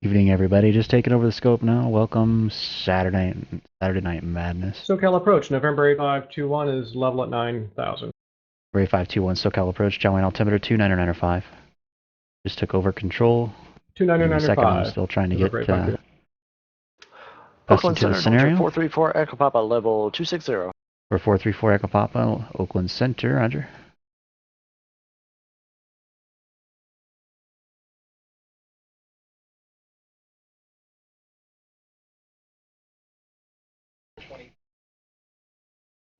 Evening, everybody. Just taking over the scope now. Welcome, Saturday Night Madness. SoCal approach, November 8521 is level at 9,000. Ray 521 SoCal approach, John altimeter 29905. Just took over control. 29905. I'm still trying to get Oakland to the Center, scenario. 434 Echo Papa, level 260. For 434 Echo Papa, Oakland Center, roger.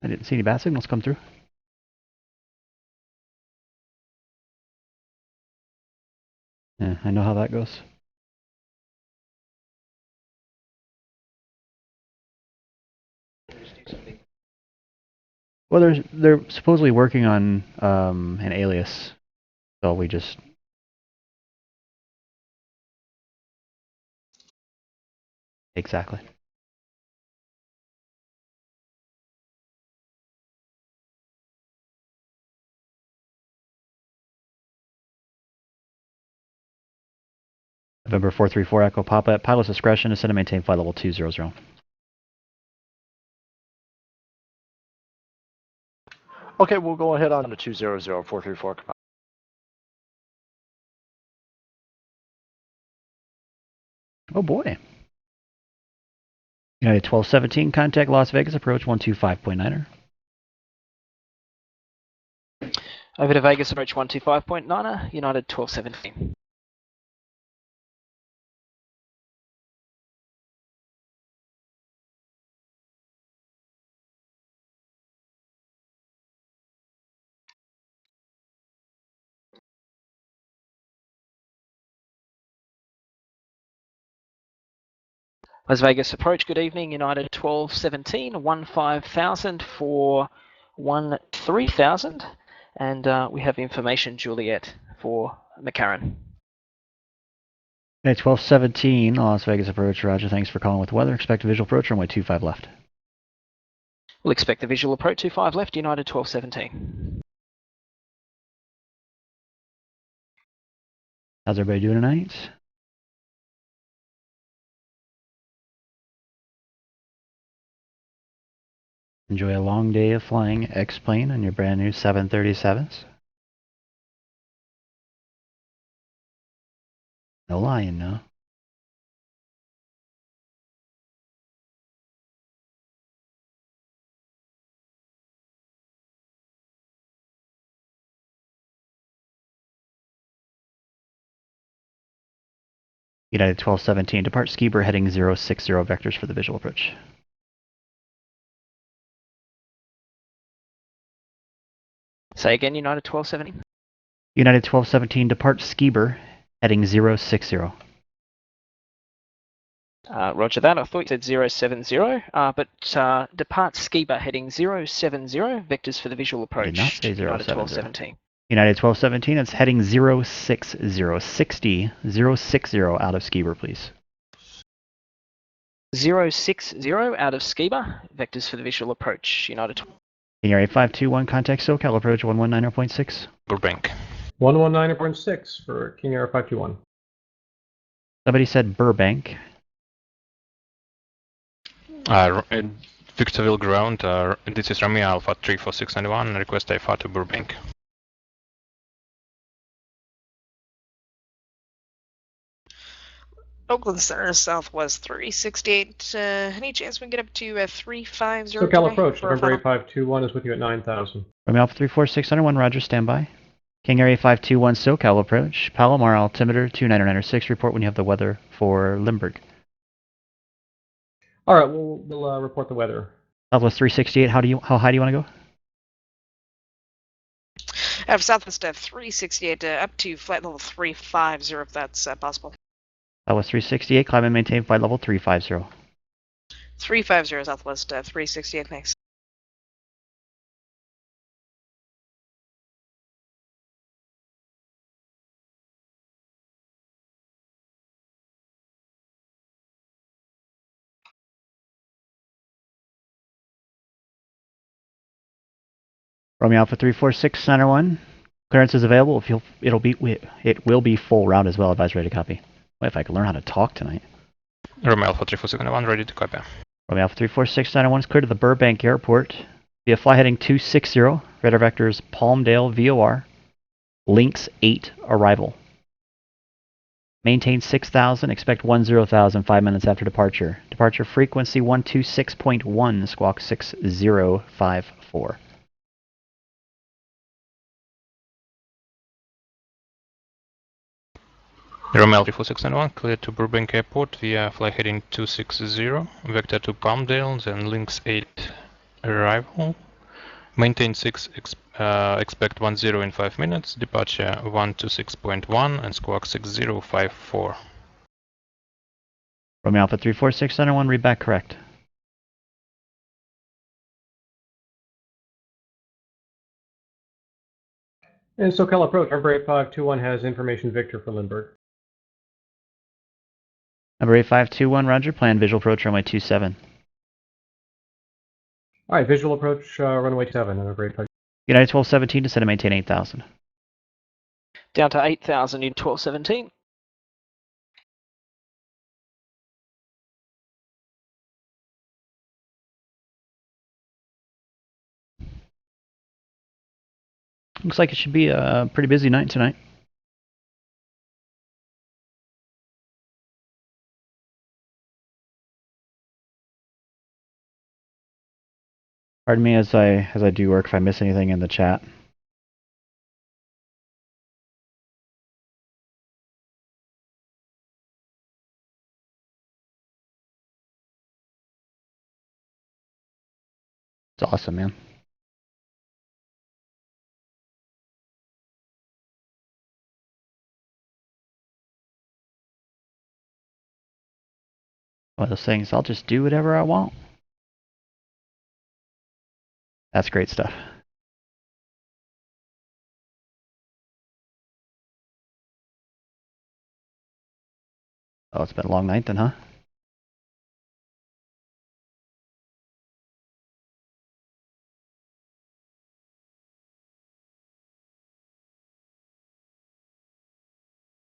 I didn't see any bat signals come through. Yeah, I know how that goes. Well, they're supposedly working on an alias, so we just exactly. November 434 Echo Papa at pilot's discretion, ascend and maintain flight level 200. Okay, we'll go ahead on to 200, 434 Echo Papa. Oh boy. United 1217, contact Las Vegas, approach 125.9er. Over to Vegas, approach 125.9er, United 1217. Las Vegas approach, good evening, United 1217, 15,000 for 13,000, and we have information Juliet for McCarran. United 1217, Las Vegas approach, roger, thanks for calling with weather. Expect a visual approach, runway 25 left. We'll expect the visual approach 25 left, United 1217. How's everybody doing tonight? Enjoy a long day of flying X-Plane on your brand new 737s. No lying, no. United 1217, depart Skiber heading 060 vectors for the visual approach. Say again, United 1217. United 1217, depart Skiber heading 060. Roger that. I thought you said 070, but depart Skiba heading 070, vectors for the visual approach. I did not say United 070. 1217. United 1217, it's heading 060, 60, 060 out of Skiber, please. 060 out of Skiba, vectors for the visual approach. United. Senior 8521, contact SoCal approach 119.6. Burbank. 119.6 for King Air 521. Somebody said Burbank. Victorville ground, this is Rami Alpha 34691, request IFA to Burbank. Oakland Center, Southwest 368. Any chance we can get up to 350? SoCal approach, November 8521 is with you at 9,000. Rami Alpha 34691, roger, standby. King Area 521 SoCal approach, Palomar altimeter 29906, report when you have the weather for Limburg. All right, we'll report the weather. Southwest 368, how high do you want to go? Out of Southwest 368 up to flight level 350 if that's possible. Southwest 368, climb and maintain flight level 350. 350 Southwest 368, thanks. Romeo Alpha 34691, clearance is available. It will be full route as well. Advise ready to copy. Boy, if I could learn how to talk tonight. Romeo Alpha 3461, ready to copy. Romeo Alpha 34691 is clear to the Burbank Airport via fly heading 260, radar vectors Palmdale VOR, Lynx 8 arrival. Maintain 6,000, expect 10,000 5 minutes after departure. Departure frequency 126.1, squawk 6054. Romeo 3461, clear to Burbank Airport via flight heading 260, vector to Palmdale, then Lynx 8 arrival. Maintain 6, expect 10 in 5 minutes, departure 126.1 and squawk 6054. Romeo Alpha 34691, read back correct. And SoCal approach, number 8521 has information Victor for Lindbergh. Number 8521, roger, plan visual approach runway 27. All right, visual approach, runway 7, number 85. United 1217, descend and maintain 8,000. Down to 8,000 in 1217. Looks like it should be a pretty busy night tonight. Pardon me as I do work if I miss anything in the chat. It's awesome, man. One of those things, I'll just do whatever I want. That's great stuff. Oh, it's been a long night then, huh?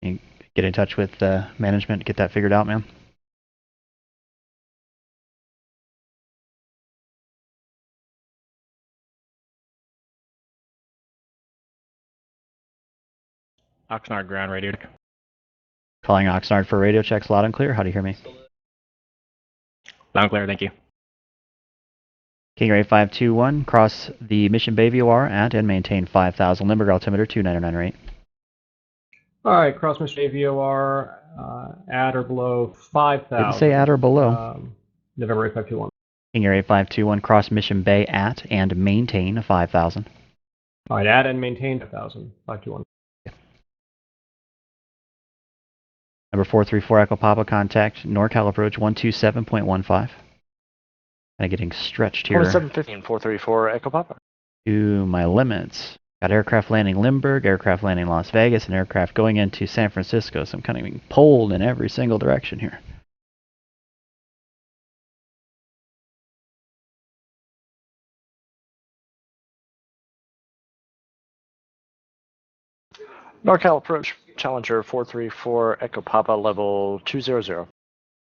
You get in touch with management, get that figured out, man. Oxnard ground radio. Calling Oxnard for radio checks loud and clear. How do you hear me? Loud and clear, thank you. King Ray 521, cross the Mission Bay VOR at and maintain 5,000. Limburg altimeter 29908. All right, cross Mission AVOR, at or below 5,000. Didn't say at or below. November 8521. King Area 521, cross Mission Bay at and maintain 5,000. All right, at and maintain 5,000. 521. Number 434 Echo Papa, contact NorCal approach 127.15. Kind of getting stretched here 2715, 434 Echo Papa. to my limits. Got aircraft landing Limburg, aircraft landing Las Vegas, and aircraft going into San Francisco. So I'm kind of being pulled in every single direction here. NorCal approach, Challenger 434 Echo Papa, level 200.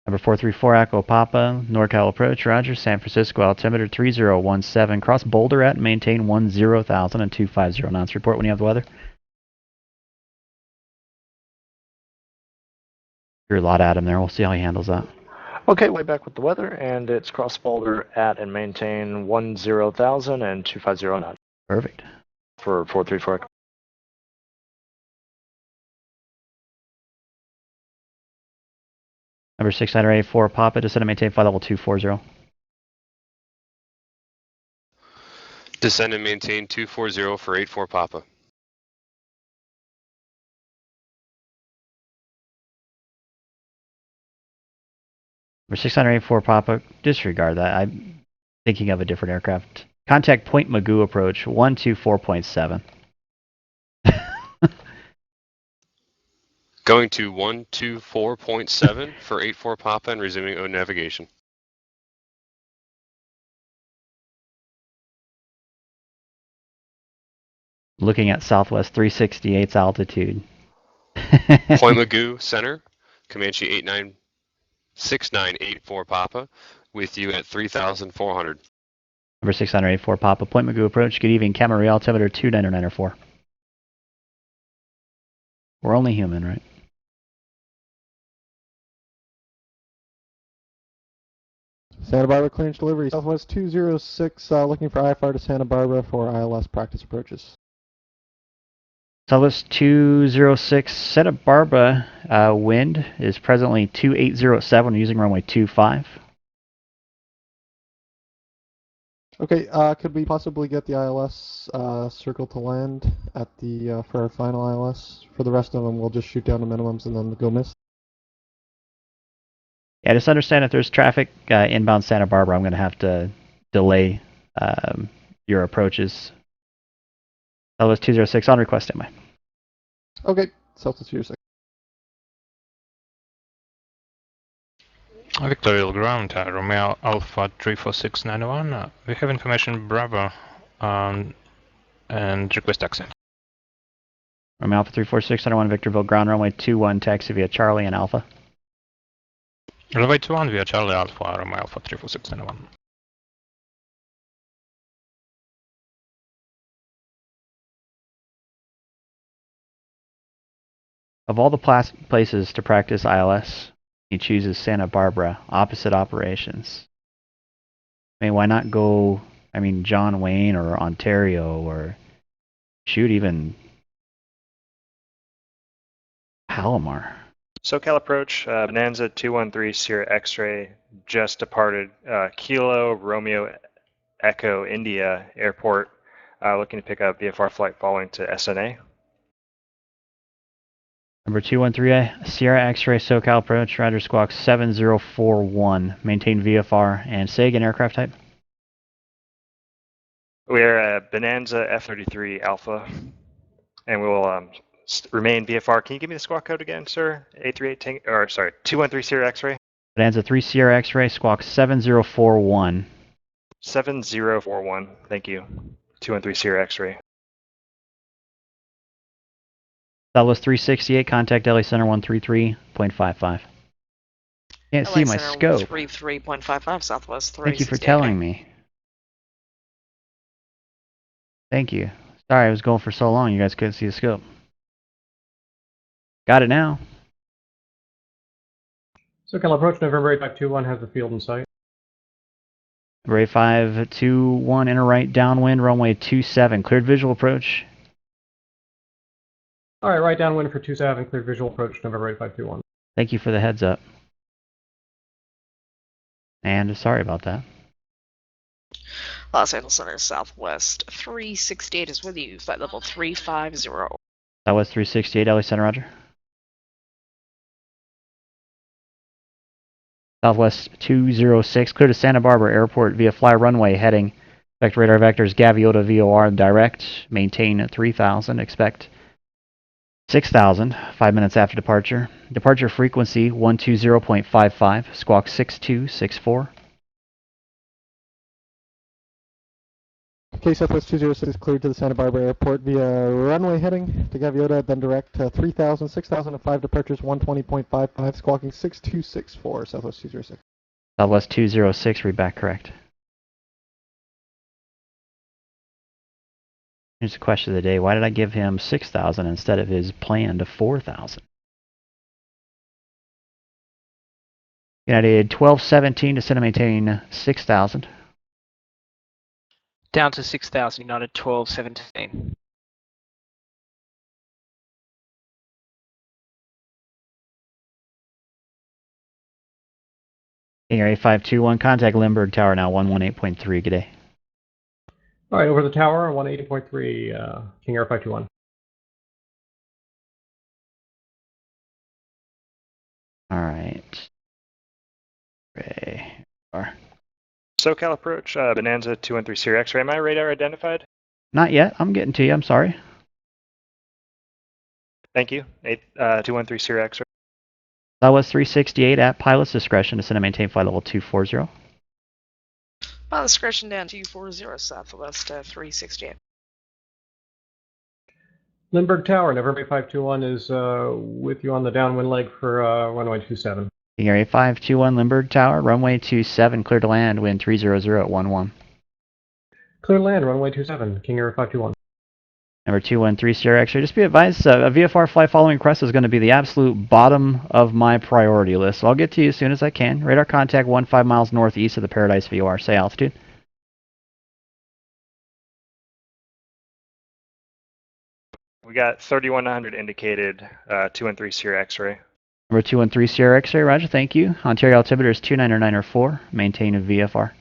Number 434 Echo Papa, NorCal approach, roger, San Francisco altimeter 3017. Cross Boulder at and maintain 10,000 and 250 knots. Report when you have the weather. You're a lot at him there. We'll see how he handles that. Okay, way back with the weather, and it's cross Boulder at and maintain 10,000 and 250 knots. Perfect. For 434 Echo. Number 684 Papa, descend and maintain flight level 240. Descend and maintain 240 for 84 Papa. Number 684 Papa, disregard that. I'm thinking of a different aircraft. Contact Point Magoo approach 124.7. Going to 124.7 for 84 Papa and resuming O navigation. Looking at Southwest 368's altitude. Point Magoo, center. Comanche 6984 Papa, with you at 3,400. Number 684 Papa, Point Magoo approach. Good evening, Camarillo, altimeter 2994. We're only human, right? Santa Barbara clearance delivery, Southwest 206, looking for IFR to Santa Barbara for ILS practice approaches. Southwest 206, Santa Barbara wind is presently 2807 using runway 25. Okay, could we possibly get the ILS circle to land at the for our final ILS? For the rest of them, we'll just shoot down the minimums and then go miss. Yeah, just understand if there's traffic inbound Santa Barbara, I'm going to have to delay your approaches. Southwest 206 on request, standby. Okay, Southwest 206. Victorial ground, Romeo Alpha 34691. We have information Bravo and request access. Romeo Alpha 34691, Victorville ground runway 21, taxi via Charlie and Alpha. Runway 21 via Charlie Alpha, Romeo Alpha 34691. Of all the places to practice ILS, he chooses Santa Barbara, opposite operations. I mean, why not go, John Wayne or Ontario or shoot even Palomar? SoCal approach, Bonanza 213 Sierra X-ray, just departed Kilo Romeo Echo India Airport, looking to pick up VFR flight following to SNA. Number 213, Sierra X-ray SoCal approach, Roger Squawk 7041. Maintain VFR and say again aircraft type. We're at Bonanza F-33 Alpha, and we will remain VFR. Can you give me the squawk code again, sir? 213 Sierra X-ray. Bonanza 3 Sierra X-ray, Squawk 7041. 7041, thank you. 213 Sierra X-ray. Southwest 368, contact LA Center 133.55. Can't see my scope. 33.55 Southwest 3. Thank you for telling me. Thank you. Sorry, I was going for so long you guys couldn't see the scope. Got it now. SoCal approach November 8521 has the field in sight. Number 8521, inner right, downwind, runway 27. Cleared visual approach. All right, right downwind for 27, cleared visual approach November 8521. Thank you for the heads up. And sorry about that. Los Angeles Center Southwest 368 is with you. Flight level 350. Southwest 368, LA Center, Roger. Southwest 206, clear to Santa Barbara Airport via fly runway heading. Expect radar vectors Gaviota VOR direct. Maintain 3000. Expect 6000. 5 minutes after departure. Departure frequency 120.55. Squawk 6264. Okay, Southwest 206 is cleared to the Santa Barbara Airport via runway heading to Gaviota, then direct 3000, 6005 departures 120.55, squawking 6264, Southwest 206. Southwest 206, read back correct. Here's the question of the day. Why did I give him 6,000 instead of his planned 4,000? United 1217 to center maintain 6,000. Down to 6,000, United 1217. King Air 8521, contact Lindbergh Tower now 118.3. Good day. All right, over the tower, 180.3, King Air 521. All right. Ray. SoCal approach, Bonanza 213 Sierra X-ray. Am I radar identified? Not yet. I'm getting to you. I'm sorry. Thank you. 213 Sierra X-ray. Southwest 368 at pilot's discretion to send and maintain flight level 240. Pilot discretion down 240 Southwest 368. Lindbergh Tower, November 8521 is with you on the downwind leg for runway 27. King Air 8521 Lindbergh Tower, runway 27, clear to land, wind 300 at 11. Clear land, runway 27, King Air 521. Number 213 Sierra X-ray. Just be advised, a VFR flight following crest is going to be the absolute bottom of my priority list. So I'll get to you as soon as I can. Radar contact 15 miles northeast of the Paradise VOR. Say altitude. We got 3100 indicated, 213 Sierra X-ray. Number 213 Sierra X-ray. Roger, thank you. Ontario altimeter is 29904. Maintain a VFR.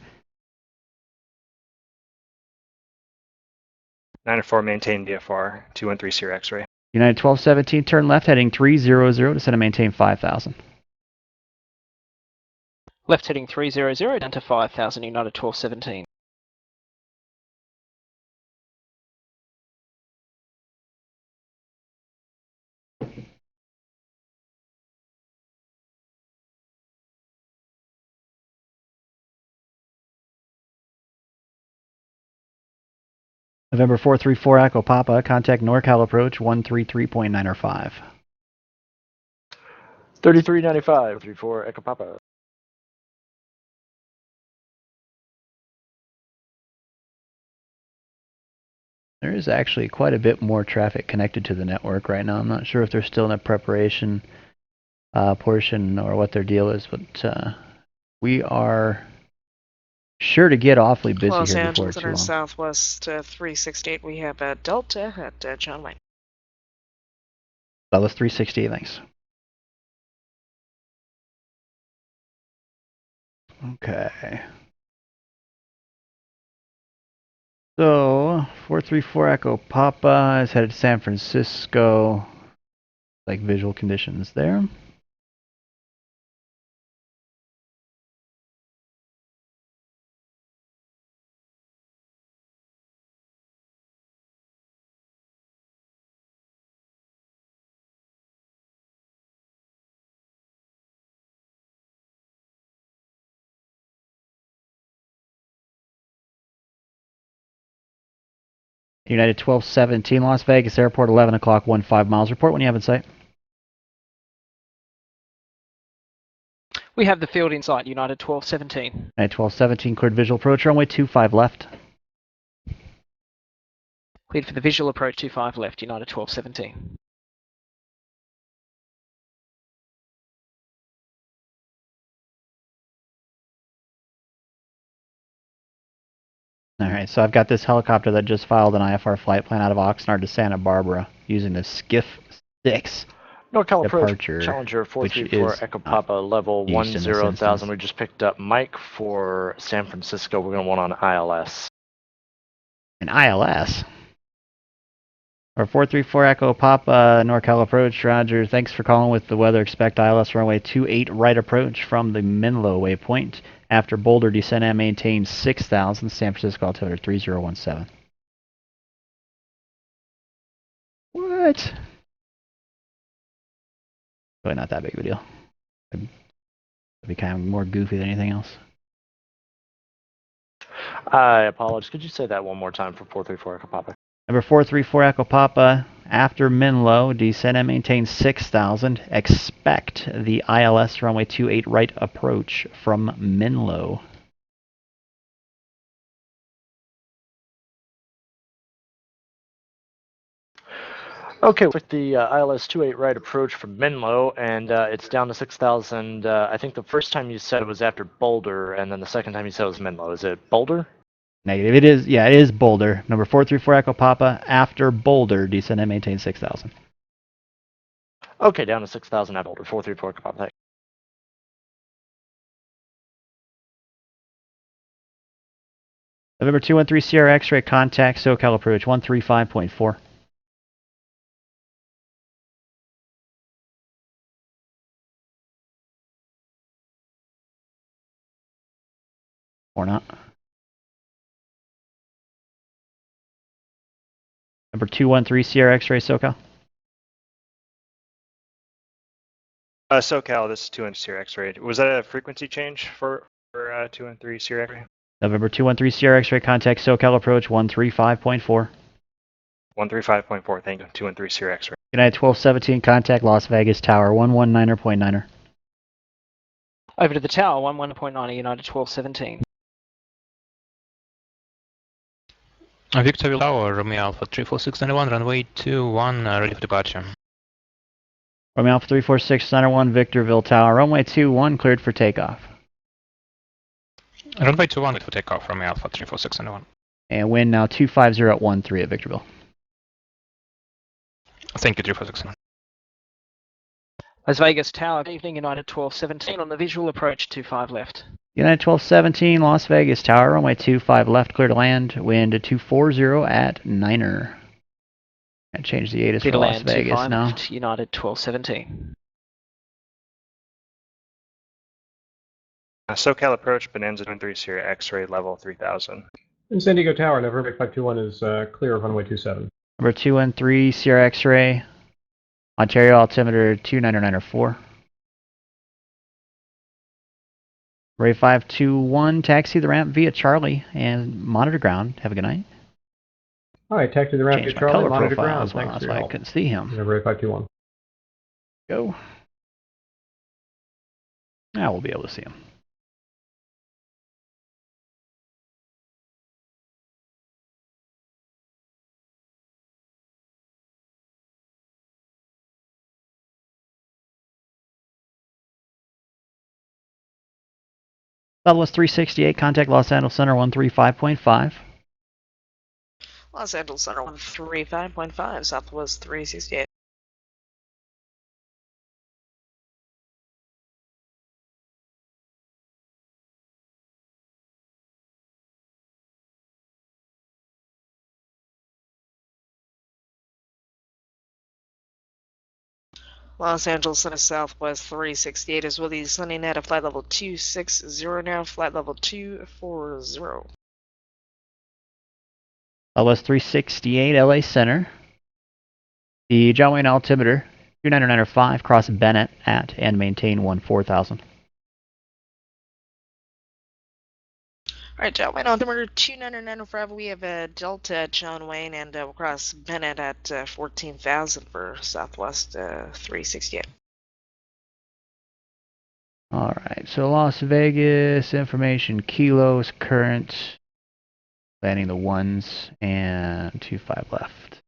904 maintain VFR, 213 Sierra X-ray. United 1217, turn left heading 300, descend and maintain 5000. Left heading 300 down to 5000, United 1217. November 434 Echo Papa, contact NorCal approach 133.905. 3395, 34 Echo Papa. There is actually quite a bit more traffic connected to the network right now. I'm not sure if they're still in a preparation portion or what their deal is, but we are sure to get awfully busy Los here Angeles before and too our long. southwest 368. We have Delta at John Wayne. That was 368, thanks. Okay. So, 434 Echo Papa is headed to San Francisco. Like visual conditions there. United 1217, Las Vegas Airport, 11 o'clock, 15 miles. Report when you have in sight. We have the field in sight, United 1217. United 1217, cleared visual approach, runway 25 left. Cleared for the visual approach 25 left, United 1217. Alright, so I've got this helicopter that just filed an IFR flight plan out of Oxnard to Santa Barbara using the Skiff 6 NorCal approach, departure, Challenger which 434 is Echo Papa, level used in this 10,000. instance. We just picked up Mike for San Francisco. We're going to want on ILS. An ILS? Or 434 Echo Papa, NorCal approach, Roger. Thanks for calling with the weather. Expect ILS runway 28 right approach from the Menlo waypoint. After Boulder, descend and maintain 6,000, San Francisco altimeter 3017. What? Really not that big of a deal. It'd be kind of more goofy than anything else. I apologize. Could you say that one more time for 434 Echo Papa? Number 434 Echo Papa, after Menlo, descend and maintain 6,000. Expect the ILS runway 28 right approach from Menlo. Okay, with the ILS 28 right approach from Menlo, and it's down to 6,000. I think the first time you said it was after Boulder, and then the second time you said it was Menlo. Is it Boulder? Negative. It is, yeah, it is Boulder. Number 434 Echo Papa, after Boulder, descend and maintain 6,000. Okay, down to 6,000 at Boulder. 434 Echo Papa. November 213 Sierra X-ray, contact SoCal approach 135.4. Or not. Number 213 Sierra X-ray, SoCal. SoCal, this is 213 Sierra X-ray. Was that a frequency change for 213 Sierra X-ray? November 213 Sierra X-ray, contact SoCal approach 135.4. 135.4, thank you. 213 Sierra X-ray. United 1217, contact Las Vegas Tower, 119.9er. Over to the tower, 11.9, United 1217. Victorville Tower, Romeo Alpha 34691, runway 21, ready for departure. Romeo Alpha 34691, Victorville Tower, runway 21, cleared for takeoff. Runway 21, ready for takeoff, Romeo Alpha 34691. And wind now 250 at 13 at Victorville. Thank you, 34691. Las Vegas Tower, good evening, United 1217 on the visual approach, 25 left. United 1217, Las Vegas Tower, runway 25 left, clear to land, wind 240 at 9er. And change the ATIS Clear for to Las land, Vegas 25 now. left, United 1217. SoCal approach, Bonanza 23 Sierra X-ray, level 3000. And San Diego Tower, November 521 is clear of runway 27. Number 213, Sierra X-ray, Ontario altimeter 299.4. Ray 521, taxi the ramp via Charlie and monitor ground. Have a good night. All right, taxi the ramp Change to my Charlie, color monitor profile ground. as well. Thanks That's for your why I help. couldn't see him. November 521. Go. Now we'll be able to see him. Southwest 368, contact Los Angeles Center 135.5. Los Angeles Center 135.5, Southwest 368. Los Angeles Center Southwest 368 is with you, sending at a flight level 260 now, flight level 240. Southwest 368, LA Center. The John Wayne altimeter 299.5, cross Bennett at and maintain 14,000. Alright, John Wayne altimeter 299.5. We have a Delta John Wayne and we'll cross Bennett at 14,000 for Southwest 368. Alright, so Las Vegas, information, kilos, current, landing the ones, and 25 left.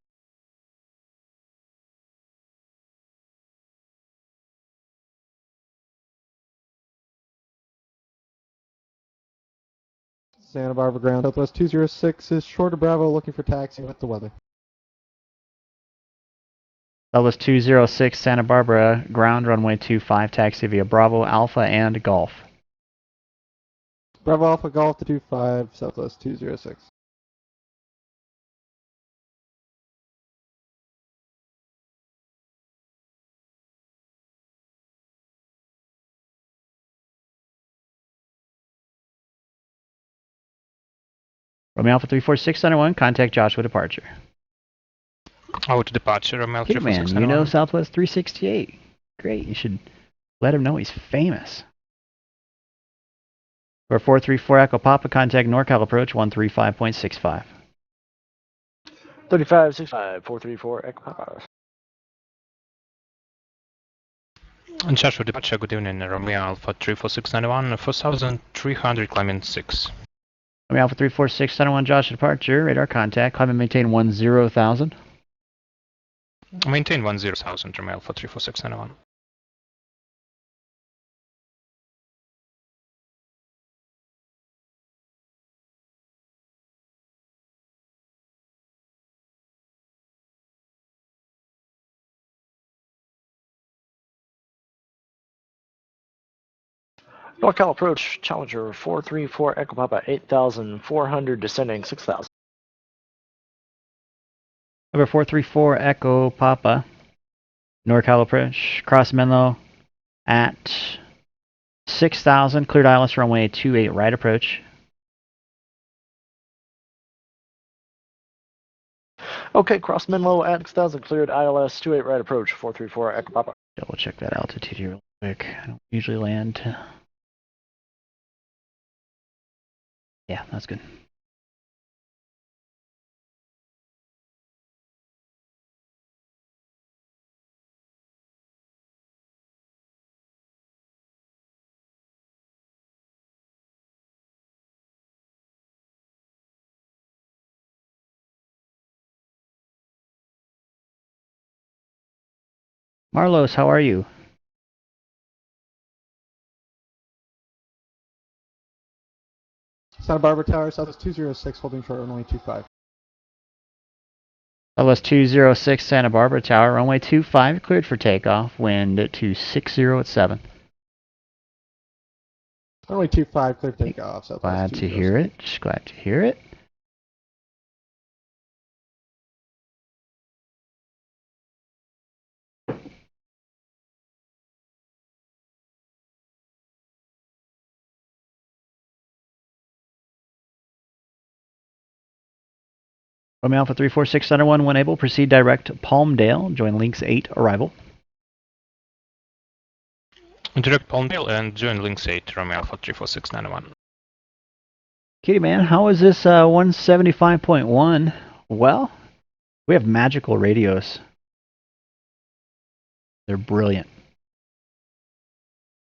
Santa Barbara ground, Southwest 206 is short of Bravo, looking for taxi with the weather. Southwest 206, Santa Barbara, ground runway 25, taxi via Bravo, Alpha, and Golf. Bravo Alpha Golf to 25, Southwest 206. Romeo Alpha 34691, contact Joshua departure. Out to departure, Romeo Alpha Hey man, you know Southwest 368. Great, you should let him know he's famous. For 434 Echo Papa, contact NorCal approach 135.65. 3565, 434, Echo Papa. And Joshua departure, good evening, Romeo Alpha 34691, 4,300, climbing 6. Romeo Alpha 34691, Joshua departure, radar contact, climb and maintain 10,000. Maintain 10,000, Romeo Alpha 34691. NorCal approach, Challenger 434, Echo Papa 8,400, descending 6,000. Number 434 Echo Papa, NorCal approach, cross Menlo at 6,000, cleared ILS runway 28 right approach. Okay, cross Menlo at 6,000, cleared ILS 28 right approach, 434, Echo Papa. Double check that altitude here real quick. I don't usually land. Yeah, that's good. Marlos, how are you? Santa Barbara Tower, Southwest 206, holding short runway 25. Southwest 206 Santa Barbara Tower, runway 25, cleared for takeoff, wind 260 at 7. Runway 25, clear for takeoff, Southwest Glad to 206. hear it. Just glad to hear it. Romeo Alpha 346 Center 1, when able, proceed direct Palmdale, join Lynx 8, arrival. Direct Palmdale and join Lynx 8, Romeo Alpha 34691. Kitty man, how is this 175.1? Well, we have magical radios. They're brilliant.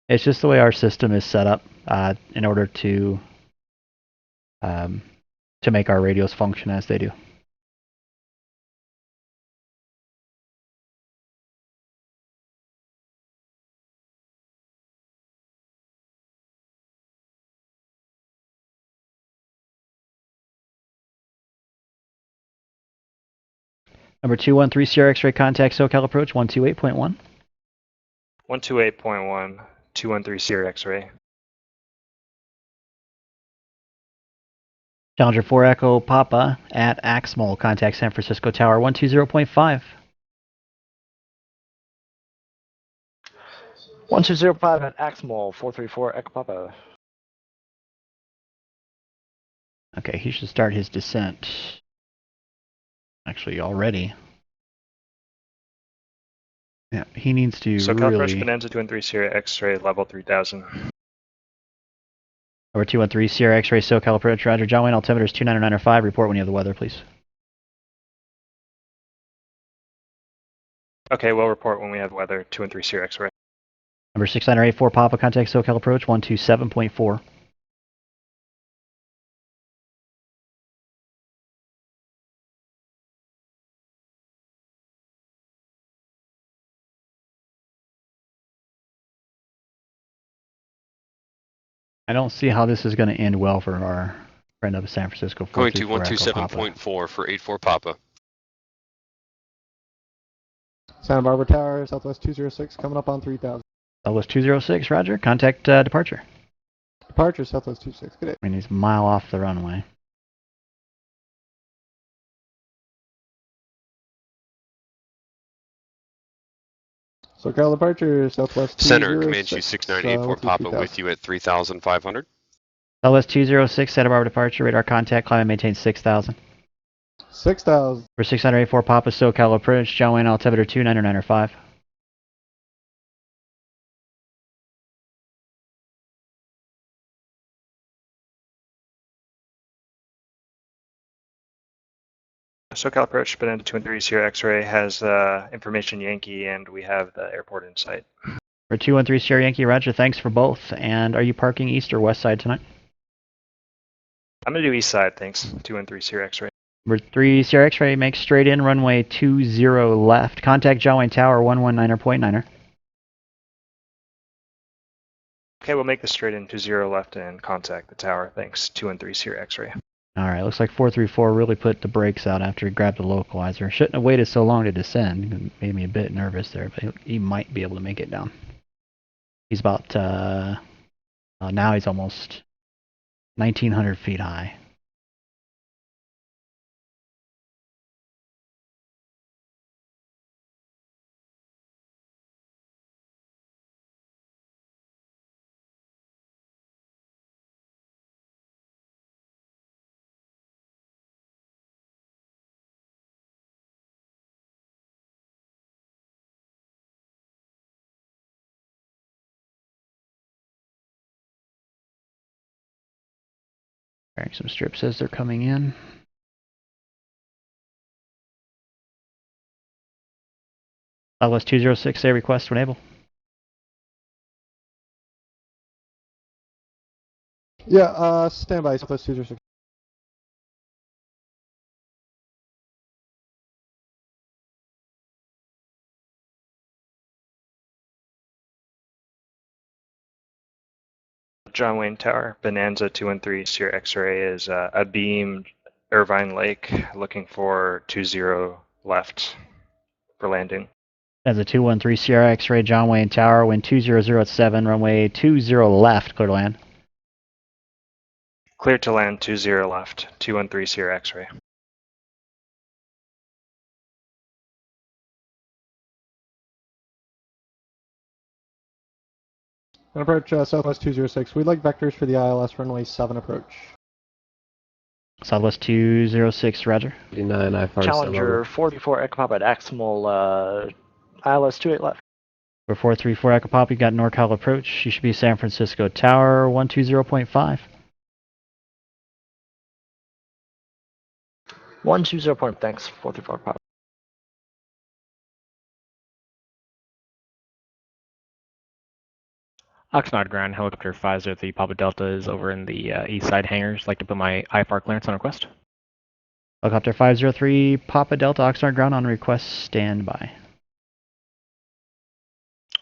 It's just the way our system is set up in order to make our radios function as they do. Number 213 Sierra X-ray contact SoCal approach 128.1. 128.1, 213 Sierra X-ray. Challenger 4 Echo Papa at Axmol, contact San Francisco Tower 120.5. 1205 at Axmol, 434 Echo Papa. Okay, he should start his descent. Actually, already. Yeah, he needs to SoCal approach really... Bonanza 213 Sierra X-ray, level 3000. Number 213 Sierra X-ray SoCal approach, roger. John Wayne, altimeters 29905. Report when you have the weather, please. Okay, we'll report when we have weather, 213 Sierra X-ray. Number 6984 Papa, contact SoCal approach 127.4. I don't see how this is going to end well for our friend of San Francisco. Going to 434 Echo Papa. 127.4 for 84 Papa. Santa Barbara Tower, Southwest 206, coming up on 3000. Southwest 206, roger. Contact departure. Departure, Southwest 26, good day. I mean, he's a mile off the runway. SoCal departure, Southwest 206. Center commands you 6984 Papa 3000. with you at 3,500. Southwest 206, Santa Barbara departure. Radar contact. Climb and maintain 6,000. 6,000. For 684 Papa, SoCal approach. John Wayne, altimeter 29905. SoCal approach Bonanza 213 Sierra X-ray has information Yankee, and we have the airport in sight. For 213 Sierra Yankee, roger. Thanks for both. And are you parking east or west side tonight? I'm going to do east side, thanks. 213 Sierra X-ray. Number 3 Sierra X-ray, make straight in, runway 20 left. Contact John Wayne Tower 119.9er. Okay, we'll make this straight in 20 left and contact the tower, thanks. 213 Sierra X-ray. Alright, looks like 434 really put the brakes out after he grabbed the localizer. Shouldn't have waited so long to descend. It made me a bit nervous there, but he might be able to make it down. He's about, now he's almost 1,900 feet high. Carrying some strips as they're coming in. Southwest 206, say request when able. Yeah, standby, Southwest 206. John Wayne Tower, Bonanza 213 Sierra X-ray is a beam, Irvine Lake, looking for 20 left for landing. As a 213 Sierra X-ray, John Wayne Tower, wind 200 at 7, runway 20 left, clear to land. Clear to land 20 left, 213 Sierra X-ray. And approach Southwest 206. We'd like vectors for the ILS runway 7 approach. Southwest 206, roger. 89, I Challenger 434 Echo Papa at Aximal ILS 28 left. For 434 Echo Pop, you got NorCal approach. You should be San Francisco Tower 120.5. 120 point, thanks. 434 Papa. Oxnard ground helicopter 503 Papa Delta is over in the east side hangars. Like to put my IFR clearance on request. Helicopter 503 Papa Delta, Oxnard ground on request, standby.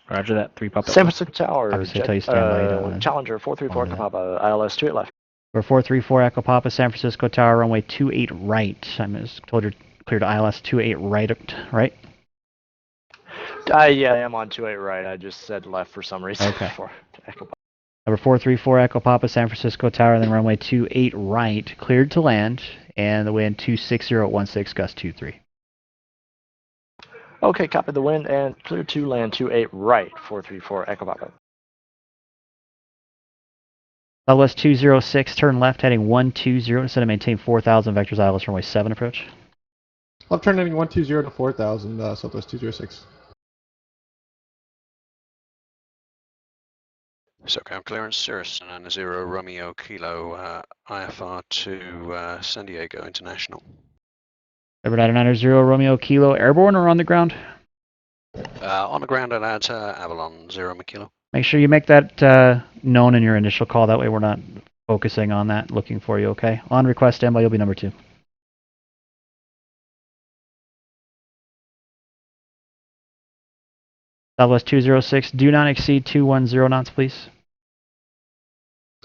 Roger that. 3 Papa San Delta. Francisco Tower. Obviously, tell you standby, you don't want to. Challenger 434 Echo Papa ILS 28 left. For 434 Echo Papa, San Francisco Tower, runway 28 right. I told you clear to ILS 28 right? Yeah, I am on 28 right. I just said left for some reason. Okay. For Echo Papa. Number 434 Echo Papa, San Francisco Tower, then runway 28 right, cleared to land, and the wind 260 at 16, gust 23. Okay, copy the wind and clear to land 28 right. 434 Echo Papa. Southwest 206, turn left, heading 120, instead of maintain 4,000, vectors ILS runway 7 approach. Left turn heading 120 to 4,000, Southwest 206. SOCAL clearance, Cirrus 90 Romeo Kilo, IFR to San Diego International. Number 990 Romeo Kilo, airborne or on the ground? On the ground at Avalon 0 Kilo. Make sure you make that known in your initial call. That way we're not focusing on that, looking for you, okay? On request, standby, you'll be number 2. Southwest 206, do not exceed 210 knots, please.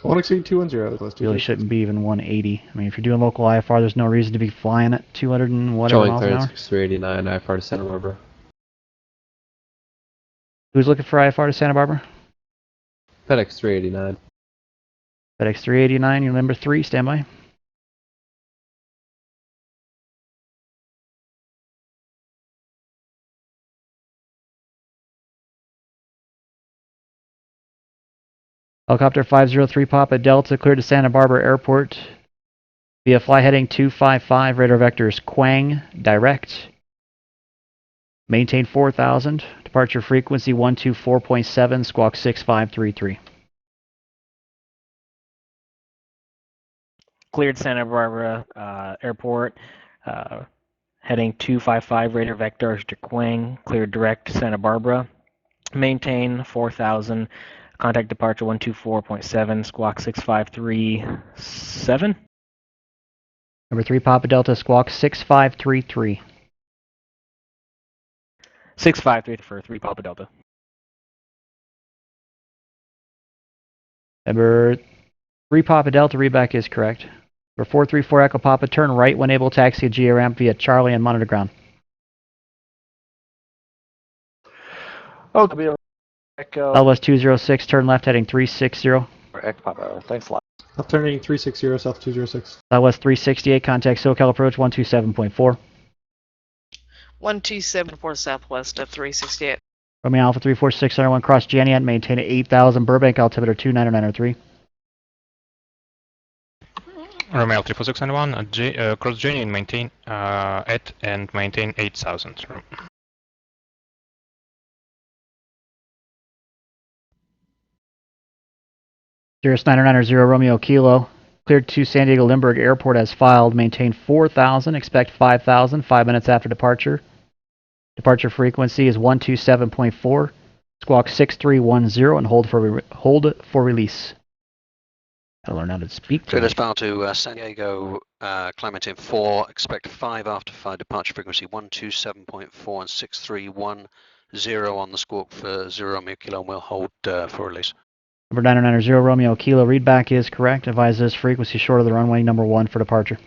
Won't exceed 210. Really shouldn't be even 180. I mean, if you're doing local IFR, there's no reason to be flying at 200 and whatever miles an hour. 389, IFR to Santa Barbara. Who's looking for IFR to Santa Barbara? FedEx 389. FedEx 389, you're number 3, standby. Helicopter 503 Papa Delta, cleared to Santa Barbara Airport via fly heading 255, radar vectors Quang, direct. Maintain 4,000, departure frequency 124.7, squawk 6533. Cleared Santa Barbara Airport. Heading 255 radar vectors to Quang. Cleared direct to Santa Barbara. Maintain 4,000. Contact departure 124.7, squawk 6537. Number 3 Papa Delta, squawk 6533. 653 for 3 Papa Delta. Number 3 Papa Delta, readback is correct. For 434 Echo Papa, turn right when able, taxi a GA ramp via Charlie and monitor ground. Okay, Echo. Southwest 206, turn left heading 360. Echo Papa, thanks a lot. Left turn heading 360, South 206. Southwest 368, contact SoCal approach 127.4. 1274 southwest of 368. Romeo Alpha 34601, cross Janiat, maintain at 8,000, Burbank, altimeter 29903. Romeo 34691, cross journey and maintain at and maintain 8,000. Cirrus 990 Romeo Kilo, cleared to San Diego Lindbergh Airport as filed, maintain 4,000, expect 5,000, 5 minutes after departure. Departure frequency is 127.4, squawk 6310, and hold for release. Gotta learn how to speak. Clear this bow to San Diego, climate in 4, expect 5 after 5, departure frequency 127.4 and 6310 on the squawk for 0 Romeo Kilo, and we'll hold for release. Number 990 Romeo Kilo readback is correct. Advise this frequency short of the runway number 1 for departure.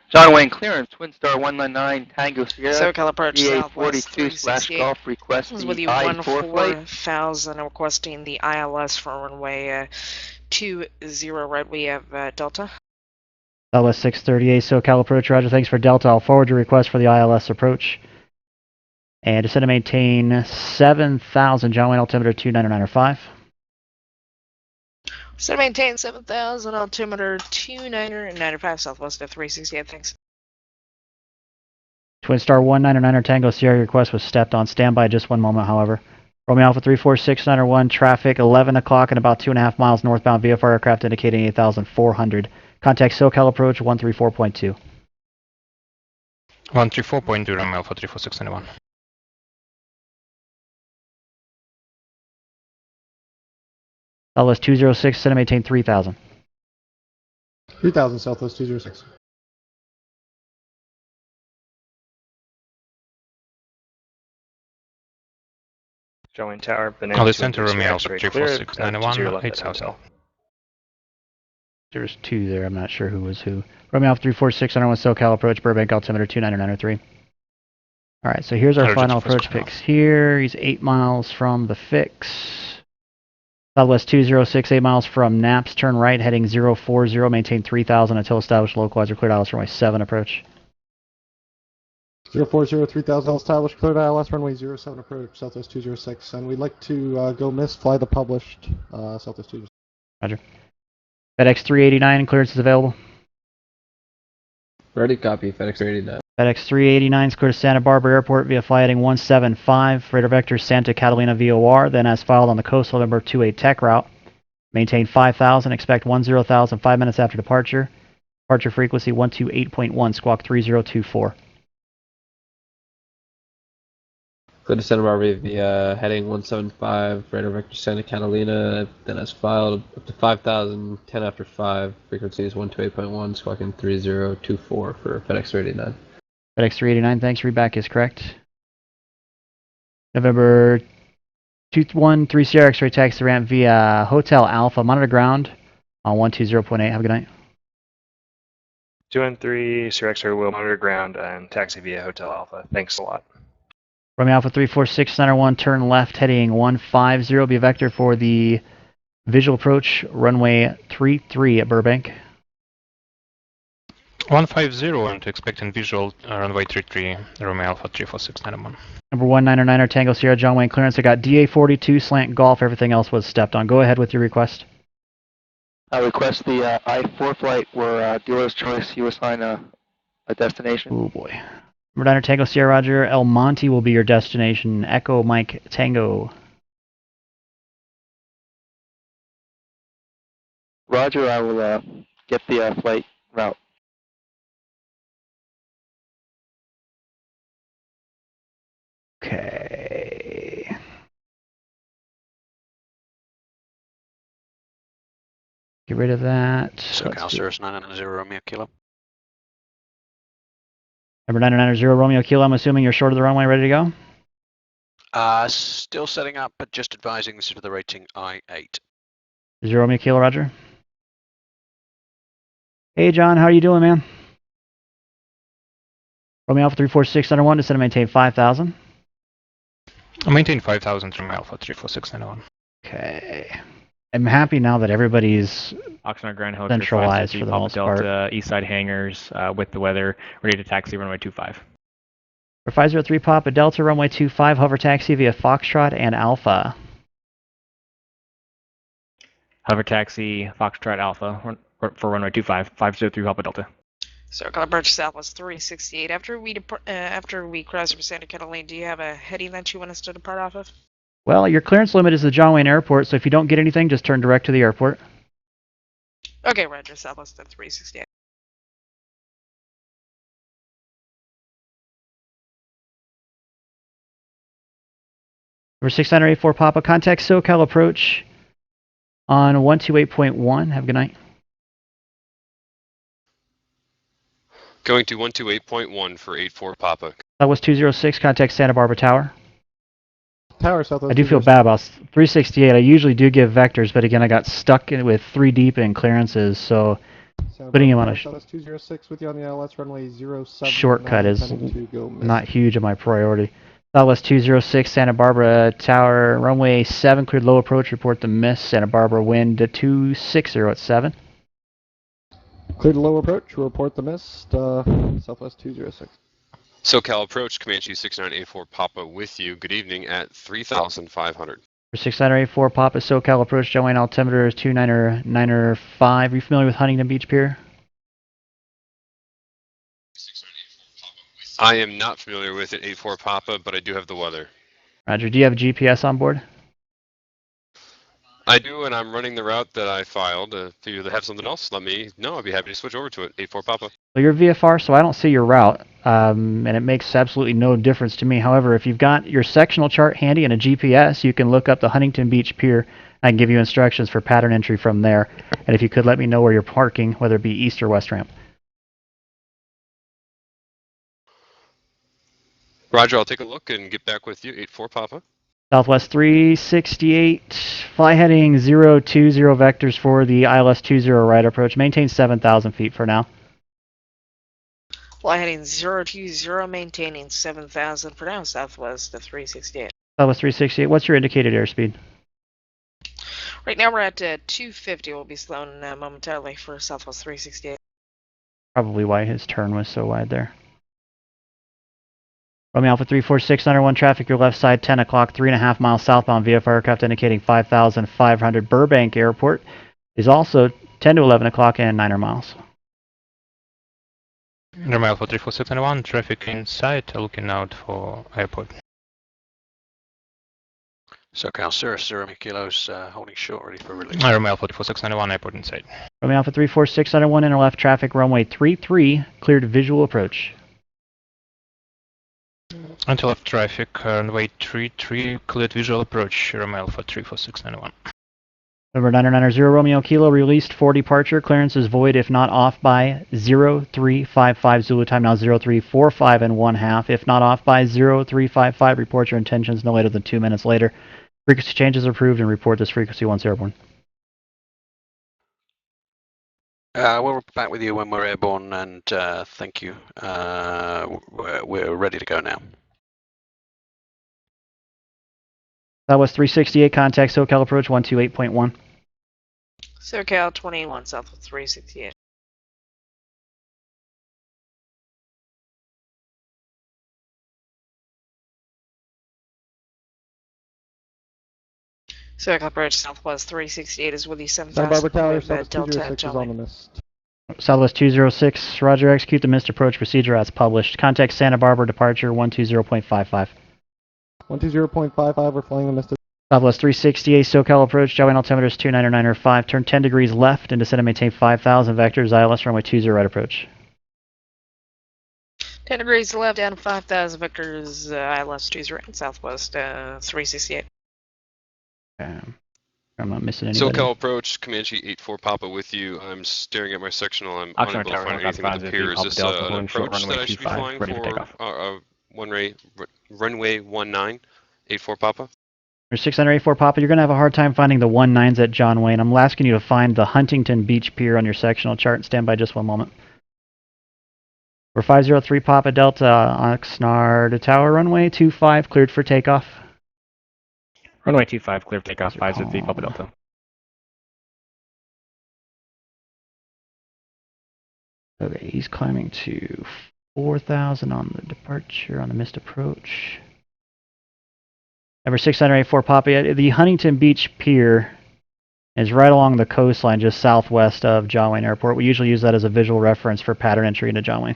John Wayne clearance, Twin Star 199 Tango Sierra, SoCal approach Southwest DA42/golf, 368. request This is the with you I-4 flight. 14,000 requesting the ILS for runway 20 right. We have Delta. Southwest 638 SoCal approach, roger. Thanks for Delta. I'll forward your request for the ILS approach. And descend to maintain 7,000, John Wayne altimeter 29905. So to maintain 7,000 altimeter 29905 Southwest of 368. Thanks. Twin Star 199 Tango Sierra request was stepped on standby. Just 1 moment, however. Romeo Alpha 34691 traffic 11 o'clock and about 2.5 miles northbound VFR aircraft indicating 8,400. Contact SoCal approach 134.2. 134.2 Romeo Alpha 34691. Southwest 206, send and maintain 3,000. 3,000 Southwest 206. John Wayne Tower, Alice Center, Romeo X-ray Alpha cleared, 34691, 8 at South. hotel. There's 2 there. I'm not sure who was who. Romeo Alpha 34691 SoCal approach Burbank altimeter 29903. All right, so here's our final approach picks here. He's 8 miles from the fix. Southwest 206, 8 miles from Naps. Turn right, heading 040. Maintain 3,000 until established localizer cleared ILS runway 7 approach. 040, 3,000 established, cleared ILS runway 07 approach, Southwest 206. And we'd like to go miss, fly the published Southwest 206. Roger. FedEx 389, clearance is available. Ready, copy, FedEx 389. FedEx 389 is cleared to Santa Barbara Airport via flight heading 175, freighter vector Santa Catalina VOR, then as filed on the coastal number 28 tech route. Maintain 5,000, expect 10,000 5 minutes after departure. Departure frequency 128.1, squawk 3024. Clear to Santa Barbara via heading 175, radar vector Santa Catalina, then as filed, up to 5,000, 10 after 5, frequency is 128.1, squawking 3024 for FedEx 389. FedEx 389, thanks, readback is correct. November 213 Sierra X-ray taxi ramp via Hotel Alpha, monitor ground on 120.8, have a good night. 213 Sierra X-ray will monitor ground and taxi via Hotel Alpha. Thanks a lot. Romeo Alpha 34691, turn left, heading 150, be a vector for the visual approach, runway 33 at Burbank. 150 and expecting visual runway 33, Romeo Alpha 34691. Number 199 Tango Sierra, John Wayne clearance. I got DA42, slant golf, everything else was stepped on. Go ahead with your request. I request the I-4 flight where dealer's choice, you assign a destination. Oh boy. Number 9 Tango Sierra, Roger. El Monte will be your destination. Echo Mike Tango. Roger, I will get the flight route. Okay. Get rid of that. SoCal Cirrus 990 Romeo Kilo. Number 990 Romeo Kilo, I'm assuming you're short of the runway, ready to go? Still setting up, but just advising this is for the rating I-8. 0 Romeo Kilo, Roger. Hey John, how are you doing, man? Romeo Alpha 34691, descend and maintain 5,000. I maintain 5,000 Romeo Alpha 34691. Okay. I'm happy now that everybody's Oxnard Grand Hotel centralized for the most part. Delta, East Side hangars with the weather, ready to taxi runway 25. For 503 Papa Delta, runway 25, hover taxi via Foxtrot and Alpha. Hover taxi, Foxtrot Alpha for runway 25, 503 Papa Delta. SoCal approach Southwest 368. After we cross over Santa Catalina, do you have a heading that you want us to depart off of? Well, your clearance limit is the John Wayne Airport, so if you don't get anything, just turn direct to the airport. Okay, Roger, Southwest of 368. Number 6984 Papa, contact SoCal approach on 128.1. Have a good night. Going to 128.1 for 84 Papa. Southwest 206, contact Santa Barbara Tower. Tower Southwest I do feel 206. bad about 368. I usually do give vectors, but again, I got stuck with 3 deep in clearances, so Santa putting him Barbara on a Tower Southwest 206 with you on the ILS runway 07. shortcut is intending to go miss. not huge of my priority. Southwest 206, Santa Barbara Tower, runway 7, cleared low approach, report the miss. Santa Barbara wind 260 at 7. Cleared low approach, report the missed, Southwest 206. SoCal approach, Comanche 6984 Papa with you. Good evening at 3,500. For 6984 Papa SoCal approach, Joanne altimeter is 29995. Are you familiar with Huntington Beach Pier? I am not familiar with it, 84 Papa, but I do have the weather. Roger. Do you have GPS on board? I do, and I'm running the route that I filed. If you have something else, let me know. I'd be happy to switch over to it, 84 Papa. Well, you're VFR, so I don't see your route, and it makes absolutely no difference to me. However, if you've got your sectional chart handy and a GPS, you can look up the Huntington Beach Pier. I can give you instructions for pattern entry from there. And if you could let me know where you're parking, whether it be east or west ramp. Roger, I'll take a look and get back with you, 84 Papa. Southwest 368, fly heading 020 vectors for the ILS 20 right approach. Maintain 7,000 feet for now. Fly heading 020, maintaining 7,000 for now, Southwest to 368. Southwest 368, what's your indicated airspeed? Right now we're at 250. We'll be slowing momentarily for Southwest 368. Probably why his turn was so wide there. Romeo Alpha 346, under 1 traffic, your left side, 10 o'clock, 3.5 miles southbound VFR aircraft indicating 5,500. Burbank Airport is also 10 to 11 o'clock and 9 miles. Romeo Alpha 346 under 1, traffic inside, looking out for airport. SoCal Sierra kilos, holding short, ready for release. Romeo Alpha 346 under 1, airport inside. Romeo Alpha 346, under 1, inner left traffic, runway 33, cleared visual approach. Until left traffic, runway 33, cleared visual approach, Romeo Alpha 346 under 1. Number 990 Romeo Kilo released for departure. Clearance is void if not off by 0355 Zulu time now 0345 and 1/2. If not off by 0355, report your intentions no later than 2 minutes later. Frequency changes are approved and report this frequency once airborne. We'll be back with you when we're airborne, and thank you. We're ready to go now. That was 368, contact SoCal approach 128.1. SoCal 21, Southwest 368. SoCal approach Southwest 368 is with you, Santa 7,000. Barbara Tower, with, Southwest Delta 206 is John on the Wayne. mist. Southwest 206, roger, execute the missed approach procedure as published. Contact Santa Barbara departure 120.55. 120.55, we're flying the mist. Southwest 368, SoCal approach, Joanne altimeter is 299.5. Turn 10 degrees left and descend and maintain 5,000 vectors, ILS runway 20 right approach. 10 degrees left, down 5,000 vectors, ILS 20 right, Southwest 368. I'm not missing anybody. SoCal approach, Comanche 84 Papa with you. I'm staring at my sectional. I'm unable to find anything that appears. Is this an approach that I should be flying for runway 19, 84 Papa? For 684 Papa, you're going to have a hard time finding the 19s at John Wayne. I'm asking you to find the Huntington Beach Pier on your sectional chart. Stand by just one moment. For 503 Papa Delta, Oxnard Tower, runway 25, cleared for takeoff. Runway 25, clear for takeoff, 503 Papa Delta. Okay, he's climbing to 4,000 on the departure, on the missed approach. Number 684 Papa, the Huntington Beach Pier is right along the coastline just southwest of John Wayne Airport. We usually use that as a visual reference for pattern entry into John Wayne.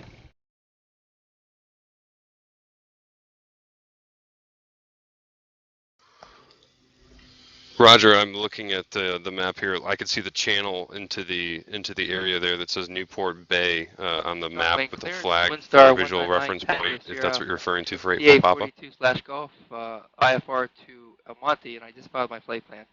Roger, I'm looking at the map here. I can see the channel into the area there that says Newport Bay on the map with the flag for a visual reference point, if that's what you're referring to for 84 Papa. 42/Golf, IFR to El Monte, and I just filed my flight plan.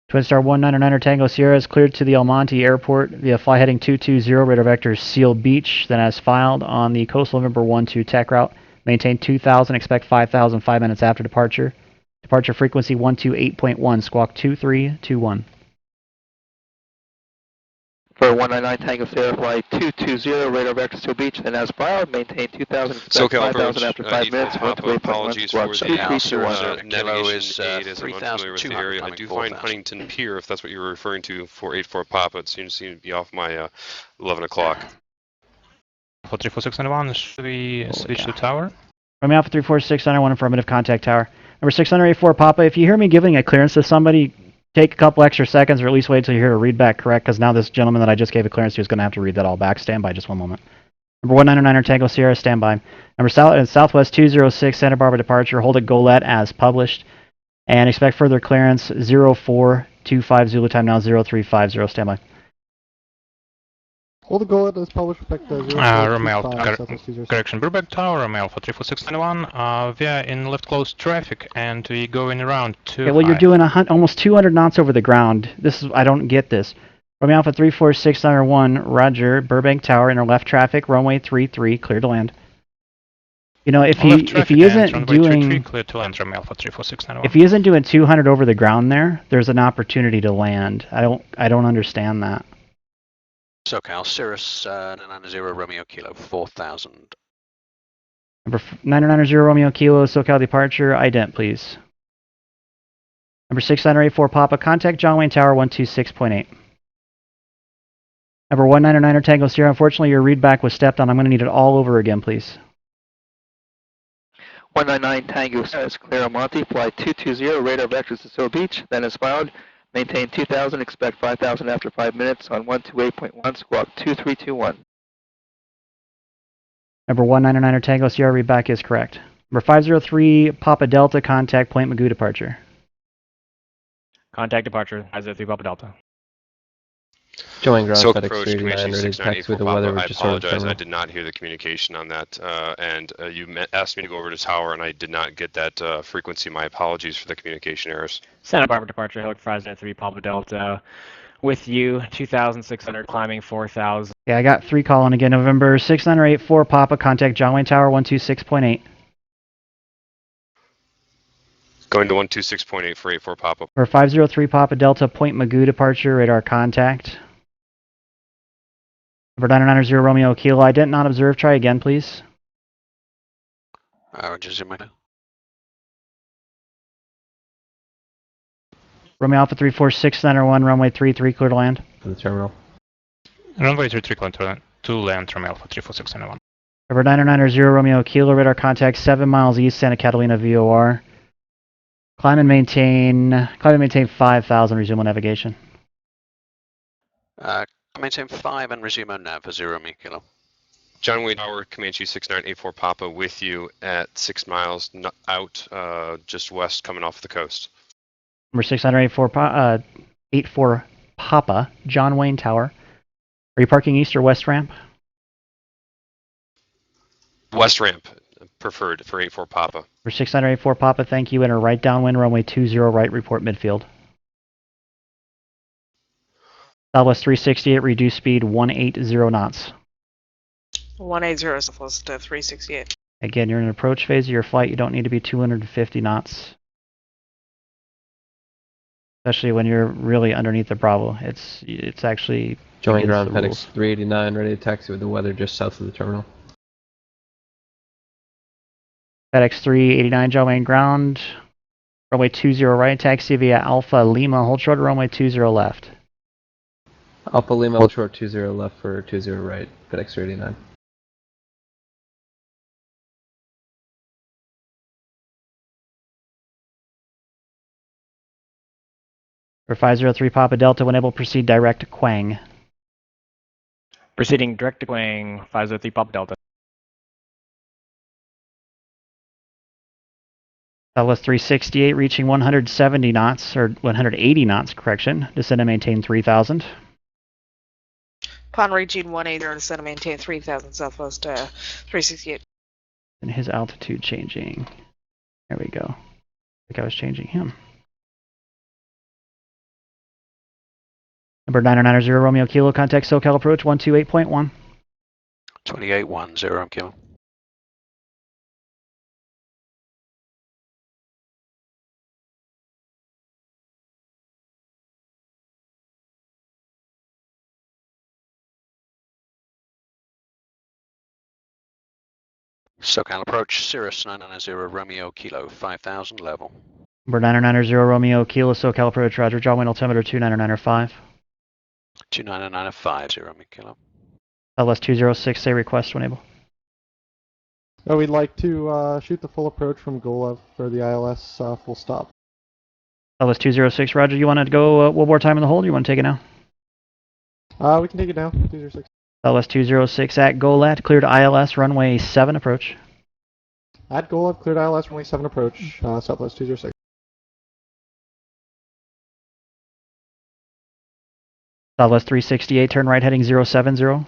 Twin Star 199er Tango Sierra is cleared to the El Monte Airport via fly heading 220, radar vector Seal Beach, then as filed on the Coastal November 12 tech route. Maintain 2,000, expect 5,000 5 minutes after departure. Departure frequency 128.1, squawk 2321. For 199 Tango Sierra Flight 220, radar vector Seal Beach, then as filed, maintain 2,000, expect SoCal 5,000 approach, after 5 minutes, Papa, 128.1, apologies squawk for the 2321. navigation aid as I'm unfamiliar with the area. I do find Huntington Pier, if that's what you were referring to, for 84 Papa. It seems to be off my 11 o'clock. For 34691, should we switch to tower? From Alpha 34691, affirmative, contact tower. Number 684 Papa, if you hear me giving a clearance to somebody, take a couple extra seconds or at least wait until you hear a read back correct, because now this gentleman that I just gave a clearance to is going to have to read that all back. Stand by just one moment. Number 199er Tango Sierra, stand by. Number Southwest 206 Santa Barbara departure, hold at Golette as published, and expect further clearance 0425 Zulu time now 0350, stand by. Hold the goal as published, respect Romeo, correction, Burbank Tower, Romeo for 34691. We are in left close traffic and we going around too Okay, well, high. you're doing almost 200 knots over the ground. I don't get this. Romeo Alpha 34691, Roger, Burbank Tower, inner left traffic, runway 33, clear to land. You know, if he isn't doing clear to land, Romeo Alpha 34691. If he isn't doing 200 over the ground there's an opportunity to land. I don't understand that. SoCal, Cirrus 990 Romeo Kilo 4000. Number 990 Romeo Kilo, SoCal departure, ident please. Number 6984 Papa, contact John Wayne Tower 126.8. Number 199er Tango Sierra, unfortunately your readback was stepped on. I'm going to need it all over again, please. 199 Tango Sierra is clear on Monte, flight 220, radar vectors to Seal Beach, then as filed, maintain 2,000, expect 5,000 after 5 minutes on 128.1, squawk 2321. Number 199er Tango Sierra, readback is correct. Number 503 Papa Delta, contact Point Magoo departure. Contact departure, 503 Papa Delta. Join ground Silk FedEx approach, 39, Commission ready to 6984 taxi with the Papa. weather, I which is sort of apologize, I terminal. did not hear the communication on that, and you asked me to go over to tower, and I did not get that frequency. My apologies for the communication errors. Santa Barbara departure, Hillock 503 Papa Delta. With you, 2,600 climbing 4,000. Yeah, I got 3 calling again. November 6984 Papa, contact John Wayne Tower 126.8. Going to 126.8 for 84 Papa. Or 503 Papa Delta, Point Magoo departure, radar contact. Number 990 Romeo Kilo, I did not observe. Try again, please. Roger, Zimmer. Romeo Alpha 34691, runway 33, clear to land. For the terminal. Runway 33, clear to land, Romeo Alpha 34691. Number 990 Romeo Kilo, radar contact 7 miles east, Santa Catalina VOR. Climb and maintain 5,000, resume on navigation. Maintain 5 and resume on nav for 0 Kilo. John Wayne Tower, Comanche 6984 Papa with you at 6 miles out, just west coming off the coast. Number 684 Papa, John Wayne Tower. Are you parking east or west ramp? West ramp, preferred for 84 Papa. For 684 Papa, thank you. Enter right downwind, runway 20 right, report midfield. Southwest 368, reduce speed 180 knots. 180 is supposed to 368. Again, you're in an approach phase of your flight. You don't need to be 250 knots. Especially when you're really underneath the Bravo. It's actually Join against ground the FedEx rules. 389, ready to taxi with the weather just south of the terminal. FedEx 389, John Wayne ground. Runway 20 right, taxi via Alpha Lima. Hold short, runway 20 left. Alpha Lima, hold short 20 left for 20 right, FedEx 389. For 503 Papa Delta, when able, proceed direct to Quang. Proceeding direct to Quang, 503 Papa Delta. Southwest 368, reaching 170 knots, or 180 knots, correction. Descend and maintain 3,000. Upon reaching 180, descend and maintain 3,000 Southwest 368. And his altitude changing. There we go. I think I was changing him. Number 990 Romeo Kilo, contact SoCal approach 128.1. 2810 Kilo. SoCal approach, Cirrus 990 Romeo Kilo, 5000 level. Number 990 Romeo Kilo, SoCal approach, roger, jaw wind altimeter 299.5. 29950 Romeo Kilo. LS 206, say request when able. We'd like to shoot the full approach from Golev for the ILS full stop. LS 206, roger, you want to go one more time in the hold, or you want to take it now? We can take it now, 206. LS 206 at Golat, cleared ILS, runway 7 approach. At Golev, cleared ILS, runway 7 approach, Southwest 206. Southwest 368, turn right heading 070.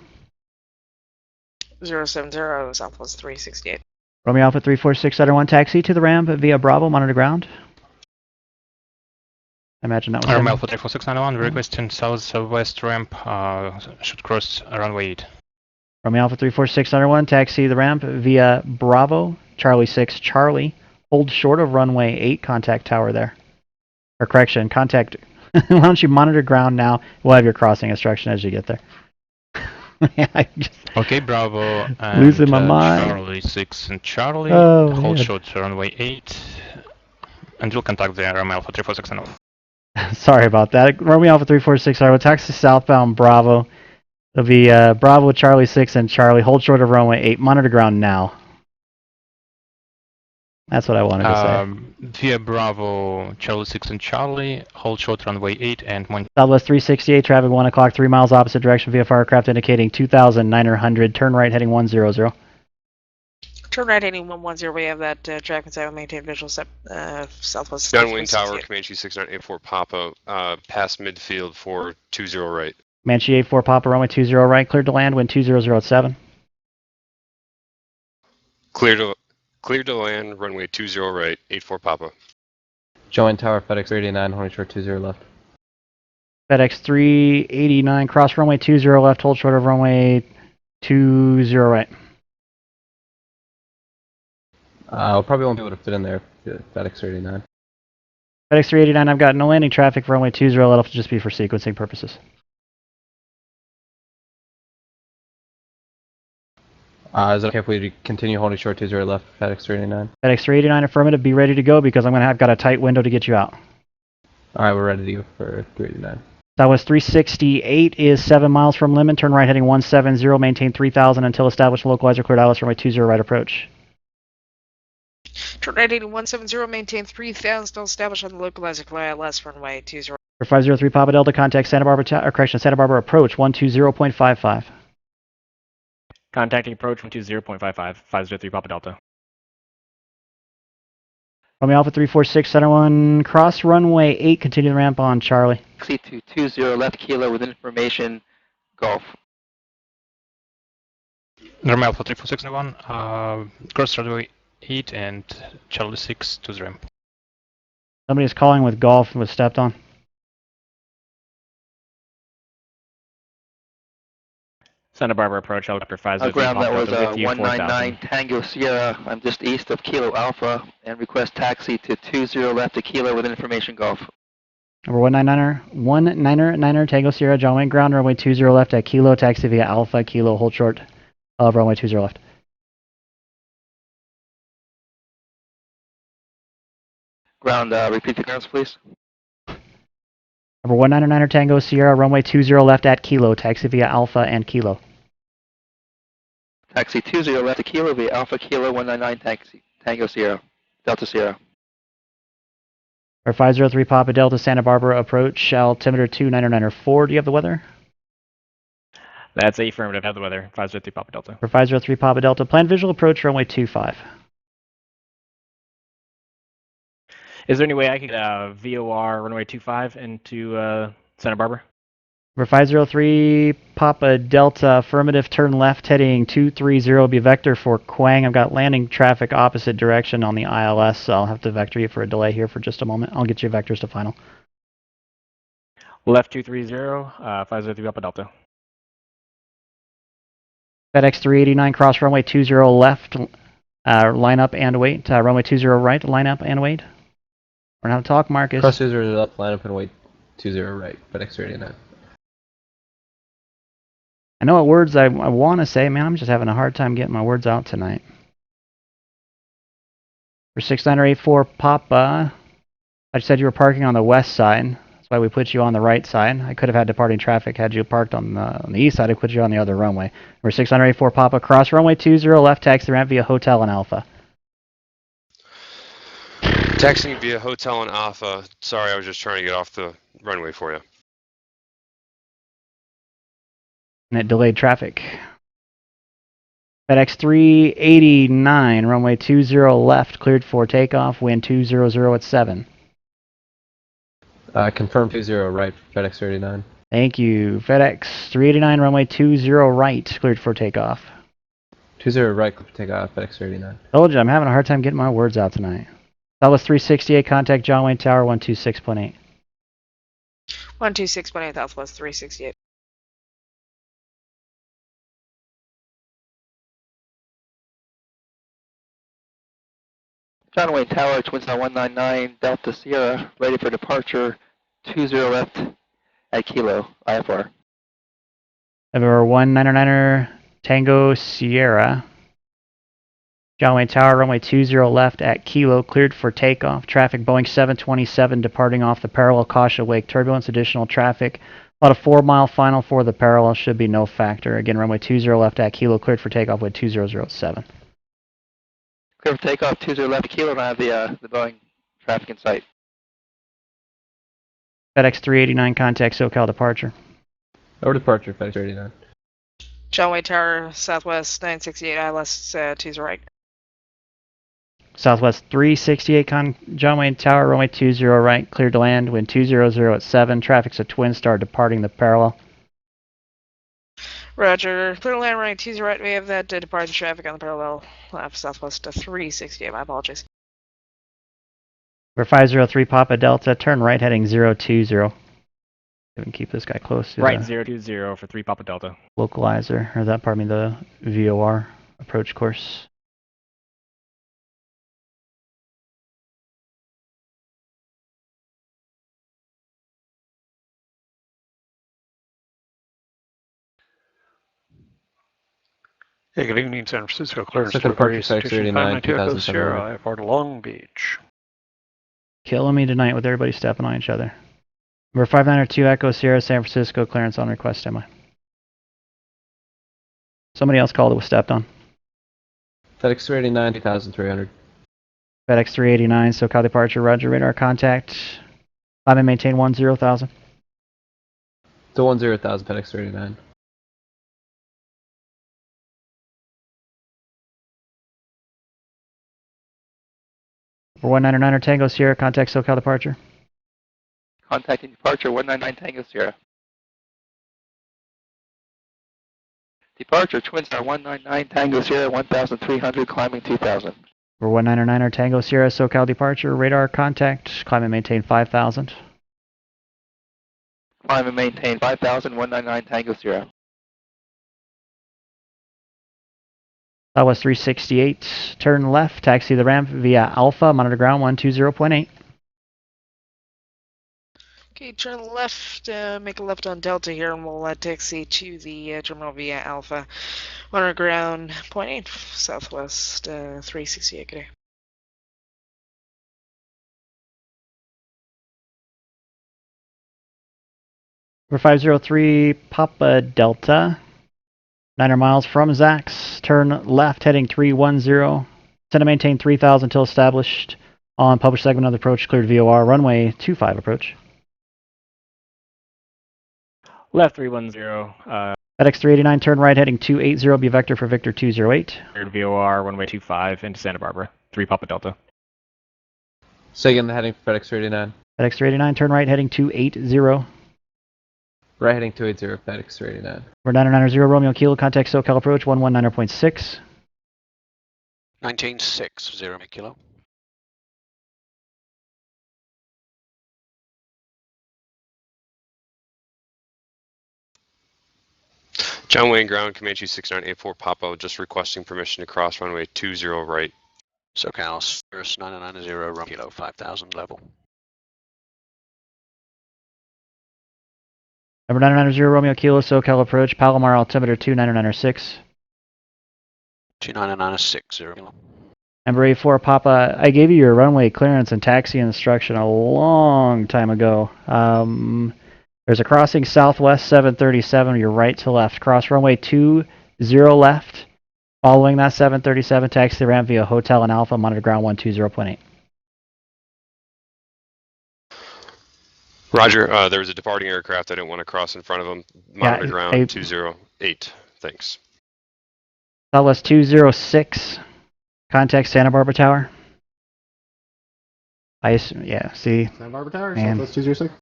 070, Southwest 368. Romeo Alpha 346, Letter 1, taxi to the ramp via Bravo, monitor ground. I imagine that was Romeo Alpha 34691, requesting southwest ramp, should cross runway 8. Romeo Alpha 346, Letter 1, taxi the ramp via Bravo, Charlie 6, Charlie. Hold short of runway 8, contact tower there. Or correction, contact... Why don't you monitor ground now? We'll have your crossing instruction as you get there. Yeah, Okay, Bravo and losing my mind. Charlie 6 and Charlie, Oh, hold man. short to runway 8, and we'll contact the Romeo Alpha 34691. Sorry about that. Romeo Alpha 346, I will taxi southbound Bravo. It'll be Bravo, Charlie 6, and Charlie. Hold short of runway 8. Monitor ground now. That's what I wanted to say. Via Bravo, Charlie 6 and Charlie, hold short runway 8 and Southwest 368, traffic 1 o'clock, 3 miles opposite direction via firecraft indicating 2,900, turn right heading 100. Turn right heading 110. We have that track and side maintain visual Southwest. Downwind tower, Comanche 6984 Papa, past midfield for 20 right. Comanche 84 Papa, runway 20 right, cleared to land, wind 2007. Clear to land, runway 20 right, 84 Papa. Join tower, FedEx 389, holding short 20 left. FedEx 389, cross runway 20 left, hold short of runway 20 right. Probably won't be able to fit in there, FedEx 389. FedEx 389, I've got no landing traffic for runway 20 left, it'll just be for sequencing purposes. Is it okay if we continue holding short 20 left, FedEx 389? FedEx 389, affirmative, be ready to go because I've got a tight window to get you out. Alright, we're ready to go for 389. Southwest 368 is 7 miles from limit, turn right heading 170, maintain 3,000 until established localizer cleared ILS runway 20 right approach. Turn right heading 170, maintain 3,000 still established on the localizer clear ILS runway 20. For 503 Papa Delta, contact Santa Barbara, Santa Barbara approach 120.55. Contacting approach 120.55, 503 Papa Delta. Romeo Alpha 346, Center 1, cross runway 8, continue the ramp on Charlie. C220 left Kilo with information, Golf. Romeo Alpha 34691, cross runway 8 and Charlie 6 to the ramp. Somebody's calling with golf and was stepped on. Santa Barbara approach, helicopter 503 Ground that was with you, 199 Tango Sierra. I'm just east of Kilo Alpha and request taxi to 20 left to Kilo with information, Golf. Number 199er, Tango Sierra, John Wayne ground, runway 20 left at Kilo, taxi via Alpha, Kilo, hold short of runway 20 left. Ground, repeat the grounds, please. Number 199er, Tango Sierra, runway 20 left at Kilo, taxi via Alpha and Kilo. Taxi 20 left to Kilo via Alpha Kilo 199 taxi, Tango Sierra, Delta Sierra. Or 503 Papa Delta, Santa Barbara approach, altimeter 29904. Do you have the weather? That's a affirmative, have the weather, 503 Papa Delta. For 503 Papa Delta, plan visual approach, runway 25. Is there any way I could VOR runway 25 into Santa Barbara? For 503 Papa Delta, affirmative, turn left heading 230, be vector for Quang. I've got landing traffic opposite direction on the ILS, so I'll have to vector you for a delay here for just a moment. I'll get you vectors to final. Left 230, 503 Papa Delta. FedEx 389 cross runway 20 left, line up and wait. Runway 20 right, line up and wait. We're not to talk, Marcus. Cross 20 left, line up and wait. 20 right, FedEx 389. I know what words I want to say, man. I'm just having a hard time getting my words out tonight. For 6984 Papa, I said you were parking on the west side. That's why we put you on the right side. I could have had departing traffic had you parked on the east side. I put you on the other runway. For 6984 Papa, cross runway 20 left, taxi the ramp via Hotel and Alpha. Taxiing via Hotel and Alpha. Sorry, I was just trying to get off the runway for you. And it delayed traffic. FedEx 389, runway 20 left, cleared for takeoff, wind 200 at 7. Confirm 20 right, FedEx 389. Thank you. FedEx 389, runway 20 right, cleared for takeoff. 20 right, cleared for takeoff, FedEx 389. Told you, I'm having a hard time getting my words out tonight. Southwest 368, contact John Wayne Tower 126.8. 126.8, Southwest 368. John Wayne Tower, Twin Star 199, Delta Sierra, ready for departure, 20 left at Kilo, IFR. Number 199er, Tango Sierra. John Wayne Tower, runway 20 left at Kilo, cleared for takeoff. Traffic Boeing 727 departing off the parallel, caution wake turbulence, additional traffic. About a 4-mile final for the parallel, should be no factor. Again, runway 20 left at Kilo, cleared for takeoff with 2007. Clear for takeoff, 20 left at Kilo, and I have the Boeing traffic in sight. FedEx 389, contact SoCal departure. Over departure, FedEx 389. John Wayne Tower, Southwest 968, ILS 20 right. Southwest 368, John Wayne Tower, runway 20 right, cleared to land, wind 200 at 7. Traffic's a Twin Star departing the parallel. Roger. Clear to land, running 20 right. We have that departing traffic on the parallel left, Southwest 368. My apologies. For 503 Papa Delta, turn right heading 020. We can keep this guy close to right, the 020 for 3 Papa Delta. localizer, or that, pardon me, the VOR approach course. Hey, good evening, San Francisco. Clearance Second departure, delivery, FedEx 389, 2,000 2007. Sierra, IFR to Long Beach. Killing me tonight with everybody stepping on each other. Number 592 Echo Sierra, San Francisco, clearance on request, am I? Somebody else called it was stepped on. FedEx 389, 2300. FedEx 389, SoCal departure, roger, radar contact. Climb and maintain 10,000. To 10,000, FedEx 389. For 199er Tango Sierra, contact SoCal departure. Contacting departure, 199 Tango Sierra. Departure, Twin Star 199 Tango Sierra, 1,300, climbing 2,000. For 199er Tango Sierra, SoCal departure, radar contact, climb and maintain 5,000. Climb and maintain 5,000, 199 Tango Sierra. Southwest 368, turn left, taxi the ramp via Alpha, monitor ground 120.8. Okay, turn left, make a left on Delta here, and we'll taxi to the terminal via Alpha. Monitor ground 0.8, Southwest 368, good day. For 503 Papa Delta, 900 miles from Zax, turn left heading 310. Send to maintain 3,000 until established on published segment of the approach, cleared VOR, runway 25 approach. Left 310. FedEx 389, turn right heading 280, be vector for Victor 208. Cleared VOR, runway 25 into Santa Barbara, 3 Papa Delta. Say again the heading for FedEx 389. FedEx 389, turn right heading 280. Right heading 280, FedEx 389. For 990 Romeo Kilo, contact SoCal approach 119.6. 1960 Kilo. John Wayne ground, Comanche 6984 Papa, just requesting permission to cross runway 20 right. SoCal Cirrus 990 Romeo Kilo 5000 level. Number 990 Romeo Kilo, SoCal approach, Palomar altimeter 29906. 29960. Number 84 Papa, I gave you your runway clearance and taxi instruction a long time ago. There's a crossing southwest 737, your right to left. Cross runway 20 left. Following that 737, taxi the ramp via Hotel and Alpha, monitor ground 120.8. Roger, there was a departing aircraft. I didn't want to cross in front of them. Monitor ground 208. Thanks. Southwest 206. Contact Santa Barbara Tower. Yeah, see. Santa Barbara Tower, Man. Southwest 206.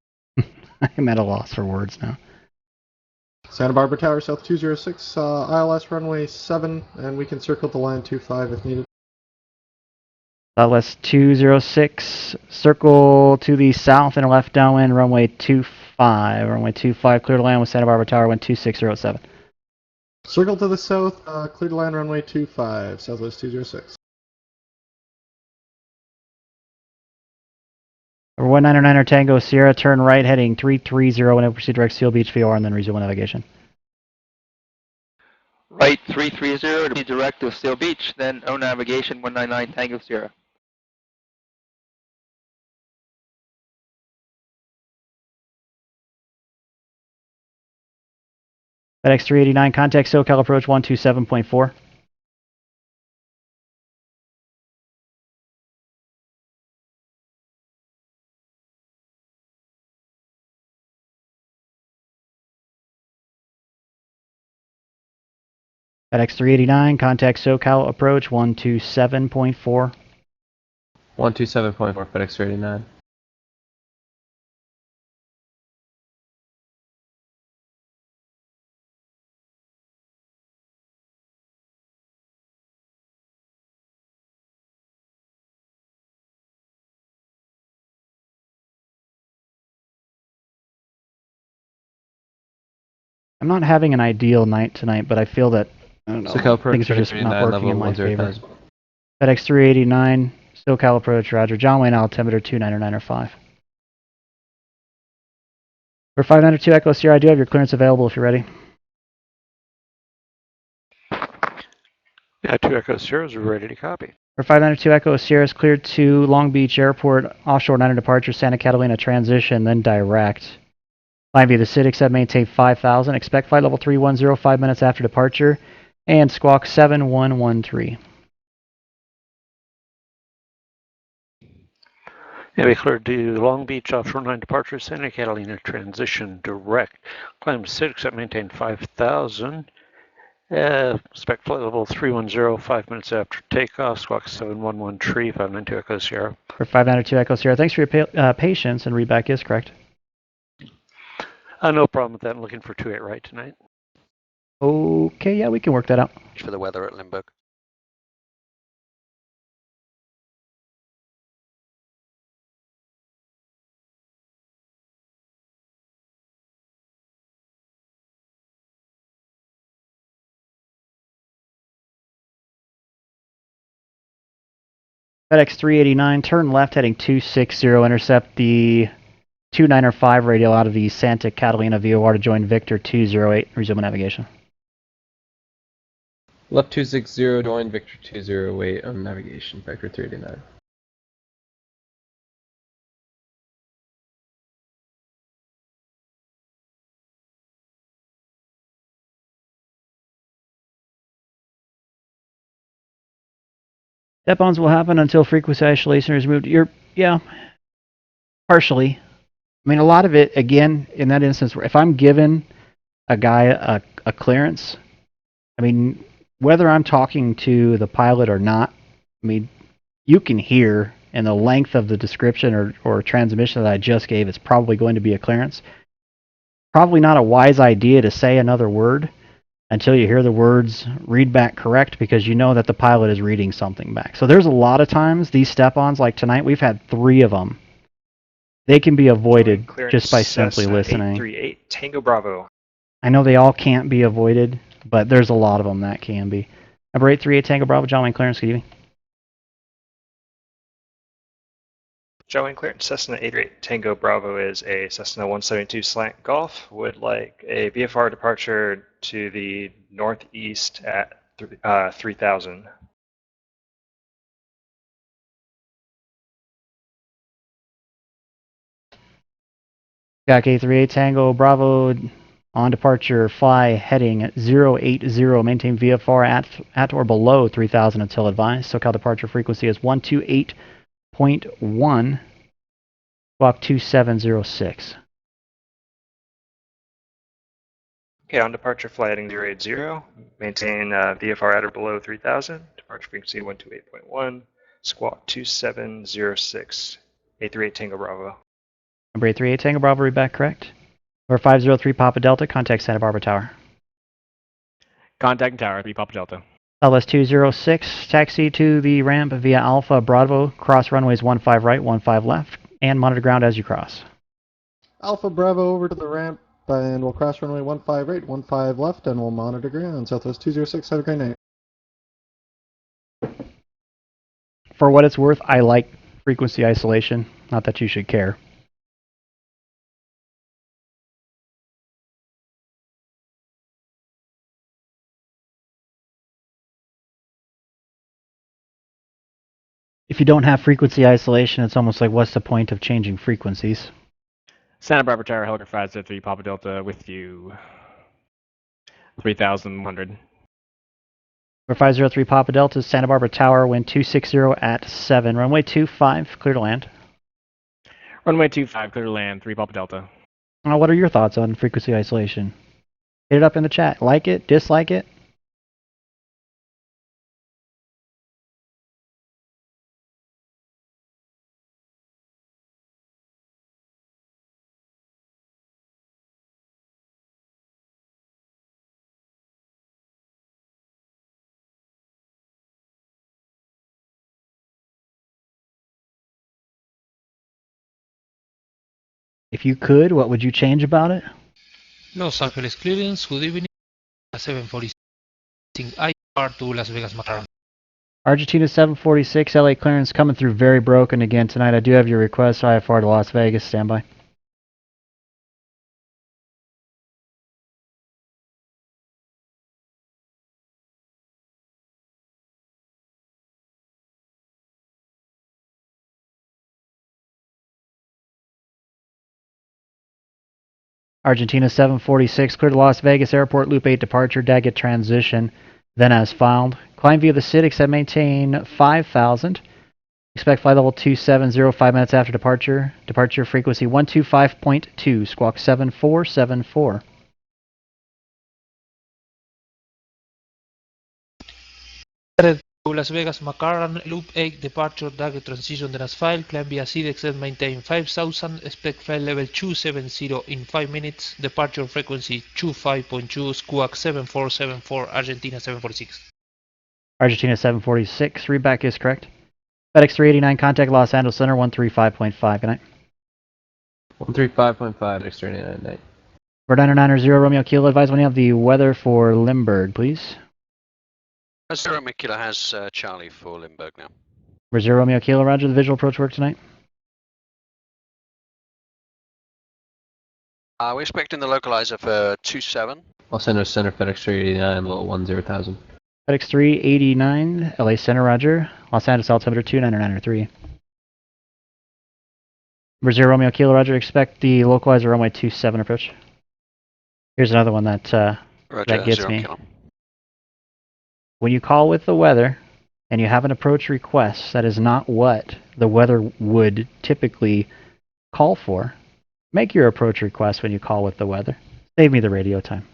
I'm at a loss for words now. Santa Barbara Tower, South 206, ILS runway 7, and we can circle to land 25 if needed. Southwest 206, circle to the south and left downwind, runway 25. Runway 25, clear to land with Santa Barbara Tower, wind 2607. Circle to the south, clear to land runway 25, Southwest 206. Over 199er Tango Sierra, turn right heading 330 and proceed direct Seal Beach VOR and then resume navigation. Right 330 to be direct to Seal Beach, then O navigation 199 Tango Sierra. FedEx 389, contact SoCal approach 127.4. FedEx 389, contact SoCal approach 127.4. 127.4, FedEx 389. I'm not having an ideal night tonight, but I feel that I don't know, things are just not working in my favor. FedEx 389, SoCal approach, roger. John Wayne altimeter 29905. For 592 Echo Sierra, I do have your clearance available if you're ready. Yeah, 2 Echo Sierras are ready to copy. For 592 Echo Sierra is cleared to Long Beach Airport, offshore 9 departure, Santa Catalina transition, then direct. Line via the city, except maintain 5,000. Expect flight level 310 5 minutes after departure. And squawk 7113. Yeah, we cleared to Long Beach offshore 9 departure, Santa Catalina transition direct. Climb to 6 at maintain 5,000. Expect flight level 310 5 minutes after takeoff. Squawk 7113, 592 Echo Sierra. For 592 Echo Sierra, thanks for your patience, and readback is correct. No problem with that. I'm looking for 28 right tonight. Okay, yeah, we can work that out. For the weather at Limburg. FedEx 389, turn left heading 260, intercept the 295 radial out of the Santa Catalina VOR to join Victor 208, resume navigation. Left 260, join Victor 208 on navigation, Vector 389. Step-ons will happen until frequency isolation is removed. Yeah, partially. I mean, a lot of it, again, in that instance, if I'm given a guy a clearance, I mean, whether I'm talking to the pilot or not, I mean, you can hear in the length of the description or transmission that I just gave, it's probably going to be a clearance. Probably not a wise idea to say another word until you hear the words read back correct, because you know that the pilot is reading something back. So there's a lot of times these step-ons, like tonight, we've had 3 of them. They can be avoided just by simply listening. 838 Tango Bravo. I know they all can't be avoided, but there's a lot of them that can be. Number 838 Tango Bravo, John Wayne clearance, good evening. John Wayne clearance, Cessna 88 Tango Bravo is a Cessna 172 slant Golf. Would like a VFR departure to the northeast at 3000. Got K38 Tango Bravo on departure, fly heading 080, maintain VFR at or below 3000 until advised. SoCal departure frequency is 128.1, squawk 2706. Okay, on departure, fly heading 080, maintain VFR at or below 3000, departure frequency 128.1, squawk 2706, 838 Tango Bravo. Number 838 Tango Bravo, read back correct. Number 503 Papa Delta, contact Santa Barbara Tower. Contact Tower, 3 Papa Delta. Southwest 206, taxi to the ramp via Alpha Bravo, cross runways 15 right, 15 left, and monitor ground as you cross. Alpha Bravo over to the ramp, and we'll cross runway 15 right, 15 left, and we'll monitor ground. Southwest 206, have a great night. For what it's worth, I like frequency isolation. Not that you should care. If you don't have frequency isolation, it's almost like, what's the point of changing frequencies? Santa Barbara Tower, helicopter 503 Papa Delta with you. 3100. For 503 Papa Delta, Santa Barbara Tower, wind 260 at 7. Runway 25, clear to land. Runway 25, clear to land, 3 Papa Delta. What are your thoughts on frequency isolation? Hit it up in the chat. Like it? Dislike it? If you could, what would you change about it? Los Angeles clearance, good evening. 746 IR to Las Vegas, McCarran. Argentina 746, LA clearance coming through very broken again tonight. I do have your request, IFR to Las Vegas, standby. Argentina 746, clear to Las Vegas Airport, Loop 8 departure, Daggett transition, then as filed. Climb via the CITIC and maintain 5000. Expect flight level 270 5 minutes after departure. Departure frequency 125.2, squawk 7474. Las Vegas, McCarran, Loop 8, departure, Daggett transition, then as filed. Climb via CDEX and maintain 5000. Expect flight level 270 in 5 minutes. Departure frequency 25.2, squawk 7474, Argentina 746. Argentina 746, readback is correct. FedEx 389, contact Los Angeles Center 135.5. Good night. 135.5, FedEx 389, night. Bird 990 Romeo Kilo, advise when you have the weather for Limburg, please. 0 Kilo has Charlie for Limburg now. 0 Romeo Kilo, roger. The visual approach work tonight. We're expecting the localizer for 27. Los Angeles Center, FedEx 389, little 10,000. FedEx 389, LA Center, roger. Los Angeles altimeter 29993. 0 Romeo Kilo, roger. Expect the localizer runway 27 approach. Here's another one that that gets me. Kilo. When you call with the weather and you have an approach request that is not what the weather would typically call for, make your approach request when you call with the weather. Save me the radio time.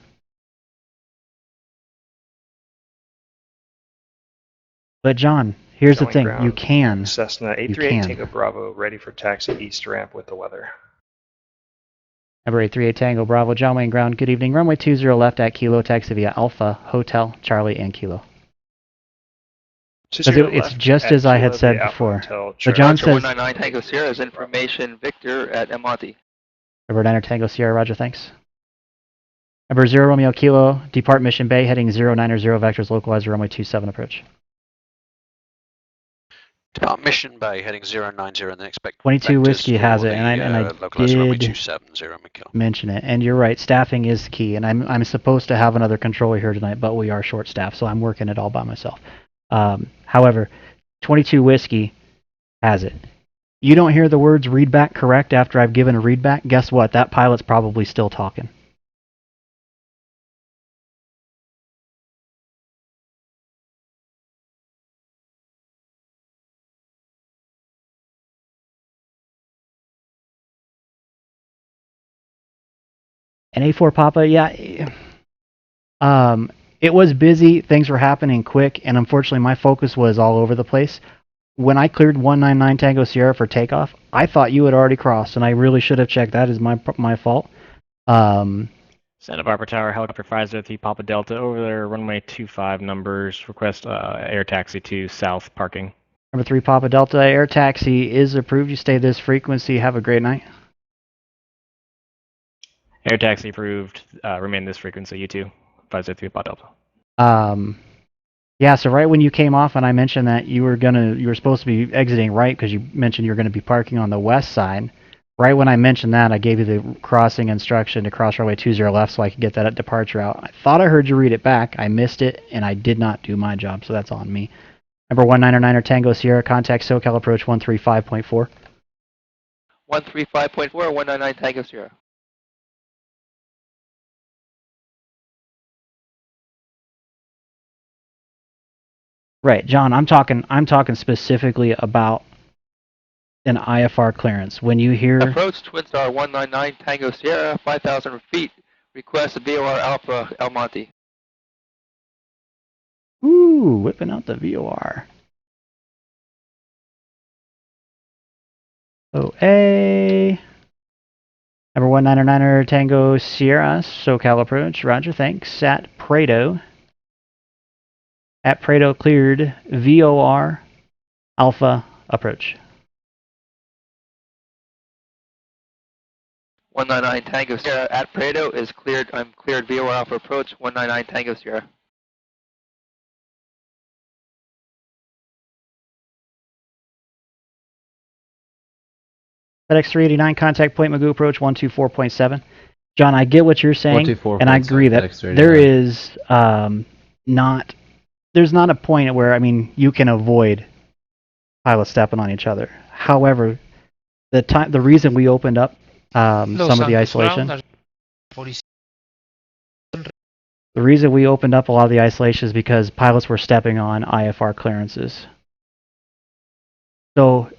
But John, here's the thing, you can. Cessna 838 Tango Bravo, ready for taxi east ramp with the weather. Number 838 Tango Bravo, John Wayne ground, good evening. Runway 20 left at Kilo, taxi via Alpha, Hotel, Charlie, and Kilo. It's just as I had said before. So John says 199 Tango Sierra is information Victor at El Monte. Number 9 Tango Sierra, roger, thanks. Number 0 Romeo Kilo, depart Mission Bay, heading 090 vectors, localizer runway 27 approach. Depart Mission Bay, heading 090, and then expect 22 vectors Whiskey has for it, and I localizer runway did 270, Mikhail. mention it. And you're right, staffing is key, and I'm supposed to have another controller here tonight, but we are short staffed, so I'm working it all by myself. However, 22 Whiskey has it. You don't hear the words readback correct after I've given a readback, guess what? That pilot's probably still talking. And A4 Papa, yeah. It was busy, things were happening quick, and unfortunately my focus was all over the place. When I cleared 199 Tango Sierra for takeoff, I thought you had already crossed, and I really should have checked. That is my fault. Santa Barbara Tower, helicopter 503 Papa Delta over there, runway 25 numbers, request air taxi to south parking. Number 3 Papa Delta, air taxi is approved. You stay this frequency. Have a great night. Air taxi approved. Remain this frequency. You too. 503 Papa Delta. Yeah. So right when you came off, and I mentioned that you were supposed to be exiting right because you mentioned you were going to be parking on the west side. Right when I mentioned that, I gave you the crossing instruction to cross runway 20 left so I could get that departure out. I thought I heard you read it back. I missed it, and I did not do my job, so that's on me. Number 199 Tango Sierra, contact SoCal approach 135.4. 135.4, 199 Tango Sierra. Right, John, I'm talking specifically about an IFR clearance. When you hear approach Twin Star 199 Tango Sierra, 5,000 feet. Request VOR Alpha El Monte. Ooh, whipping out the VOR. OA. Number 199er Tango Sierra, SoCal approach. Roger, thanks. At Prado. At Prado cleared VOR Alpha approach. 199 Tango Sierra at Prado is cleared. I'm cleared VOR Alpha approach 199 Tango Sierra. FedEx 389 contact Point Magoo approach 124.7. John, I get what you're saying, and I agree that there is there's not a point where, I mean, you can avoid pilots stepping on each other. However, the reason we opened up some of the isolation, the reason we opened up a lot of the isolation is because pilots were stepping on IFR clearances. So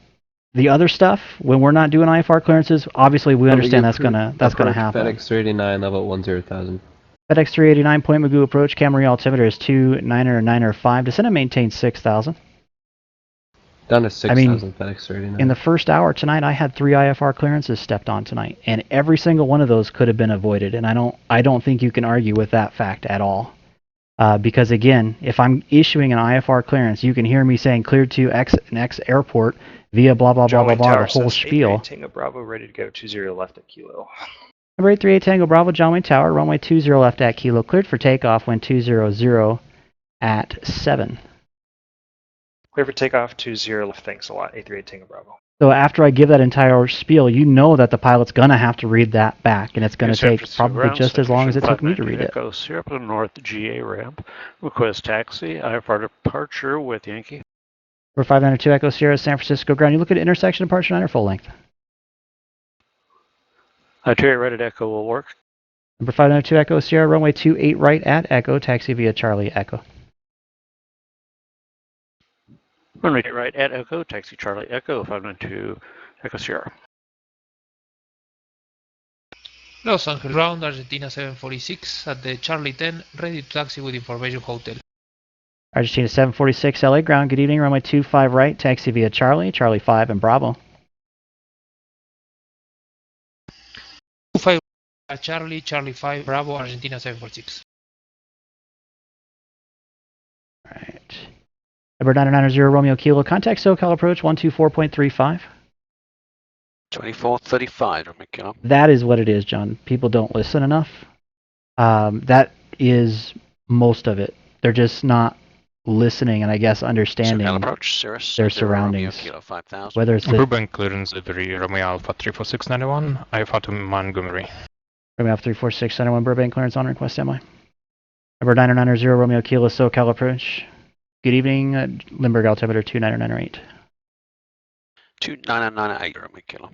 the other stuff, when we're not doing IFR clearances, obviously we understand that's gonna happen. FedEx 389 level 10,000. FedEx 389 Point Magoo approach. Camry altimeter is 299.5. Descend and maintain 6,000. Down to 6,000. I mean, FedEx 389. in the first hour tonight, I had 3 IFR clearances stepped on tonight, and every single one of those could have been avoided. And I don't think you can argue with that fact at all. Because again, if I'm issuing an IFR clearance, you can hear me saying cleared to X airport via blah blah blah blah blah, the whole spiel. Tango Bravo ready to go 20 left at Kilo. Number 838 Tango Bravo, John Wayne Tower, runway 20 left at Kilo, cleared for takeoff, wind 200 at 7. Clear for takeoff 20 left, thanks a lot, 838 Tango Bravo. So after I give that entire spiel, you know that the pilot's going to have to read that back, and it's going to take probably just as long as it took me to read it. Echo Sierra North GA ramp, request taxi, IFR departure with Yankee. Number 592 Echo Sierra, San Francisco ground. You look at intersection departure 9 or full length. Itinerary right at Echo will work. Number 592 Echo Sierra, runway 28 right at Echo, taxi via Charlie Echo. Runway right at Echo, taxi Charlie Echo, 592 Echo Sierra. Los Angeles ground, Argentina 746 at the Charlie 10, ready to taxi with information hotel. Argentina 746 LA ground, good evening, runway 25 right, taxi via Charlie, Charlie 5 and Bravo. 25 Charlie, Charlie 5, Bravo, Argentina 746. Alright. Number 990 Romeo Kilo, contact SoCal approach 124.35. 2435, Romeo Kilo. That is what it is, John. People don't listen enough. That is most of it. They're just not listening and I guess understanding approach, Cirrus, their Zero Romeo, surroundings. Kilo 5000. Whether it's the Burbank clearance delivery, Romeo Alpha 34691, IFR to Montgomery. Romeo Alpha 34691 Burbank clearance on request, am I? Number 990 Romeo Kilo SoCal approach. Good evening, Limburg altimeter 29908. 2998 Romeo Kilo.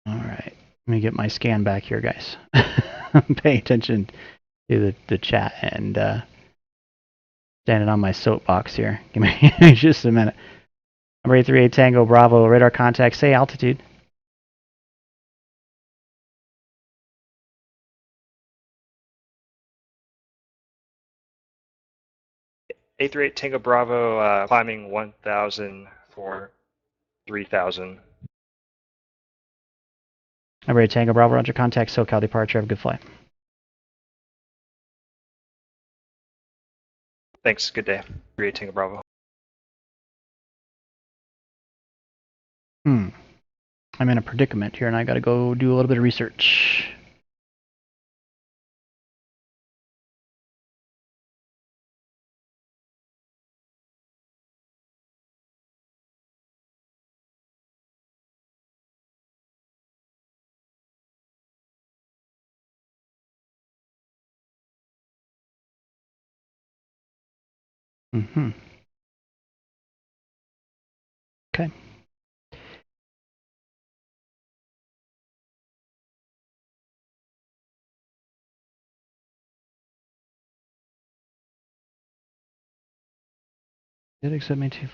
Alright, let me get my scan back here, guys. Pay attention to the chat and standing on my soapbox here. Give me just a minute. Number 838 Tango Bravo, radar contact, say altitude. A38 Tango Bravo, climbing 1,000 for 3,000. Number 8 Tango Bravo, roger, contact SoCal departure, have a good flight. Thanks, good day. 38 Tango Bravo. I'm in a predicament here and I gotta go do a little bit of research. Okay. Did accept me too.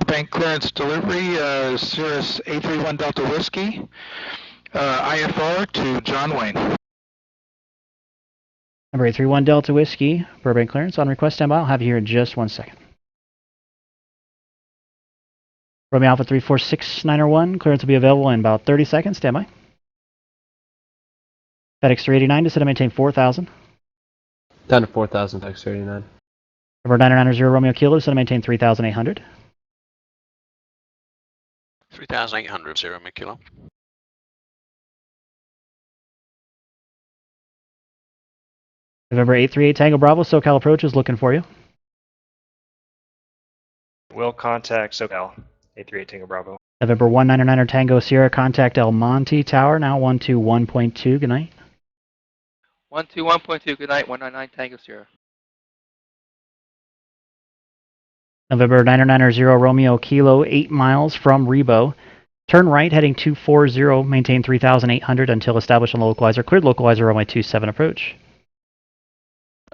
Bank clearance delivery, Cirrus 831 Delta Whiskey, IFR to John Wayne. Number 831 Delta Whiskey, Burbank clearance on request standby. I'll have you here in just 1 second. Romeo Alpha 34691, clearance will be available in about 30 seconds. Standby. FedEx 389 to set and maintain 4,000. Down to 4,000, FedEx 389. Number 990 Romeo Kilo to set and maintain 3,800. 3,800 Zero Romeo Kilo. November 838 Tango Bravo, SoCal approach is looking for you. Will contact SoCal, 838 Tango Bravo. November 199 Tango Sierra, contact El Monte Tower, now 121.2, good night. 121.2, good night, 199 Tango Sierra. November 990 Romeo Kilo, 8 miles from Rebo. Turn right, heading 240, maintain 3,800 until established on the localizer. Cleared localizer, runway 27 approach.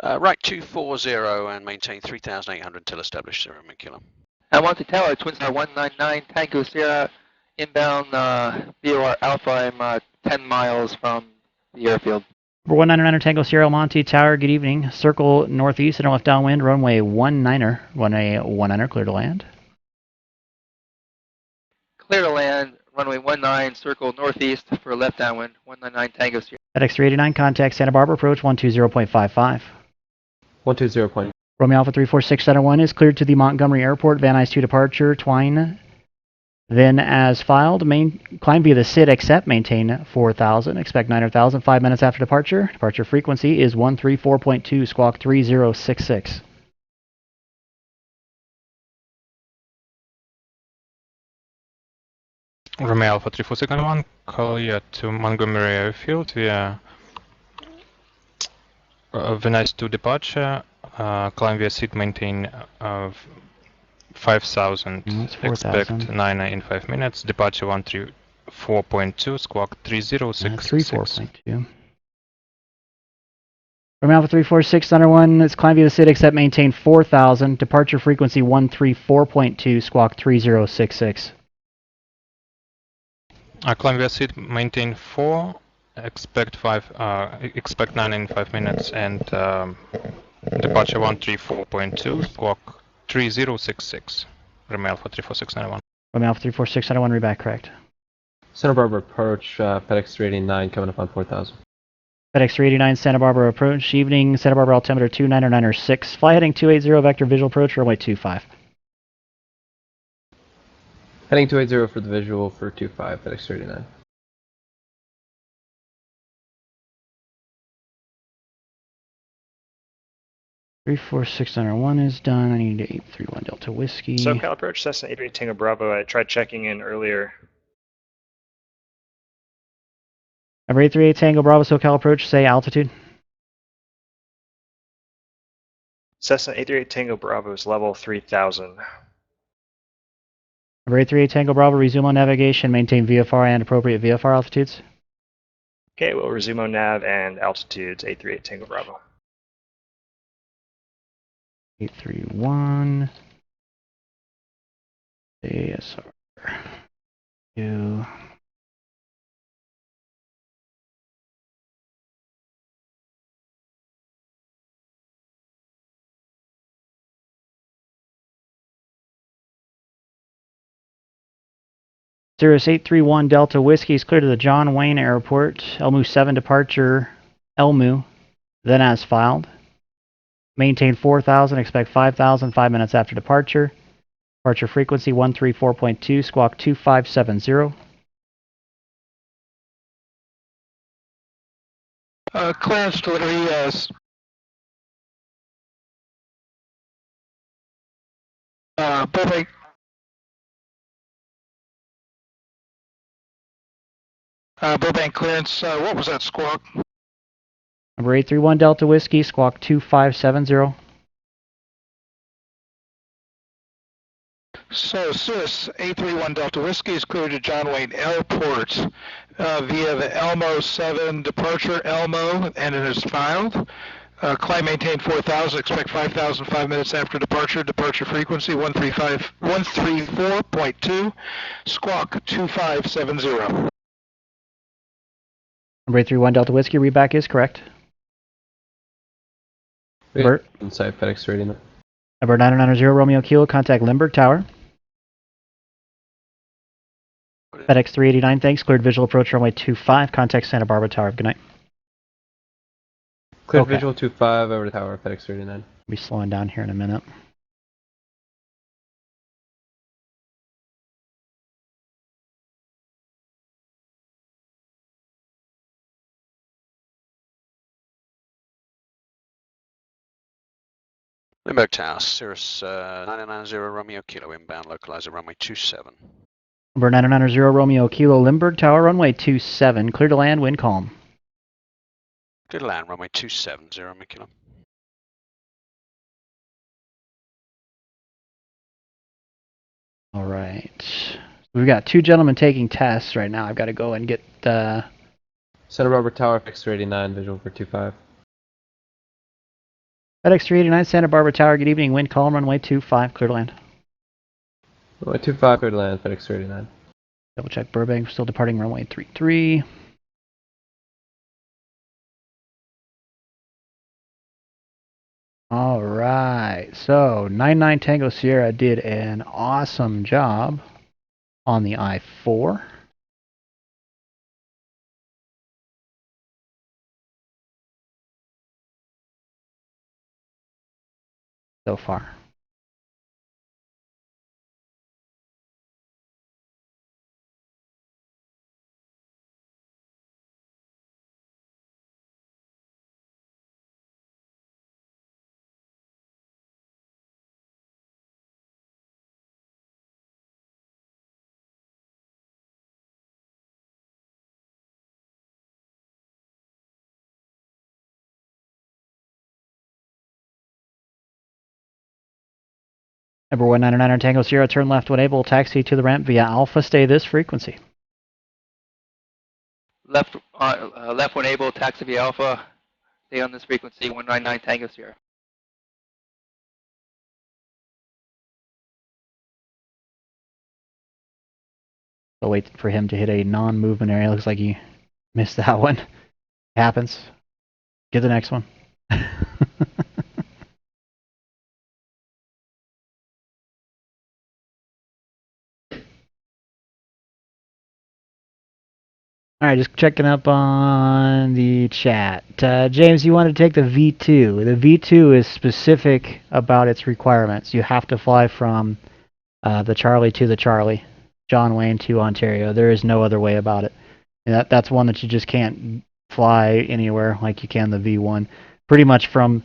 Right 240 and maintain 3,800 until established 0 Romeo Kilo. El Monte Tower, Twin Star 199 Tango Sierra, inbound VOR Alpha. I'm 10 miles from the airfield. Number 199 Tango Sierra El Monte Tower, good evening. Circle northeast and left downwind, runway 19er. Runway 19er, clear to land. Clear to land, runway 19, circle northeast for left downwind, 199 Tango Sierra. FedEx 389, contact Santa Barbara approach 120.55. 120. Romeo Alpha 34671 is cleared to the Montgomery Airport, Van Nuys 2 departure, Twine. Then as filed, climb via the SID accept, maintain 4,000, expect 9,000, 5 minutes after departure. Departure frequency is 134.2, squawk 3066. Romeo Alpha 34691, call you to Montgomery Airfield via Van Nuys 2 departure, climb via SID, maintain 5,000, expect 9 in 5 minutes, departure 134.2, squawk 3066. 34.2. Romeo Alpha 34691, it's climb via the SID accept, maintain 4,000, departure frequency 134.2, squawk 3066. Climb via SID, maintain 4, expect 9 in 5 minutes, and departure 134.2, squawk 3066. Romeo Alpha 34691. Romeo Alpha 34691, read back correct. Santa Barbara approach, FedEx 389 coming up on 4,000. FedEx 389 Santa Barbara approach, evening, Santa Barbara altimeter 2996, fly heading 280, vector visual approach, runway 25. Heading 280 for the visual for 25, FedEx 389. Three four six nine one is done. I need 831 Delta Whiskey. SoCal approach, Cessna 88 Tango Bravo. I tried checking in earlier. Number 838 Tango Bravo SoCal approach, say altitude. Cessna 838 Tango Bravo is level 3000. Number 838 Tango Bravo, resume on navigation, maintain VFR and appropriate VFR altitudes. Okay, we'll resume on nav and altitudes 838 Tango Bravo. 831. ASR. U. Cirrus 831 Delta Whiskey is clear to the John Wayne Airport. Elmu 7 departure. Elmu, then as filed. Maintain 4,000, expect 5,000 5 minutes after departure. Departure frequency 134.2, squawk 2570. Clearance delivery, yes. Burbank. Burbank clearance, what was that squawk? Number 831 Delta Whiskey, squawk 2570. So Cirrus 831 Delta Whiskey is cleared to John Wayne Airport via the Elmo 7 departure Elmo, and it is filed. Climb maintain 4,000, expect 5,000 5 minutes after departure. Departure frequency 134.2, squawk 2570. Number 831 Delta Whiskey, readback is correct. Number, Inside FedEx 389. number 990 Romeo Kilo, contact Limburg Tower. FedEx 389, thanks. Cleared visual approach runway 25. Contact Santa Barbara Tower. Good night. Cleared visual 25 over to tower, FedEx 389. Be slowing down here in a minute. Limburg Tower, Cirrus 990 Romeo Kilo, inbound localizer runway 27. Number 990 Romeo Kilo, Limburg Tower, runway 27. Clear to land, wind calm. Clear to land, runway 270 Romeo Kilo. All right. We've got two gentlemen taking tests right now. I've got to go and get Santa Barbara Tower, FedEx 389, visual for 25. FedEx 389, Santa Barbara Tower. Good evening. Wind calm, runway 25. Clear to land. Runway 25, clear to land, FedEx 389. Double check Burbank. Still departing runway 33. All right. So 99 Tango Sierra did an awesome job on the I-4. So far. Number 199 Tango Sierra, turn left when able, taxi to the ramp via Alpha, stay this frequency. Left when able, taxi via Alpha, stay on this frequency, 199 Tango Sierra. So wait for him to hit a non-movement area. Looks like he missed that one. Happens. Get the next one. All right, just checking up on the chat. James, you want to take the V2. The V2 is specific about its requirements. You have to fly from the Charlie to the Charlie, John Wayne to Ontario. There is no other way about it. And that's one that you just can't fly anywhere like you can the V1. Pretty much from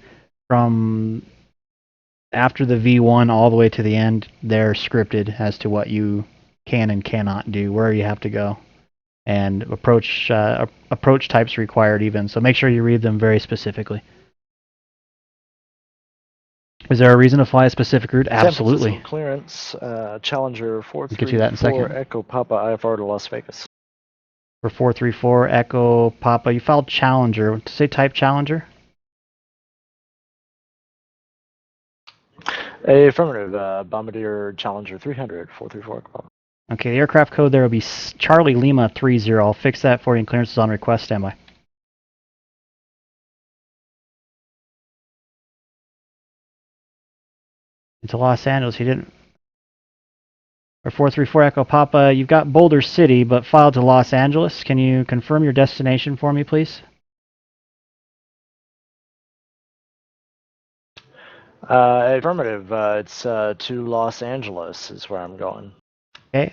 after the V1 all the way to the end, they're scripted as to what you can and cannot do, where you have to go. And approach types required even, so make sure you read them very specifically. Is there a reason to fly a specific route? Absolutely. San Francisco clearance, Challenger Get you that in a second. 434 Echo Papa IFR to Las Vegas. For 434 Echo Papa, you filed Challenger. Say type Challenger. Affirmative, Bombardier Challenger 300 434 Echo Papa. Okay, the aircraft code there will be Charlie Lima 30. I'll fix that for you, and clearance is on request. Standby. Into Los Angeles, he didn't. For 434 Echo Papa, you've got Boulder City, but filed to Los Angeles. Can you confirm your destination for me, please? Affirmative, it's to Los Angeles is where I'm going. Okay.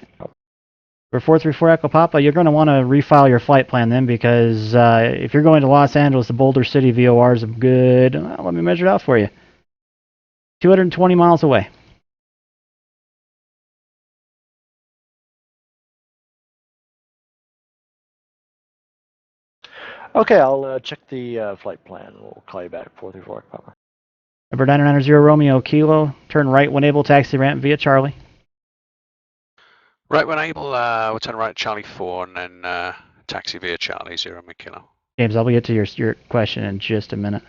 For 434 Echo Papa, you're going to want to refile your flight plan then, because if you're going to Los Angeles, the Boulder City VOR is a good, let me measure it out for you, 220 miles away. Okay, I'll check the flight plan. We'll call you back, 434 Echo Papa. Number 990 Romeo Kilo, turn right when able, taxi ramp via Charlie. Right when able, we'll turn right Charlie 4 and then taxi via Charlie 0 Kilo. James, I'll get to your question in just a minute.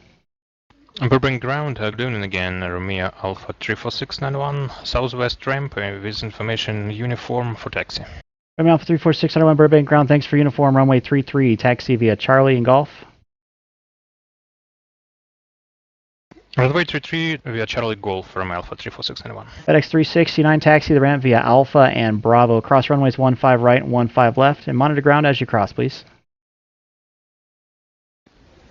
Burbank ground, good evening again, Romeo Alpha 34691, southwest ramp with information uniform for taxi. Romeo Alpha 34691 Burbank ground, thanks for uniform, runway 33, taxi via Charlie and Golf. Runway 33 via Charlie Golf from Alpha 34691. FedEx 369, taxi the ramp via Alpha and Bravo. Cross runways 15 right and 15 left, and monitor ground as you cross, please.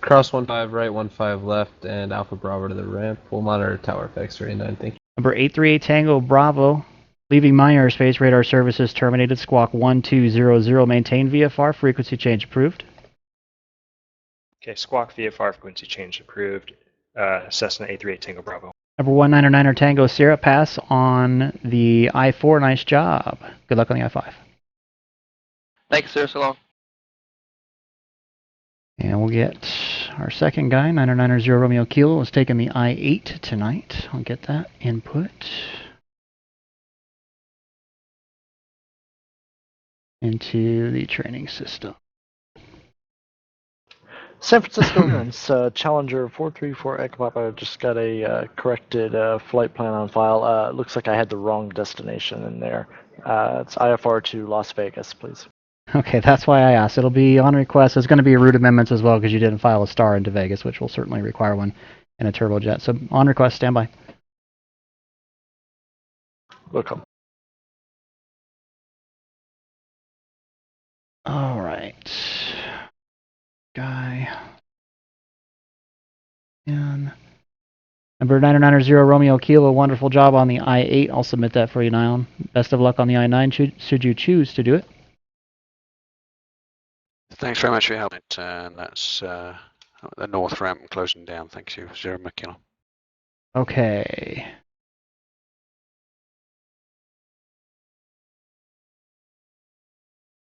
Cross 15 right, 15 left, and Alpha Bravo to the ramp. We'll monitor Tower FX 39, thank you. Number 838 Tango Bravo, leaving my airspace, radar services terminated, squawk 1200, maintain VFR, frequency change approved. Okay, squawk VFR, frequency change approved. Cessna 838 Tango Bravo. Number 199er Tango Sierra, pass on the I-4, nice job. Good luck on the I-5. Thanks, sir, so long. And we'll get our second guy, 990 Romeo Kilo, is taking the I-8 tonight. I'll get that input into the training system. San Francisco runs Challenger 434 Echo Papa. Just got a corrected flight plan on file. Looks like I had the wrong destination in there. It's IFR to Las Vegas, please. Okay, that's why I asked. It'll be on request. There's going to be route amendments as well because you didn't file a star into Vegas, which will certainly require one in a turbojet. So on request, standby. Welcome. All right. Guy. And number 990 Romeo Kilo, wonderful job on the I-8. I'll submit that for you, Nylon. Best of luck on the I-9 should you choose to do it. Thanks very much for your help. And that's the north ramp closing down. Thank you, 0 Kilo. Okay.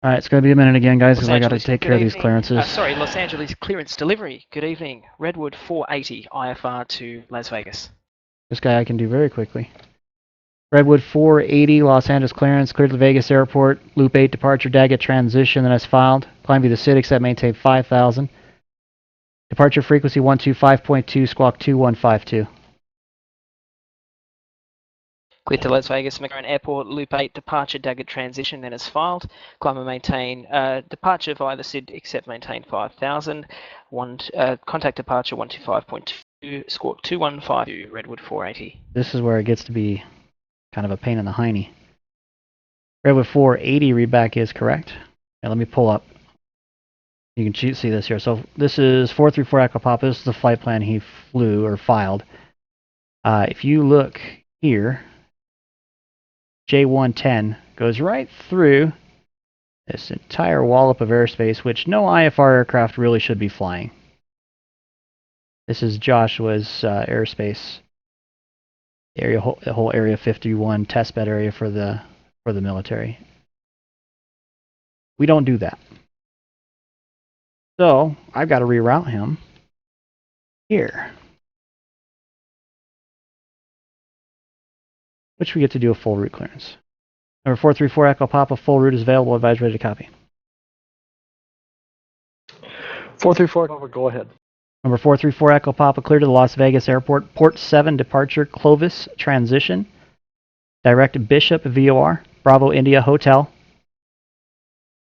All right, it's going to be a minute again, guys, because I got to take care of these clearances. Sorry, Los Angeles clearance delivery. Good evening. Redwood 480 IFR to Las Vegas. This guy I can do very quickly. Redwood 480, Los Angeles clearance, cleared to Vegas Airport, Loop 8 departure, Daggett transition, then as filed. Climb via the CITIC, that maintain 5,000. Departure frequency 125.2, squawk 2152. Cleared to Las Vegas McCarran Airport, Loop 8 departure, Daggett transition, then as filed. Climb and maintain departure via the CID, except maintain 5,000. Contact departure 125.2, squawk 2152, Redwood 480. This is where it gets to be kind of a pain in the hiney. Redwood 480 readback is correct. Now let me pull up You can see this here. So this is 434 Echo Papa. This is the flight plan he flew or filed. If you look here, J110 goes right through this entire wallop of airspace, which no IFR aircraft really should be flying. This is Joshua's airspace area, the whole Area 51 testbed area for the military. We don't do that. So I've got to reroute him here, which we get to do a full route clearance. Number 434 Echo Papa, full route is available. Advise ready to copy. 434 Echo Papa, go ahead. Number 434 Echo Papa, clear to the Las Vegas Airport. Port 7 departure, Clovis transition. Direct Bishop VOR, Bravo India Hotel.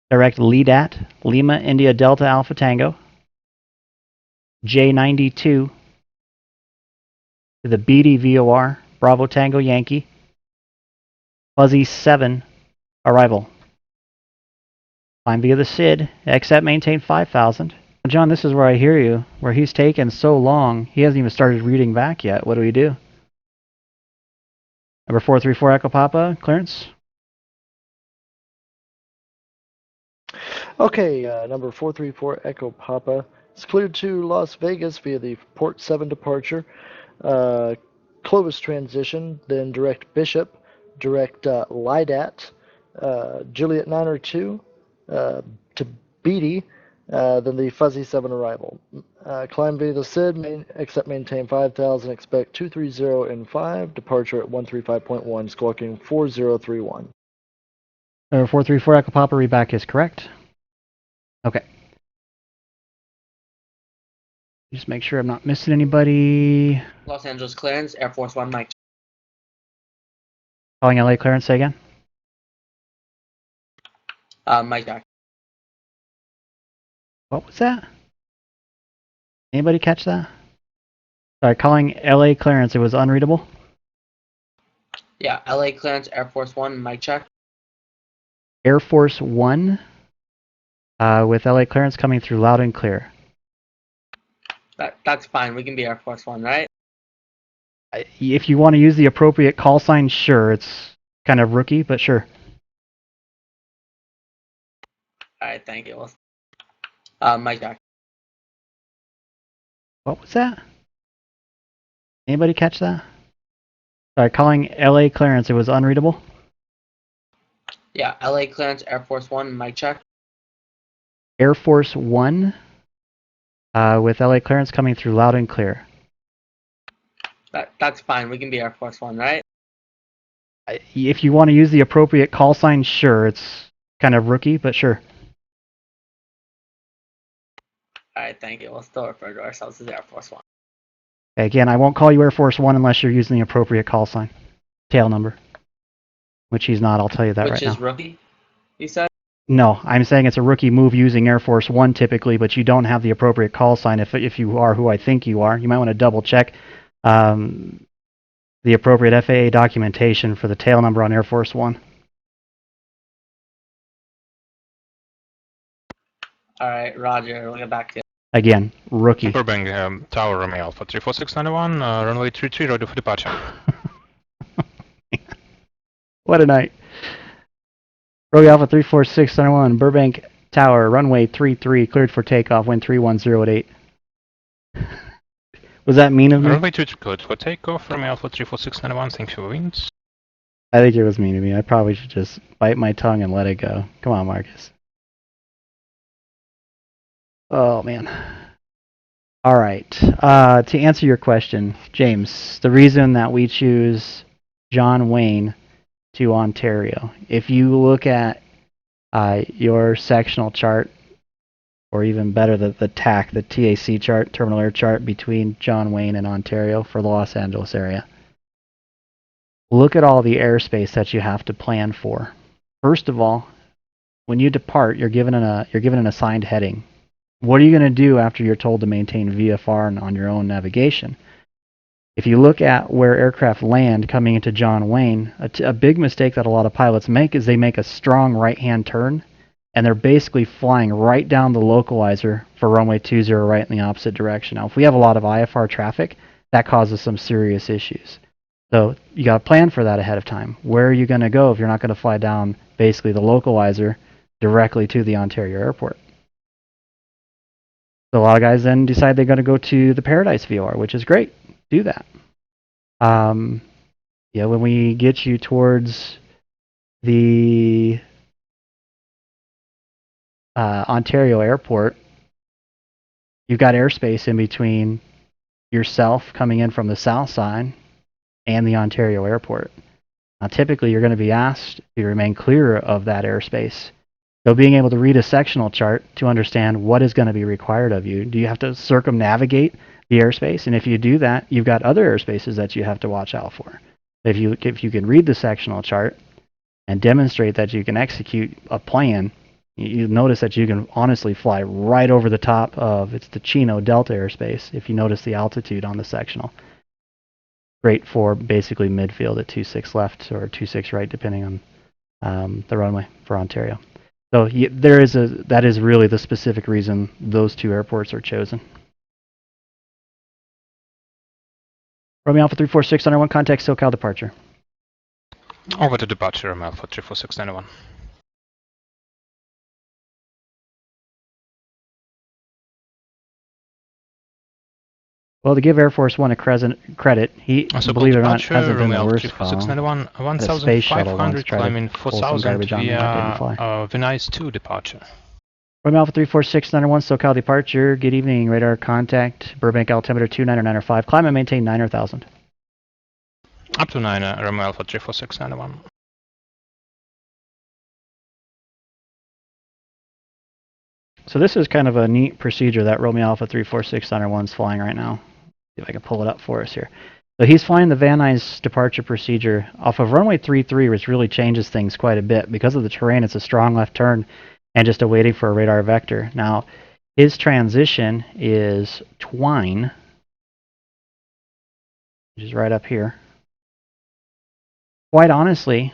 Direct Leadat, Lima India Delta Alpha Tango. J92 to the BD VOR, Bravo Tango Yankee. Fuzzy 7, arrival. Climb via the SID, accept, maintain 5,000. John, this is where I hear you, where he's taken so long, he hasn't even started reading back yet. What do we do? Number 434 Echo Papa, clearance. Okay, number 434 Echo Papa. It's cleared to Las Vegas via the Port 7 departure. Clovis transition, then direct Bishop, direct Lydat, Juliet 902 to Beatty, then the Fuzzy 7 arrival. Climb via the SID, accept, maintain 5,000, expect 230 and 5, departure at 135.1, squawking 4031. Number 434 Echo Papa, read back is correct. Okay. Just make sure I'm not missing anybody. Los Angeles clearance, Air Force One, Mike. Calling LA clearance, say again. Mike Jack. What was that? Anybody catch that? Sorry, calling LA clearance, it was unreadable. Yeah, LA clearance, Air Force One, Mike check. Air Force One, with LA clearance coming through loud and clear. That's fine. We can be Air Force One, right? If you want to use the appropriate call sign, sure. It's kind of rookie, but sure. All right, thank you. Mike Jack. What was that? Anybody catch that? Sorry, calling LA clearance, it was unreadable. Yeah, LA clearance, Air Force One, Mike check. Air Force One, with LA clearance coming through loud and clear. That's fine. We can be Air Force One, right? If you want to use the appropriate call sign, sure. It's kind of rookie, but sure. All right, thank you. We'll still refer to ourselves as Air Force One. Again, I won't call you Air Force One unless you're using the appropriate call sign. Tail number. Which he's not, I'll tell you that right now. Which is rookie, you said? No, I'm saying it's a rookie move using Air Force One typically, but you don't have the appropriate call sign if you are who I think you are. You might want to double check the appropriate FAA documentation for the tail number on Air Force One. All right, Roger. We'll get back to you. Again, rookie. Burbank Tower, Romeo Alpha 34691, runway 33, ready for departure. What a night. Romeo Alpha 34691, Burbank Tower, runway 33, cleared for takeoff, wind 310 at 8. Was that mean of me? Runway 23, cleared for takeoff, Romeo Alpha 34691, thank you for winds. I think it was mean of me. I probably should just bite my tongue and let it go. Come on, Marcus. Oh, man. All right. To answer your question, James, the reason that we choose John Wayne to Ontario, if you look at your sectional chart, or even better, the TAC, the TAC chart, terminal air chart between John Wayne and Ontario for the Los Angeles area, look at all the airspace that you have to plan for. First of all, when you depart, you're given an assigned heading. What are you going to do after you're told to maintain VFR on your own navigation? If you look at where aircraft land coming into John Wayne, a big mistake that a lot of pilots make is they make a strong right-hand turn and they're basically flying right down the localizer for runway 20 right in the opposite direction. Now, if we have a lot of IFR traffic, that causes some serious issues. So you got to plan for that ahead of time. Where are you going to go if you're not going to fly down basically the localizer directly to the Ontario airport? So a lot of guys then decide they're going to go to the Paradise VOR, which is great. Do that. Yeah, when we get you towards the Ontario airport, you've got airspace in between yourself coming in from the south side and the Ontario airport. Now, typically, you're going to be asked to remain clear of that airspace. So being able to read a sectional chart to understand what is going to be required of you. Do you have to circumnavigate the airspace? And if you do that, you've got other airspaces that you have to watch out for. If you can read the sectional chart and demonstrate that you can execute a plan, you notice that you can honestly fly right over the top of, it's the Chino Delta airspace, if you notice the altitude on the sectional. Great for basically midfield at 26 left or 26 right, depending on the runway for Ontario. So that is really the specific reason those two airports are chosen. Romeo Alpha 346 under 1, contact SoCal departure. Over to departure, Romeo Alpha 34691. Well, to give Air Force One a credit, he, believe it or not, hasn't been the worst call. 1,500 climbing 4,000 via Venice 2 departure. Romeo Alpha 34691, SoCal departure. Good evening, radar contact. Burbank altimeter 29905. Climb and maintain 9,000. Up to 9, Romeo Alpha 34691. So this is kind of a neat procedure that Romeo Alpha 34691 is flying right now. See if I can pull it up for us here. So he's flying the Van Nuys departure procedure off of runway 33, which really changes things quite a bit. Because of the terrain, it's a strong left turn and just awaiting for a radar vector. Now, his transition is Twine, which is right up here. Quite honestly,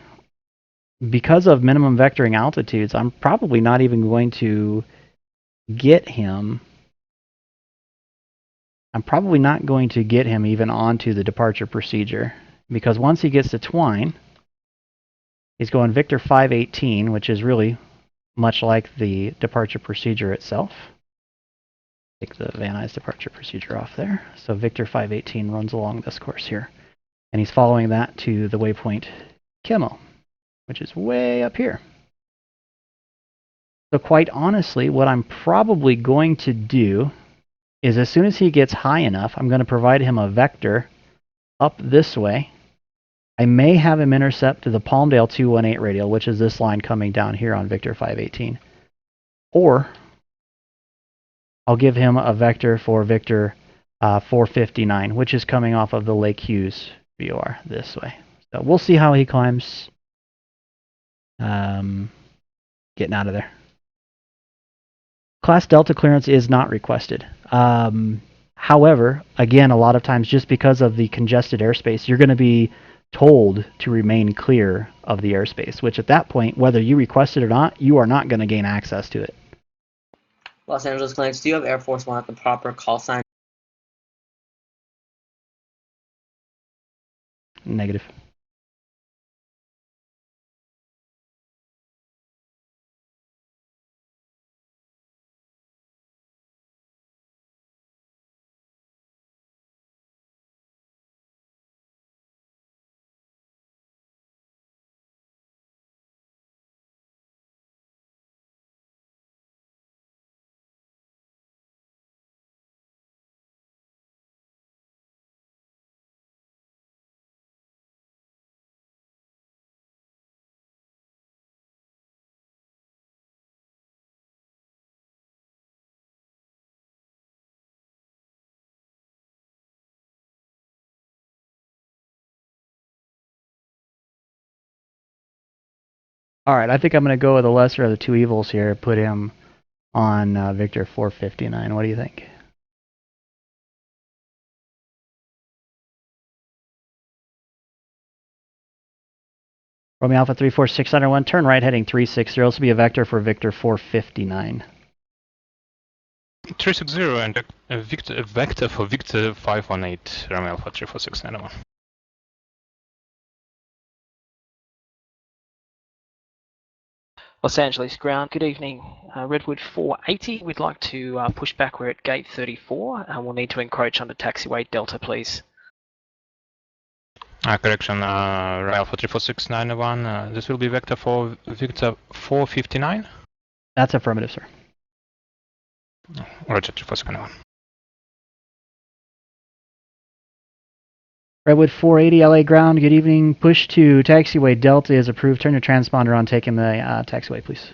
because of minimum vectoring altitudes, I'm probably not even going to get him. I'm probably not going to get him even onto the departure procedure, because once he gets to Twine, he's going Victor 518, which is really much like the departure procedure itself. Take the Van Nuys departure procedure off there. So Victor 518 runs along this course here. And he's following that to the waypoint Kimmel, which is way up here. So quite honestly, what I'm probably going to do is as soon as he gets high enough, I'm going to provide him a vector up this way. I may have him intercept to the Palmdale 218 radial, which is this line coming down here on Victor 518. Or I'll give him a vector for Victor 459, which is coming off of the Lake Hughes VOR this way. So we'll see how he climbs. Getting out of there. Class Delta clearance is not requested. However, again, a lot of times just because of the congested airspace, you're going to be told to remain clear of the airspace, which at that point, whether you request it or not, you are not going to gain access to it. Los Angeles clients, do you have Air Force One at the proper call sign? Negative. All right, I think I'm going to go with the lesser of the two evils here. Put him on Victor 459. What do you think? Romeo Alpha 34601, turn right heading 360. This will be a vector for Victor 459. 360 and a vector for Victor 518, Romeo Alpha 34691. Los Angeles ground, good evening. Redwood 480, we'd like to push back. We're at gate 34 and we'll need to encroach onto taxiway Delta, please. Correction, Alpha 34691, this will be vector for Victor 459? That's affirmative, sir. Roger, 34691. Redwood 480, LA ground, good evening. Push to taxiway Delta is approved. Turn your transponder on, taking the taxiway, please.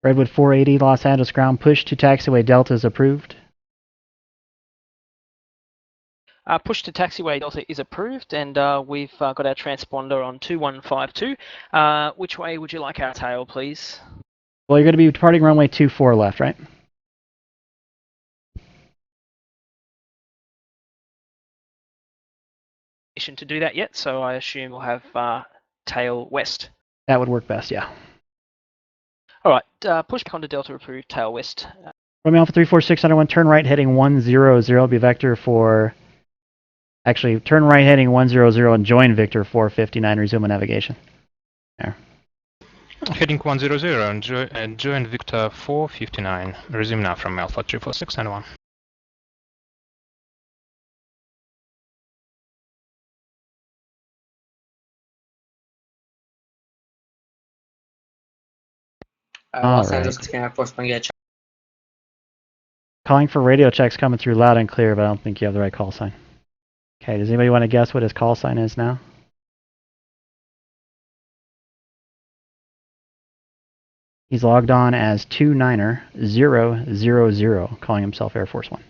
Redwood 480, Los Angeles ground, push to taxiway Delta is approved. Push to taxiway Delta is approved, and we've got our transponder on 2152. Which way would you like our tail, please? Well, you're going to be departing runway 24 left, right? To do that yet, so I assume we'll have tail west. That would work best, yeah. All right, push back onto Delta approved, tail west. Romeo Alpha 34601, turn right heading 100, be vector for... Actually, turn right heading 100 and join Victor 459, resume navigation. There. Heading 100 and join Victor 459. Resume now from Alpha 34691. Los Angeles Air Force One, get a check. Calling for radio checks coming through loud and clear, but I don't think you have the right call sign. Okay, does anybody want to guess what his call sign is now? He's logged on as 29000, calling himself Air Force One.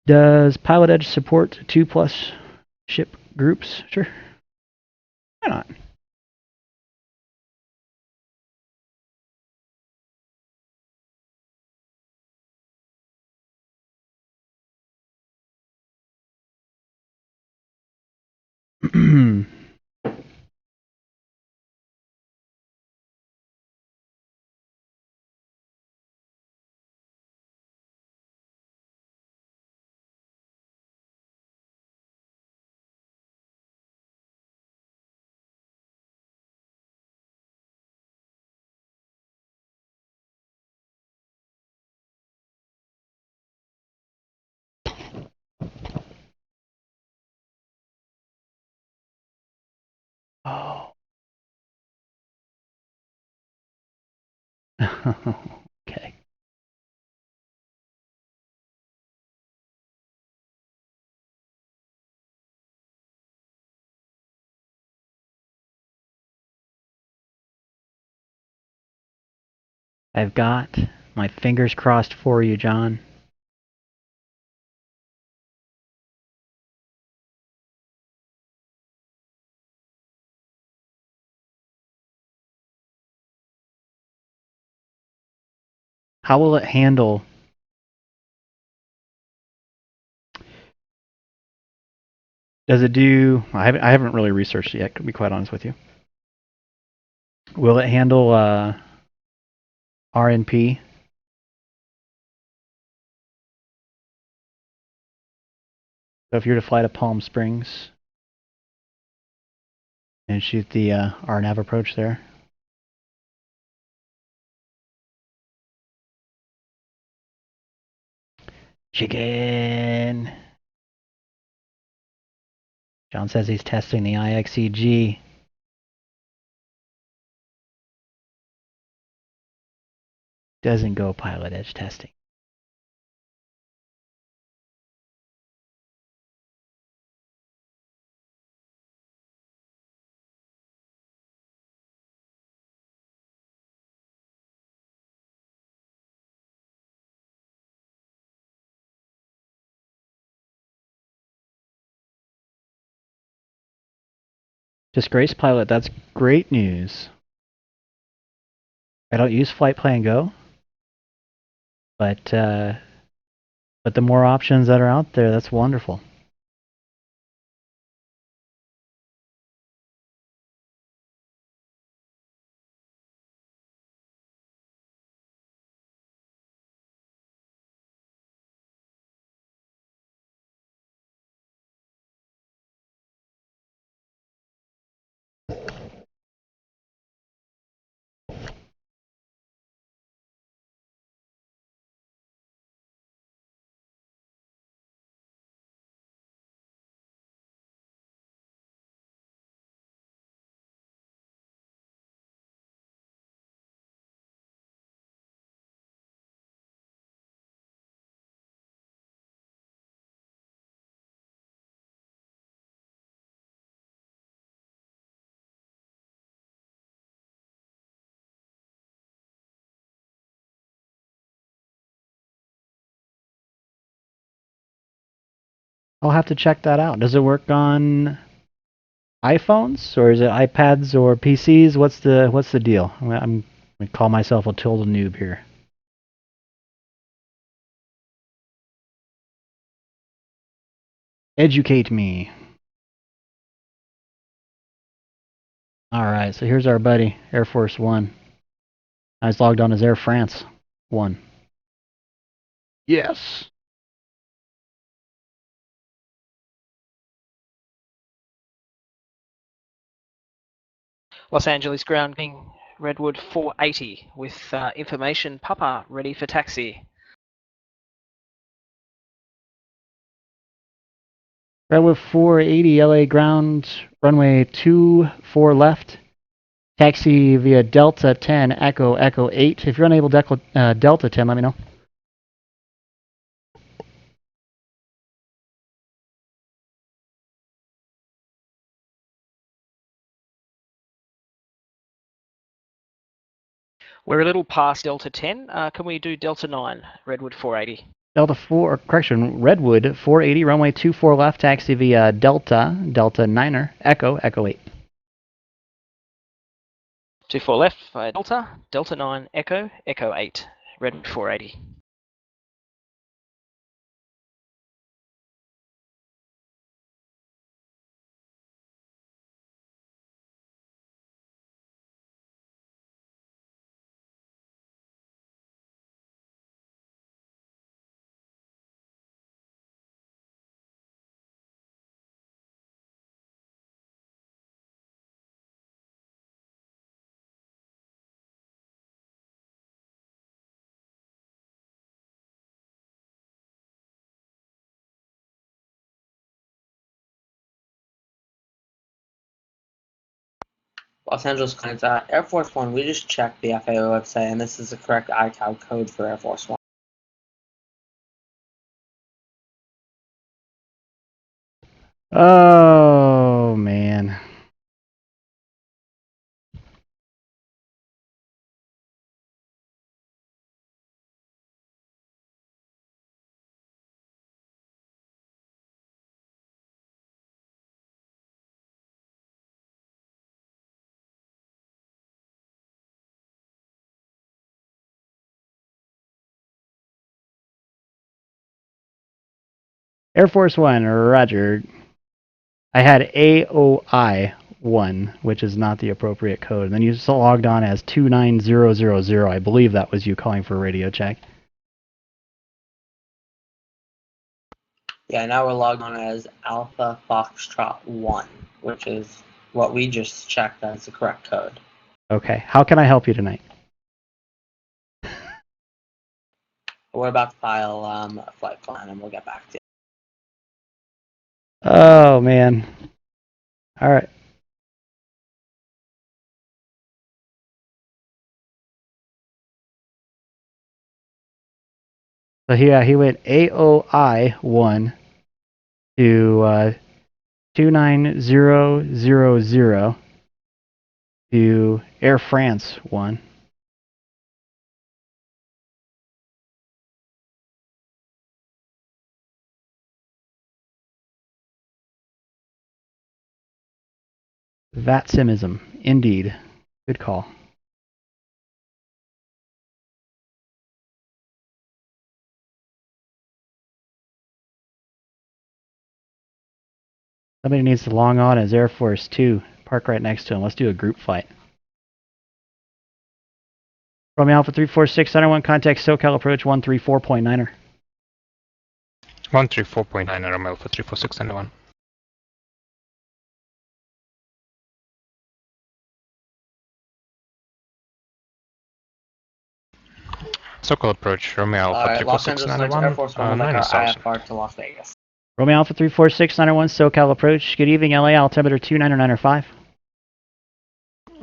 Does Pilotedge support 2+ ship groups? Sure. Why not? Oh. Okay. I've got my fingers crossed for you, John. How will it handle? Does it do? I haven't really researched it yet, to be quite honest with you. Will it handle RNP? So if you're to fly to Palm Springs and shoot the RNAV approach there. Chicken. John says he's testing the IXEG. Doesn't go Pilotedge testing. Disgrace pilot, that's great news. I don't use Flight Plan Go, but the more options that are out there, that's wonderful. I'll have to check that out. Does it work on iPhones or is it iPads or PCs? What's the deal? I'm gonna call myself a total noob here. Educate me. All right, so here's our buddy, Air Force One. I was logged on as Air France One. Yes. Los Angeles grounding Redwood 480 with information Papa ready for taxi. Redwood 480 LA ground, runway 24 left. Taxi via Delta 10 Echo Echo 8. If you're unable to Delta 10, let me know. We're a little past Delta 10. Can we do Delta 9, Redwood 480? Delta 4, correction, Redwood 480, runway 24 left, taxi via Delta 9er, Echo 8. 24 left via Delta 9, Echo 8, Redwood 480. Los Angeles clients, Air Force One, we just checked the FAO website, and this is the correct ICAO code for Air Force One. Oh, man. Air Force One, roger. I had AOI 1, which is not the appropriate code. And then you logged on as 29000. I believe that was you calling for a radio check. Yeah, now we're logged on as Alpha Foxtrot 1, which is what we just checked as the correct code. Okay, how can I help you tonight? We're about to file a flight plan, and we'll get back to you. Oh, man. All right. So he went AOI 1 to 29000 to Air France 1. Vatsimism, indeed. Good call. Somebody needs to long on as Air Force 2. Park right next to him. Let's do a group fight. Romeo Alpha 346, Center 1, contact SoCal approach 134.9er. 134.9, Romeo Alpha 346, Center 1. SoCal approach, Romeo Alpha 346, Center 1, Air Force 1 IFR to Las Vegas. Romeo Alpha 346, 901, SoCal approach. Good evening, LA, altimeter 299.5.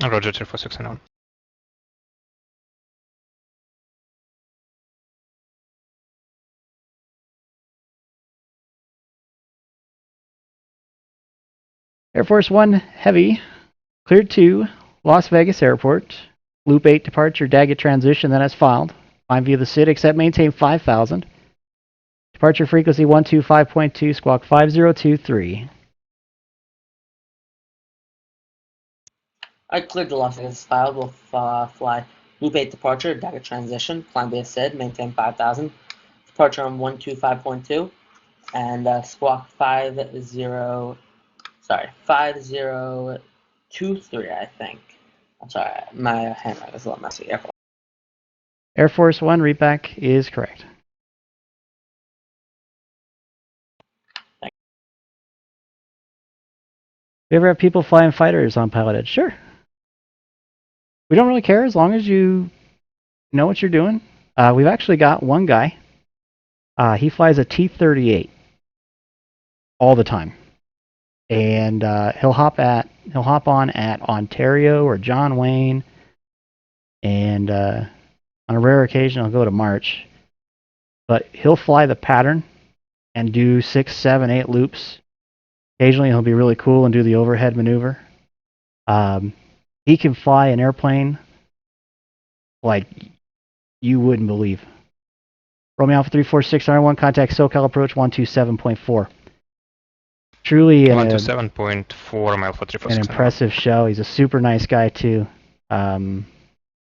Roger, 346, Center 1. Air Force 1 Heavy, cleared to Las Vegas Airport. Loop 8 departure, Daggett transition, then as filed. Fine view of the SID, except maintain 5,000. Departure frequency 125.2, squawk 5023. I cleared the Las Vegas filed. We'll fly Loop 8 departure, Daggett transition, climb via SID, maintain 5,000. Departure on 125.2, and squawk 5023, I think. I'm sorry, my handwriting is a little messy. Air Force 1, readback is correct. You ever have people flying fighters on Pilotedge? Sure. We don't really care as long as you know what you're doing. We've actually got one guy. He flies a T-38 all the time, and he'll hop on at Ontario or John Wayne, and on a rare occasion he'll go to March. But he'll fly the pattern and do 6, 7, 8 loops. Occasionally he'll be really cool and do the overhead maneuver. He can fly an airplane like you wouldn't believe. Romeo Alpha 346 R1, contact SoCal approach 127.4. Truly 127.4, Romeo Alpha 346. An impressive show. He's a super nice guy too. And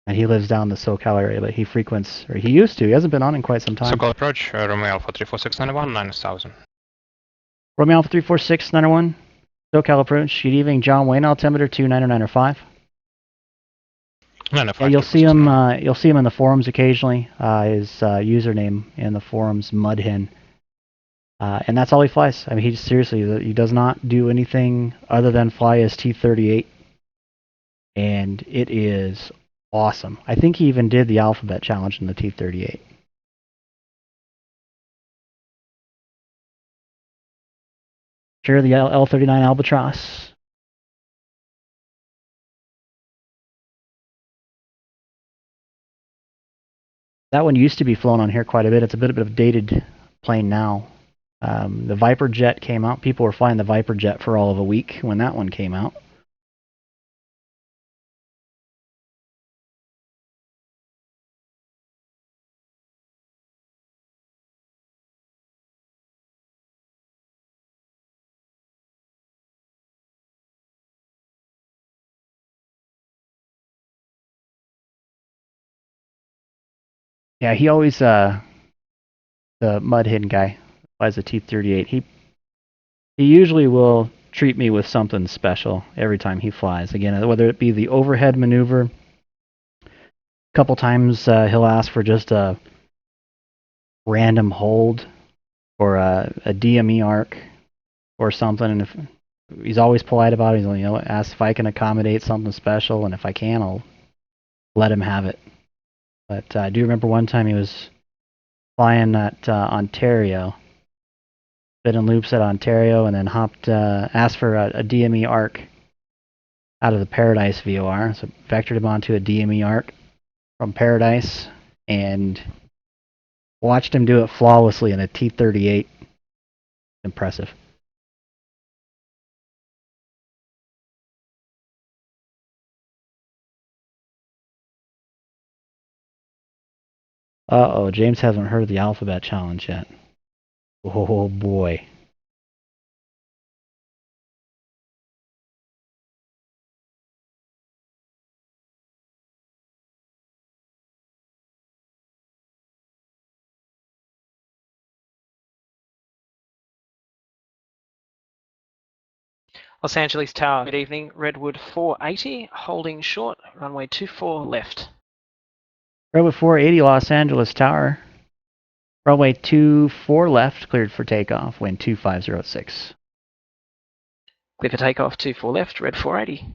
he lives down the SoCal area, but he frequents, or he used to. He hasn't been on in quite some time. SoCal approach, Romeo Alpha 34691, 9,000. Romeo Alpha 346 901, SoCal approach. Good evening, John Wayne, altimeter 299.5. Yeah, you'll see him. You'll see him in the forums occasionally. His username in the forums, Mudhen, and that's all he flies. I mean, he seriously, he does not do anything other than fly his T-38, and it is awesome. I think he even did the alphabet challenge in the T-38. Sure, the L-39 Albatross. That one used to be flown on here quite a bit. It's a bit of a dated plane now. The Viper jet came out. People were flying the Viper jet for all of a week when that one came out. Yeah, he always, the Mudhen guy, flies a T-38. He usually will treat me with something special every time he flies. Again, whether it be the overhead maneuver, a couple times he'll ask for just a random hold or a DME arc or something, and if he's always polite about it, he'll ask if I can accommodate something special, and if I can, I'll let him have it. But I do remember one time he was flying at Ontario, been in loops at Ontario, and then asked for a DME arc out of the Paradise VOR. So vectored him onto a DME arc from Paradise and watched him do it flawlessly in a T-38. Impressive. Uh-oh, James hasn't heard of the alphabet challenge yet. Oh boy. Los Angeles Tower, good evening. Redwood 480, holding short, runway 24 left. Redwood 480, Los Angeles Tower. Runway 24 left, cleared for takeoff, wind 2506. Clear for takeoff, 24 left, red 480.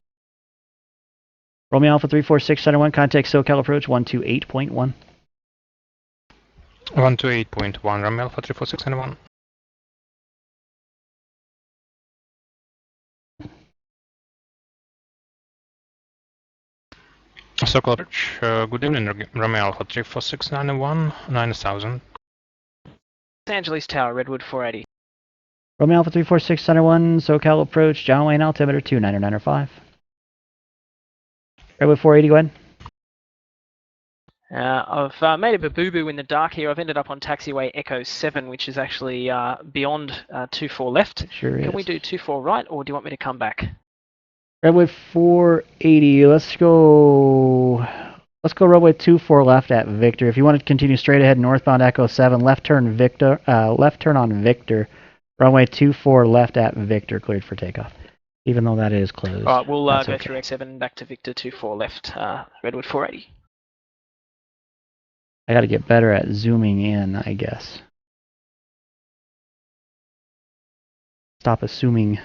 Romeo Alpha 346 Center 1, contact SoCal approach 128.1. 128.1, Romeo Alpha 346 Center 1. SoCal approach, good evening, Romeo Alpha 34691, 9000. Los Angeles Tower, Redwood 480. Romeo Alpha 346 Center 1, SoCal approach, John Wayne altimeter 29905. Redwood 480, go ahead. I've made a boo-boo in the dark here. I've ended up on taxiway Echo 7, which is actually beyond 24 left. Sure is. Can we do 24 right, or do you want me to come back? Redwood 480, let's go runway 24 left at Victor. If you want to continue straight ahead northbound Echo 7, left turn on Victor. Runway 24 left at Victor, cleared for takeoff. Even though that is closed. All right, we'll go okay. through X7 back to Victor 24 left, Redwood 480. I got to get better at zooming in, I guess. Stop assuming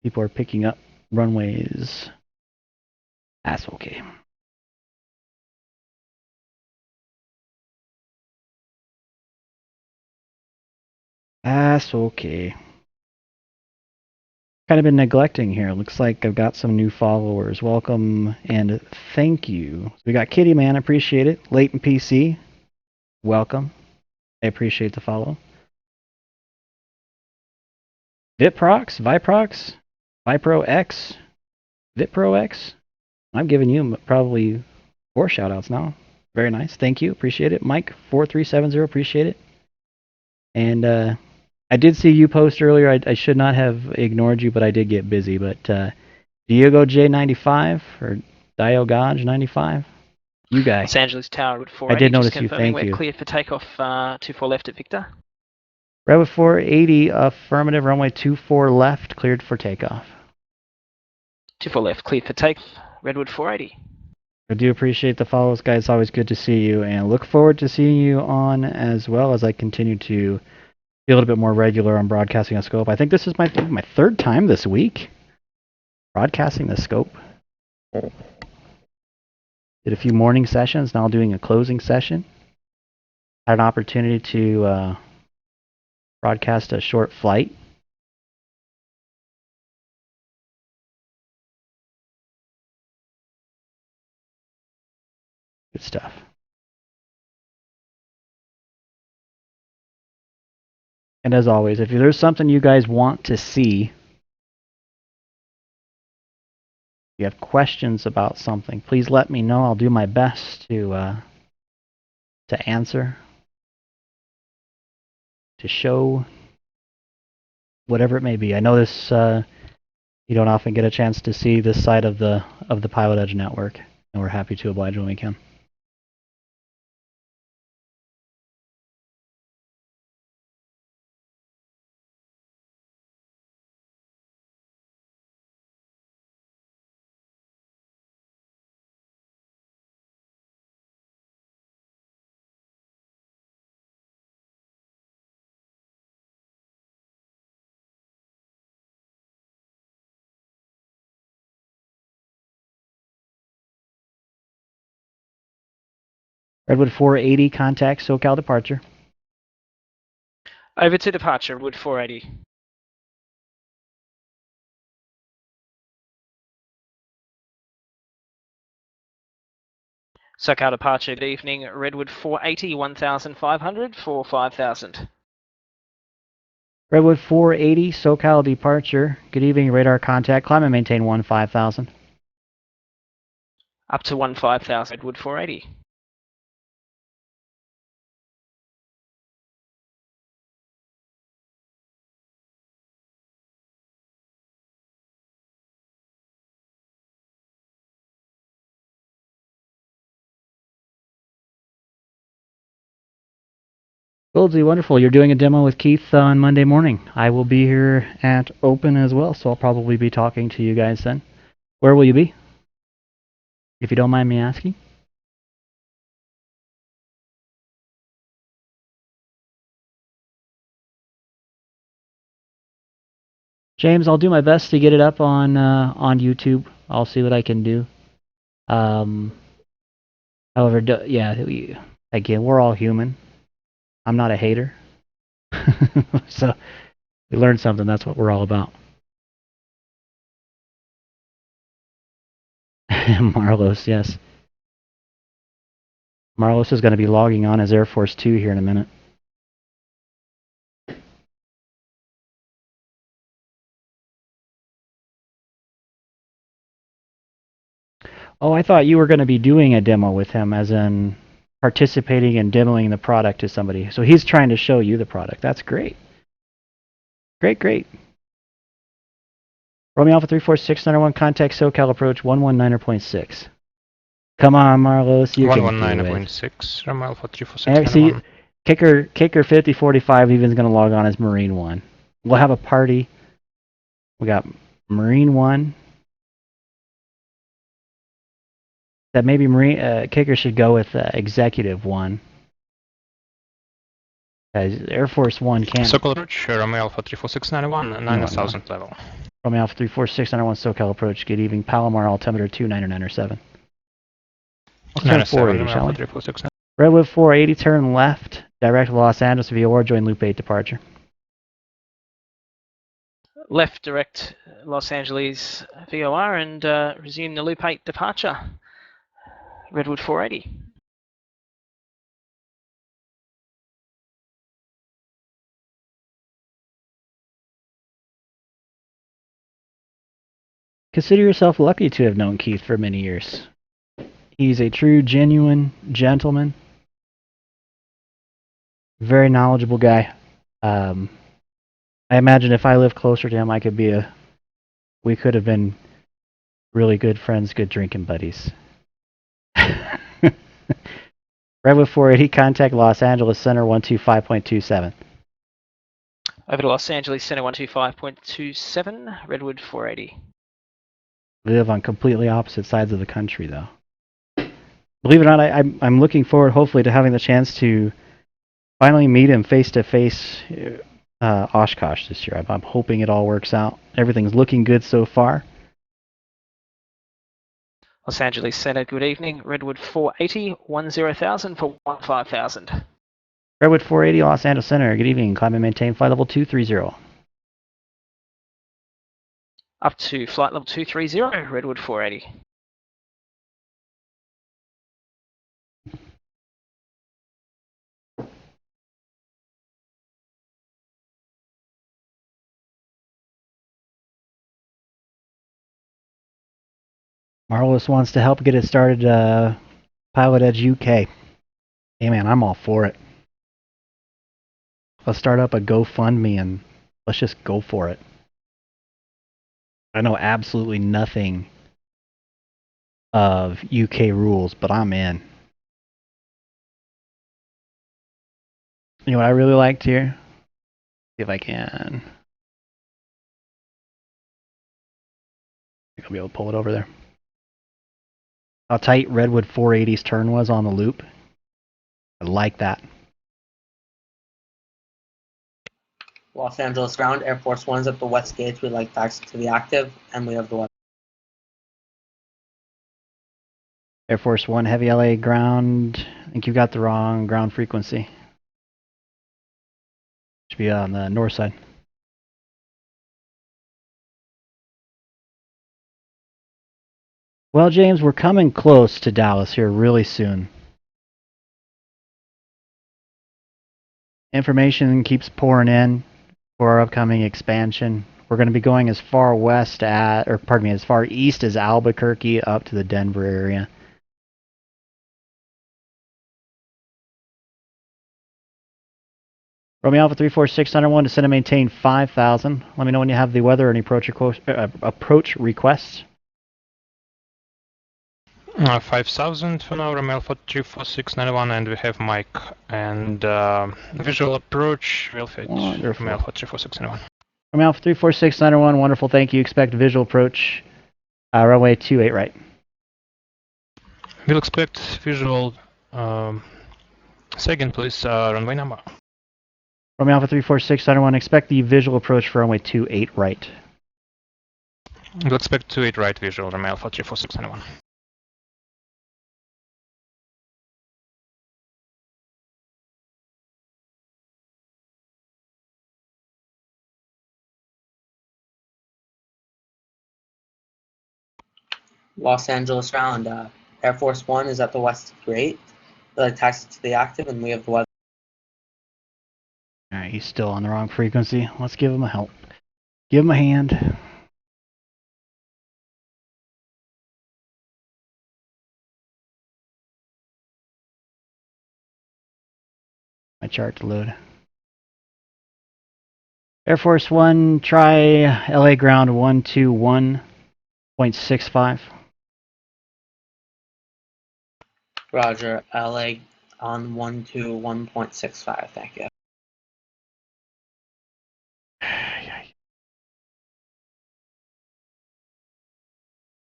people are picking up runways. That's okay. That's okay. Kind of been neglecting here. Looks like I've got some new followers. Welcome and thank you. We got Kitty Man, appreciate it. Latent PC, welcome. I appreciate the follow. Viprox, Vipro X, Vipro X. I'm giving you probably 4 shoutouts now. Very nice. Thank you. Appreciate it. Mike4370, appreciate it. And I did see you post earlier. I should not have ignored you, but I did get busy. But Diego J95 or Diogoj95, you guy. Los Angeles Tower, Redwood 480. I did notice just you. confirming Thank we're you. cleared for takeoff 24 left at Victor. Redwood 480, affirmative, runway 24 left, cleared for takeoff. 24 left, cleared for takeoff, Redwood 480. I do appreciate the follows, guys. It's always good to see you, and look forward to seeing you on as well as I continue to be a little bit more regular on broadcasting a scope. I think this is my 3rd time this week broadcasting the scope. Did a few morning sessions, now doing a closing session. Had an opportunity to broadcast a short flight. Good stuff. And as always, if there's something you guys want to see, if you have questions about something, please let me know. I'll do my best to answer, to show, whatever it may be. I know this you don't often get a chance to see this side of the Pilotedge network, and we're happy to oblige when we can. Redwood 480, contact SoCal departure. Over to departure, Redwood 480. SoCal departure, good evening, Redwood 480, 1,500 for 5,000. Redwood 480, SoCal departure. Good evening, radar contact. Climb and maintain 15,000. Up to 15,000, Redwood 480. Goldsy, wonderful. You're doing a demo with Keith on Monday morning. I will be here at Open as well, so I'll probably be talking to you guys then. Where will you be? If you don't mind me asking. James, I'll do my best to get it up on YouTube. I'll see what I can do. However, again, we're all human. I'm not a hater. So, we learned something. That's what we're all about. Marlos, yes. Marlos is going to be logging on as Air Force 2 here in a minute. Oh, I thought you were going to be doing a demo with him, as in participating and demoing the product to somebody. So he's trying to show you the product. That's great. Great, great. Romeo Alpha 34691, contact SoCal approach 119.6. Come on, Marlos, you can do it. 119.6, Romeo Alpha 34691. Actually, Kicker 5045 even is going to log on as Marine 1. We'll have a party. We got Marine 1. That maybe Kicker should go with Executive 1. Air Force 1 can't. SoCal approach, Romeo Alpha 34691, 9000 level. Romeo Alpha 34691, SoCal approach. Good evening. Palomar altimeter 29907. Let's turn 480, shall we? Redwood 480, turn left. Direct Los Angeles VOR, join Loop 8 departure. Left direct Los Angeles VOR and resume the Loop 8 departure. Redwood 480. Consider yourself lucky to have known Keith for many years. He's a true, genuine gentleman. Very knowledgeable guy. I imagine if I lived closer to him, we could have been really good friends, good drinking buddies. Redwood 480, contact Los Angeles Center 125.27. Over to Los Angeles Center 125.27, Redwood 480. We live on completely opposite sides of the country, though. Believe it or not, I'm looking forward, hopefully, to having the chance to finally meet him face-to-face Oshkosh this year. I'm hoping it all works out. Everything's looking good so far. Los Angeles Center, good evening. Redwood 480, 10,000 for 15,000. Redwood 480, Los Angeles Center, good evening. Climb and maintain flight level 230. Up to flight level 230, Redwood 480. Marvelous wants to help get it started, Pilotedge UK. Hey man, I'm all for it. Let's start up a GoFundMe and let's just go for it. I know absolutely nothing of UK rules, but I'm in. You know what I really liked here? See if I can. I think I'll be able to pull it over there. How tight Redwood 480's turn was on the loop. I like that. Los Angeles ground, Air Force 1's at the west gate. We'd like taxi to the active, and we have the west. Air Force 1 Heavy LA ground. I think you've got the wrong ground frequency. Should be on the north side. Well, James, we're coming close to Dallas here really soon. Information keeps pouring in for our upcoming expansion. We're going to be going as far west as far east as Albuquerque up to the Denver area. Romeo Alpha 34601 to send and maintain 5,000. Let me know when you have the weather or any approach requests. 5,000 for now, Romel 434691, and we have Mike and visual approach, Wilfit, Wonderful. Romel 434691. From Alpha 34691, wonderful, thank you. Expect visual approach, runway 28 right. We'll expect visual, second please, runway number. From Alpha 34691, expect the visual approach for runway 28 right. We'll expect 28 right visual, Romel 434691. Los Angeles ground. Air Force One is at the west gate. Taxi to the active, and we have the weather. Alright, he's still on the wrong frequency. Let's give him a help. Give him a hand. My chart to load. Air Force One, try LA ground 121.65. Roger, LA on 121.65. Thank you.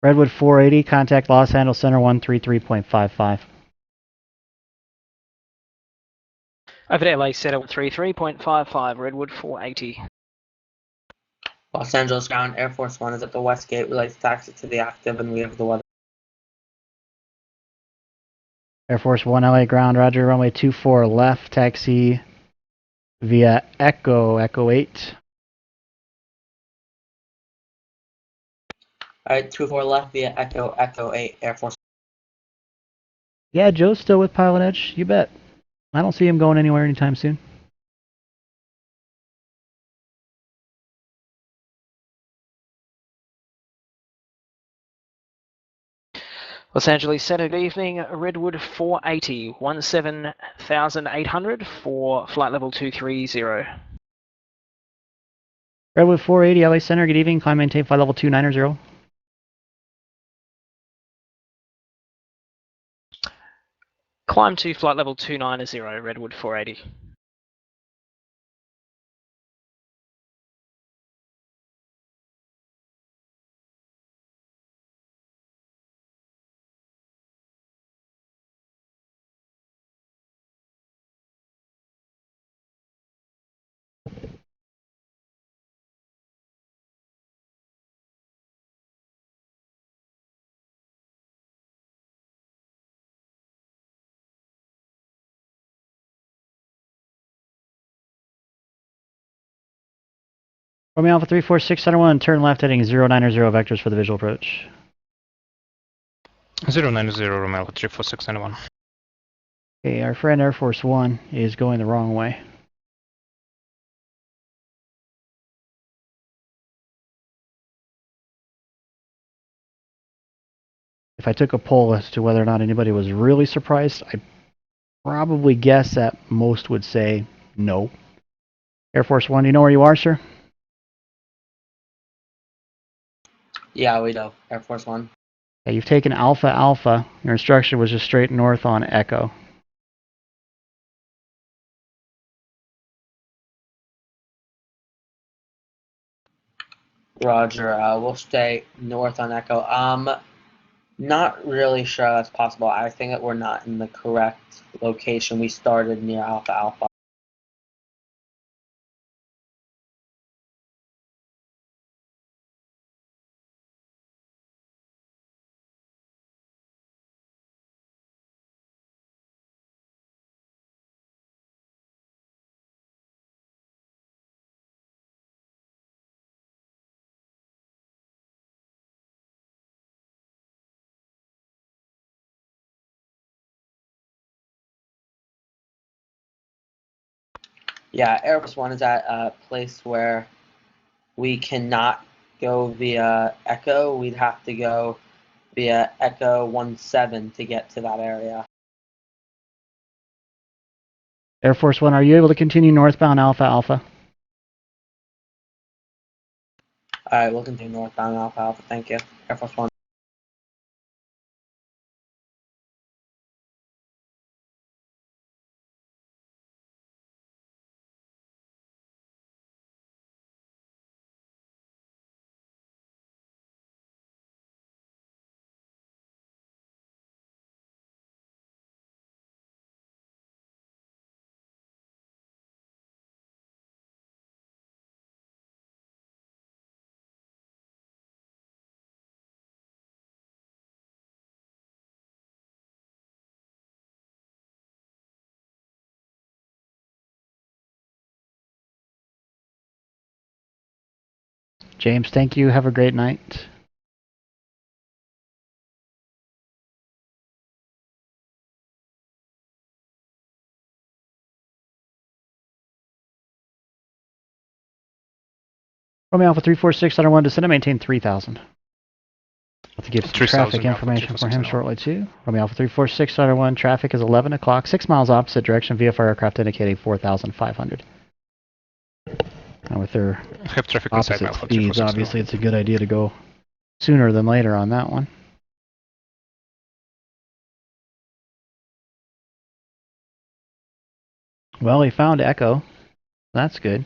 Redwood 480, contact Los Angeles Center 133.55. Over to LA Center 133.55, Redwood 480. Los Angeles ground, Air Force One is at the west gate. We'd like to taxi to the active, and we have the weather. Air Force One LA ground, roger, runway 24 left, taxi via Echo 8. Alright, 24 left via Echo 8, Air Force. Yeah, Joe's still with Pilotedge, you bet. I don't see him going anywhere anytime soon. Los Angeles Center, good evening. Redwood 480, 17,800 for flight level 230. Redwood 480, LA Center, good evening. Climb maintain flight level 290. Climb to flight level 290, Redwood 480. Romeo Alpha 34671, turn left heading 090 vectors for the visual approach. 090 Romeo Alpha 34691. Okay, our friend Air Force One is going the wrong way. If I took a poll as to whether or not anybody was really surprised, I'd probably guess that most would say no. Air Force One, do you know where you are, sir? Yeah, we do. Air Force One. Yeah, you've taken Alpha Alpha. Your instruction was just straight north on Echo. Roger, we'll stay north on Echo. Not really sure that's possible. I think that we're not in the correct location. We started near Alpha Alpha. Yeah, Air Force One is at a place where we cannot go via Echo. We'd have to go via Echo 17 to get to that area. Air Force One, are you able to continue northbound Alpha Alpha? Alright, we'll continue northbound Alpha Alpha. Thank you. Air Force One. James, thank you. Have a great night. Romeo Alpha 346 1 descend and maintain 3000. I'll have to give some traffic information for him shortly too. Romeo Alpha 346 1 traffic is 11 o'clock, 6 miles opposite direction VFR aircraft indicating 4,500. And with their opposite speeds, obviously it's a good idea to go sooner than later on that one. Well, he found Echo. That's good.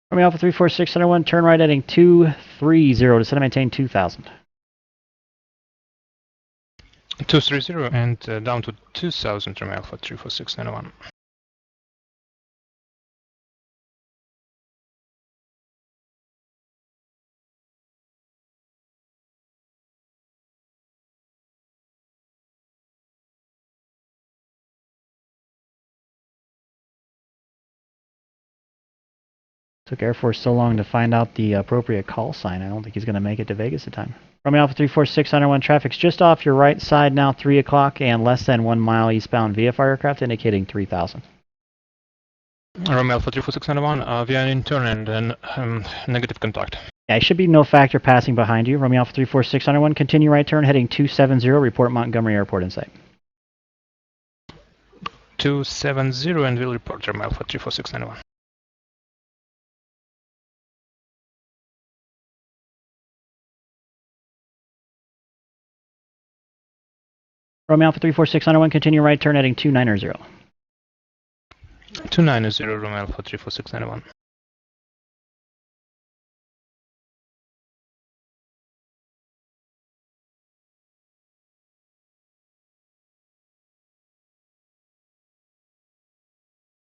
Romeo Alpha 346 1 turn right heading 230 descend and maintain 2000. 230 and down to 2000 Romeo Alpha 346 1. Took Air Force so long to find out the appropriate call sign. I don't think he's going to make it to Vegas in time. Romeo Alpha 346 1 traffic's just off your right side now, 3 o'clock and less than 1 mile eastbound VFR aircraft indicating 3000. Romeo Alpha 346 1, we are in turn and negative contact. Yeah, should be no factor passing behind you. Romeo Alpha 346 1, continue right turn heading 270, report Montgomery Airport in sight. 270 and we'll report Romeo Alpha 346 1. Romeo Alpha 346 1, continue right turn heading 290. 290 Romeo Alpha 346 1.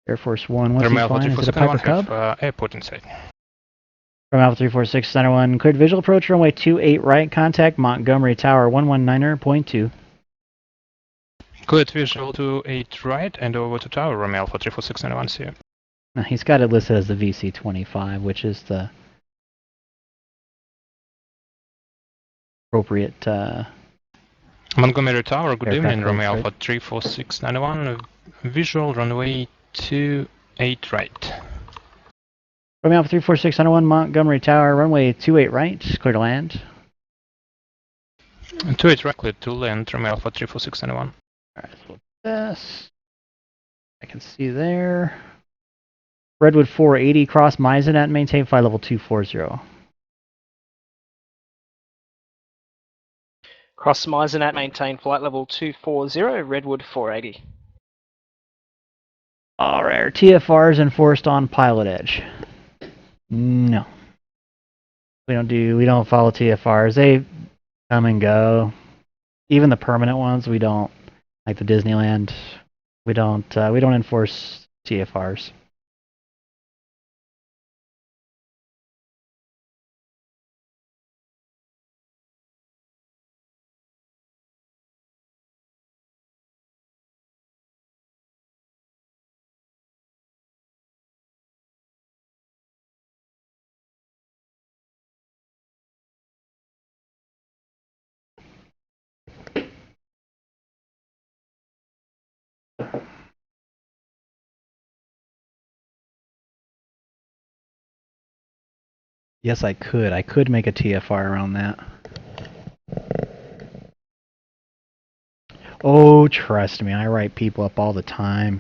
Air Force 1, what's he flying? Is it a Piper Cub? Airport in sight. Romeo Alpha 346 1, cleared visual approach runway 28 right, contact Montgomery Tower 119.2. Cleared visual to 8 right and over to tower Romeo Alpha 346 1, see you. Now he's got it listed as the VC-25, which is the appropriate Montgomery Tower, good evening, Romeo Alpha 346 1, visual runway 28 right. Romeo Alpha 346 1, Montgomery Tower, runway 28 right, clear to land. 28 right, clear to land, Romeo Alpha 346 1. Alright, so this I can see there. Redwood 480, cross Maizenet, maintain flight level 240. Cross Maizenet, maintain flight level 240, Redwood 480. Alright, TFRs enforced on Pilotedge. No. We don't follow TFRs. They come and go. Even the permanent ones, we don't, like the Disneyland, we don't enforce TFRs. Yes, I could. I could make a TFR around that. Oh, trust me, I write people up all the time.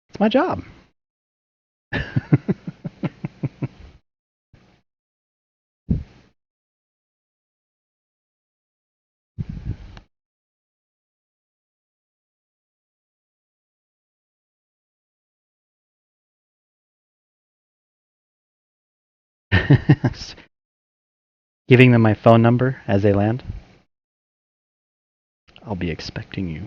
It's my job. Giving them my phone number as they land. I'll be expecting you.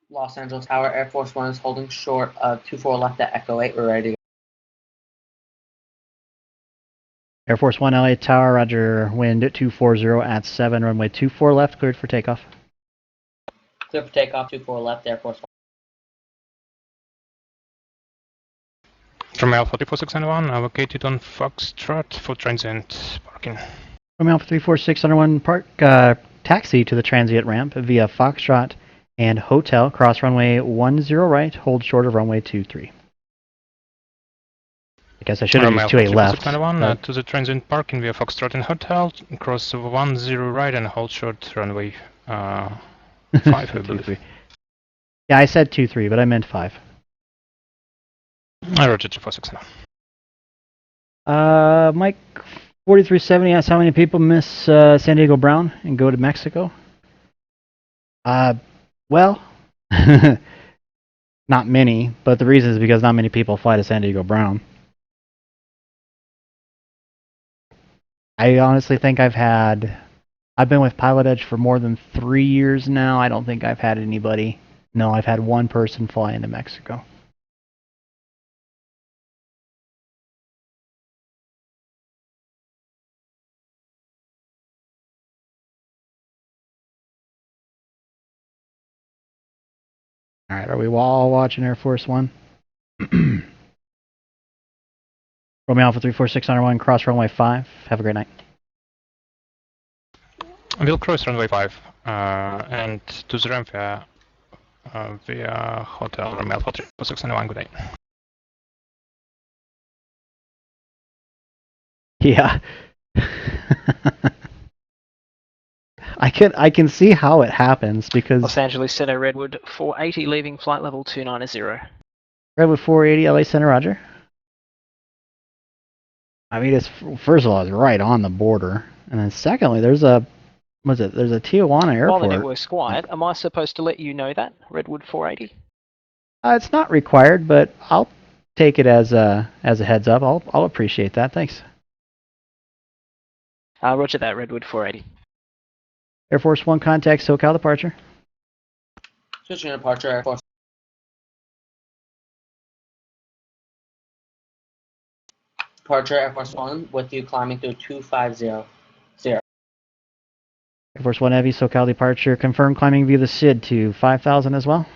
Los Angeles Tower, Air Force One is holding short of 24 left at Echo 8. We're ready to go. Air Force One LA Tower, roger, wind 240 at 7, runway 24 left, cleared for takeoff. Clear for takeoff, 24 left, Air Force One. From Alpha 34691, allocated on Foxtrot for transient parking. From Alpha 34601, park taxi to the transient ramp via Foxtrot and Hotel, cross runway 10 right, hold short of runway 23. I guess I should have used 28 left. To the transient parking via Foxtrot and Hotel, cross 10 right and hold short runway 5, I believe. Yeah, I said 23, but I meant 5. I wrote it 469. Mike 4370 asks how many people miss San Diego Brown and go to Mexico? Well, not many, but the reason is because not many people fly to San Diego Brown. I honestly think I've been with Pilotedge for more than 3 years now. I don't think I've had anybody. No, I've had one person fly into Mexico. Alright, are we all watching Air Force One? Romeo Alpha 34601, cross runway 5. Have a great night. We'll cross runway 5 and to the ramp via Hotel Romeo Alpha 34691. Good night. Yeah. I can see how it happens because Los Angeles Center, Redwood 480, leaving flight level 290. Redwood 480, LA Center, roger. I mean, it's first of all, it's right on the border, and then secondly, there's a Tijuana airport. While the network's quiet, am I supposed to let you know that, Redwood 480? It's not required, but I'll take it as a heads up. I'll appreciate that. Thanks. Roger that, Redwood 480. Air Force One contact SoCal departure. Switching departure, Air Force. Departure, Air Force One, with you climbing through 250. Air Force One Heavy, SoCal departure. Confirm climbing via the SID to 5,000 as well.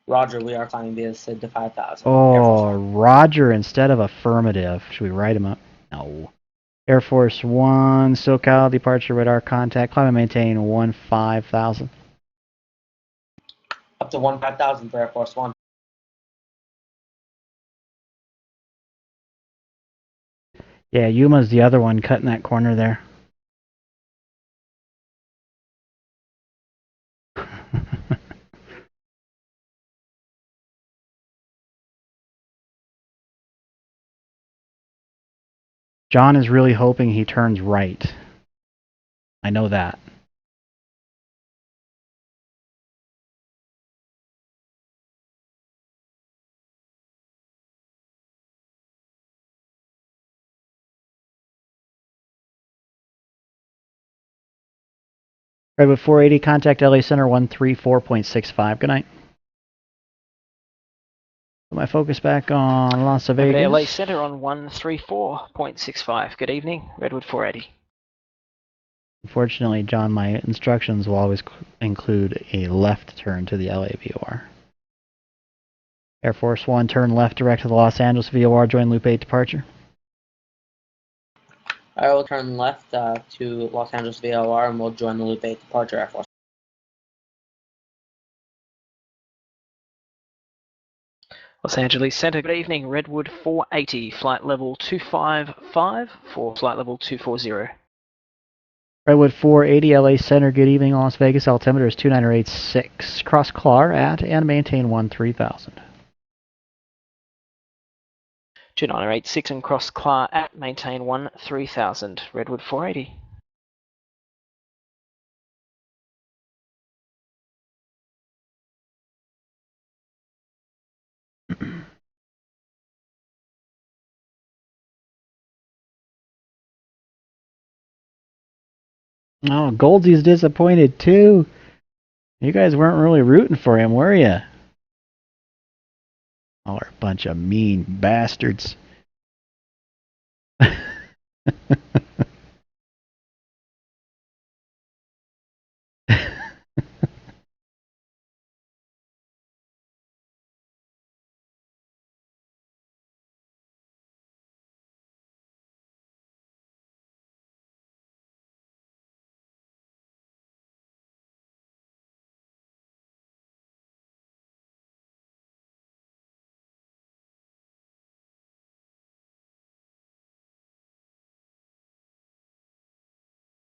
Roger, we are climbing via the SID to 5,000. Oh, Roger instead of affirmative. Should we write him up? No. Air Force One, SoCal departure radar contact. Climb and maintain 15,000. Up to 15,000 for Air Force One. Yeah, Yuma's the other one cutting that corner there. John is really hoping he turns right. I know that. Redwood 480, contact LA Center 134.65. Good night. Put my focus back on Las Vegas. LA Center on 134.65. Good evening, Redwood 480. Unfortunately, John, my instructions will always include a left turn to the LA VOR. Air Force One, turn left direct to the Los Angeles VOR, join Loop 8 departure. I will turn left to Los Angeles VOR and we'll join the Loop 8 departure Air Force. Los Angeles Center, good evening. Redwood 480, flight level 255 for flight level 240. Redwood 480, LA Center, good evening. Las Vegas altimeter is 2986. Cross CLAR at and maintain 3000. 2986 and cross CLAR at maintain 3000. Redwood 480. Oh, Goldsy's disappointed too. You guys weren't really rooting for him, were you? All are a bunch of mean bastards.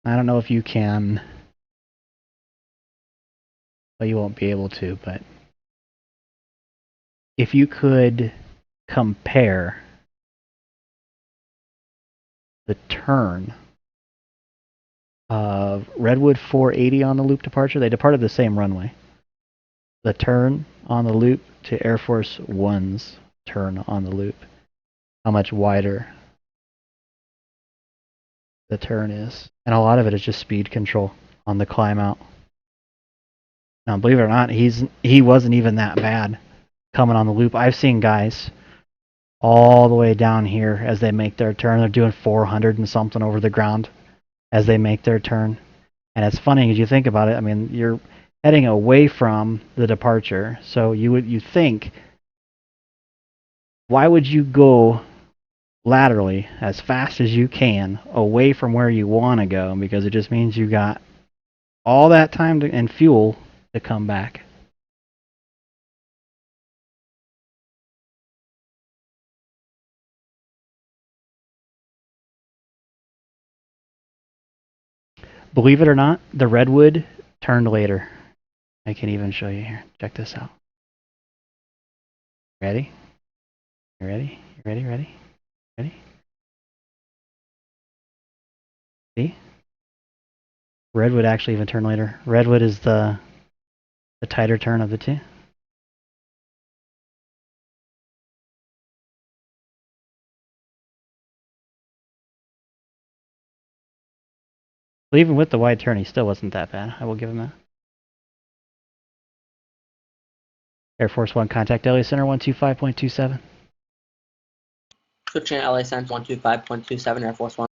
I don't know if you can, well, you won't be able to, but if you could compare the turn of Redwood 480 on the loop departure, they departed the same runway. The turn on the loop to Air Force One's turn on the loop, how much wider the turn is. And a lot of it is just speed control on the climb out. Now, believe it or not, he wasn't even that bad coming on the loop. I've seen guys all the way down here as they make their turn. They're doing 400 and something over the ground as they make their turn. And it's funny as you think about it. I mean, you're heading away from the departure, so you think, why would you go laterally as fast as you can away from where you want to go? Because it just means you got all that time and fuel to come back. Believe it or not, the Redwood turned later. I can even show you here. Check this out. Ready? You ready? You ready? Ready? Ready? See? Redwood actually even turned later. Redwood is the tighter turn of the two. But even with the wide turn, he still wasn't that bad. I will give him that. Air Force One, contact LA Center 125.27. Switching LA Center 125.27 Air Force One.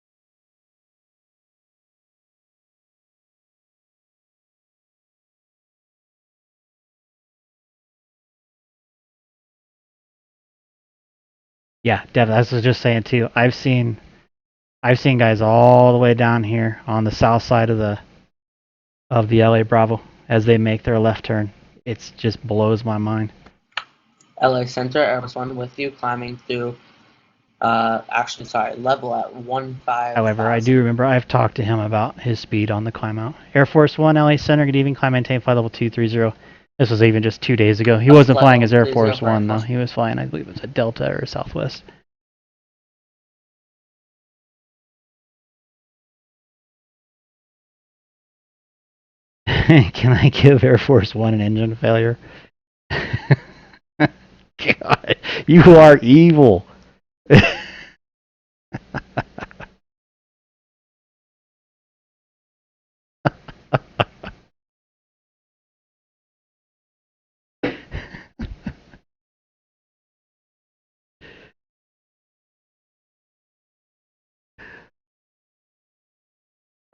Yeah, Devin, I was just saying too. I've seen guys all the way down here on the south side of the LA Bravo as they make their left turn. It just blows my mind. LA Center, Air Force One with you, climbing through, level at 15,000. However, I do remember I've talked to him about his speed on the climb out. Air Force One, LA Center, good evening, climb maintain flight level 230. This was even just 2 days ago. He wasn't flying as Air Force One though. He was flying, I believe it was a Delta or a Southwest. Can I give Air Force One an engine failure? God, you are evil.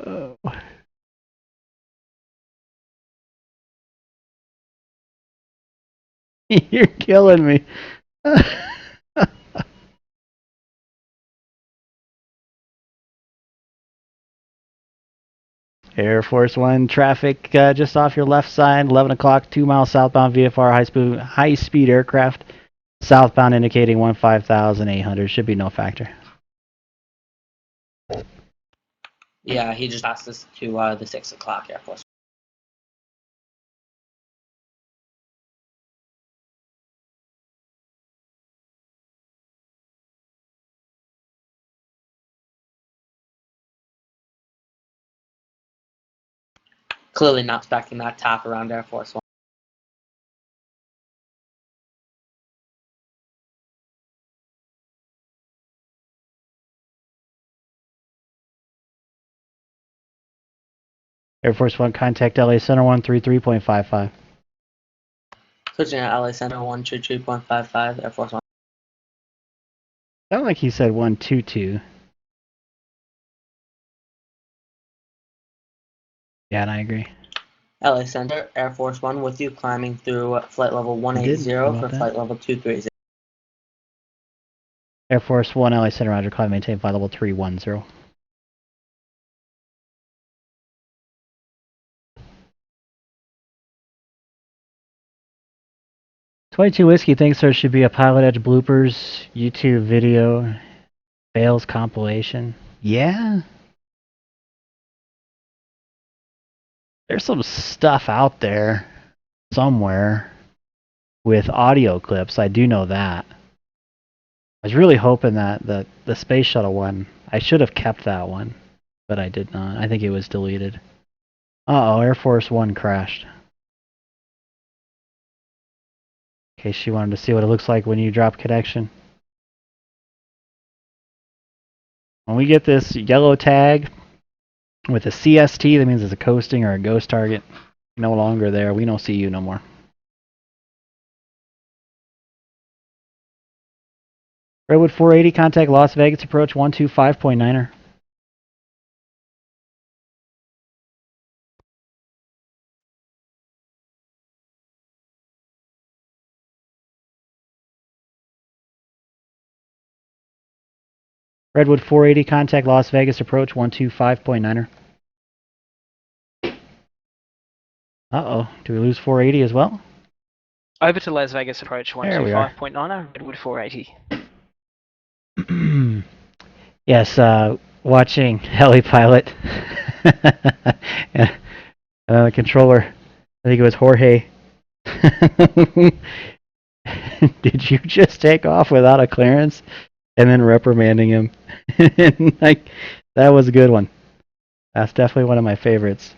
Oh. You're killing me. Air Force One traffic just off your left side, 11 o'clock, 2 miles southbound VFR high speed aircraft. Southbound indicating 15,800. Should be no factor. Yeah, he just passed us to the 6 o'clock Air Force. Clearly not expecting that tap around Air Force One. Air Force One, contact LA Center 133.55. Switching at LA Center 133.55 Air Force One. Sound like he said 122. Yeah, and I agree. LA Center Air Force One with you, climbing through flight level 180 for flight level 230. Air Force One, LA Center, Roger. Climb, maintain flight level 310. $22 Whiskey thinks there should be a Pilotedge bloopers YouTube video fails compilation. Yeah. There's some stuff out there somewhere with audio clips. I do know that. I was really hoping that the Space Shuttle one, I should have kept that one, but I did not. I think it was deleted. Uh-oh, Air Force One crashed. In case you wanted to see what it looks like when you drop connection. When we get this yellow tag with a CST, that means it's a coasting or a ghost target. No longer there. We don't see you no more. Redwood 480, contact Las Vegas approach 125.9er. Redwood 480, contact Las Vegas approach 125.9er. Uh-oh, do we lose 480 as well? Over to Las Vegas approach 125.9er, Redwood 480. Yes, watching Helipilot. Yeah. The controller, I think it was Jorge. Did you just take off without a clearance? And then reprimanding him. Like, that was a good one. That's definitely one of my favorites.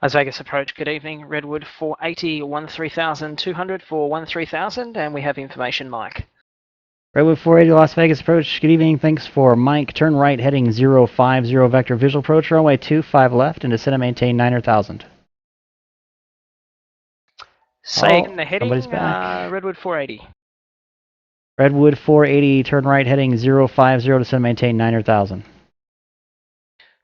Las Vegas approach, good evening. Redwood 480, 13,200 for 13,000, and we have information, Mike. Redwood 480 Las Vegas approach, good evening. Thanks for Mike. Turn right heading 050 vector visual approach, runway 25 left, and descend and maintain 9,000. Say again the heading, somebody's back. Redwood 480. Redwood 480, turn right heading 050, descend and maintain 9,000.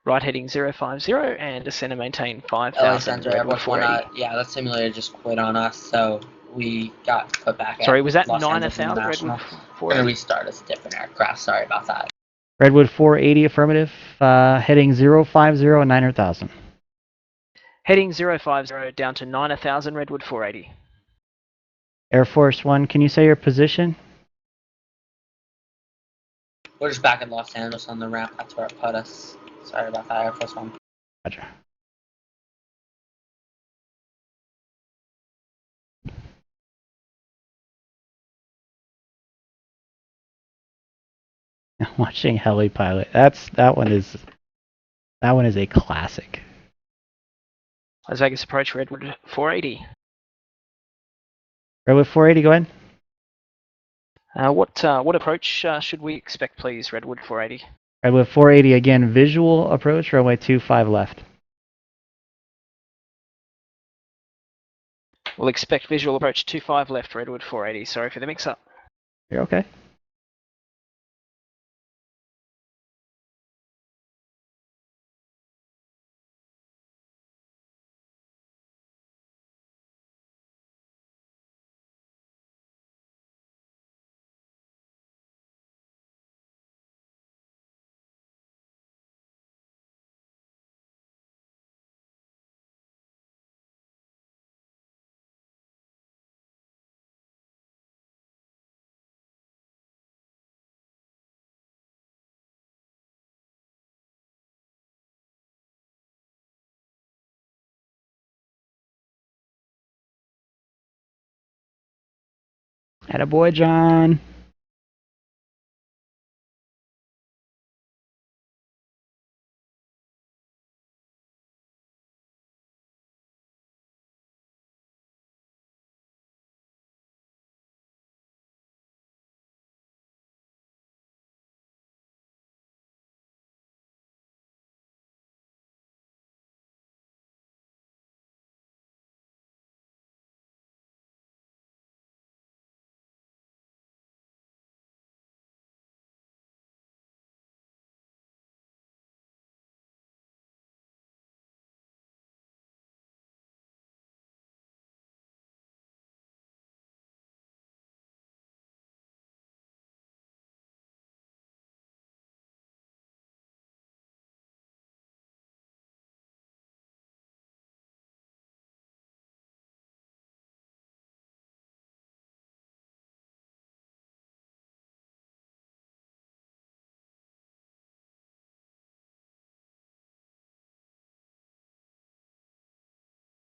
Right heading 050 and descend and maintain 5,000. Redwood 480. Yeah, that simulator just quit on us, so we got put back. Sorry, was that 9,000 Redwood 480? Gonna restart. It's a different aircraft. Sorry about that. Redwood 480 affirmative, heading 050 and 9,000. Heading 050 down to 9,000 Redwood 480. Air Force One, can you say your position? We're just back in Los Angeles on the ramp. That's where it put us. Sorry about that, Air Force One. Roger. Watching Helipilot. That one is a classic. Las Vegas approach Redwood 480. Redwood 480, go ahead. What approach should we expect, please, Redwood 480? Redwood 480 again, visual approach, runway 25 left. We'll expect visual approach 25 left, Redwood 480. Sorry for the mix-up. You're okay. Attaboy, John.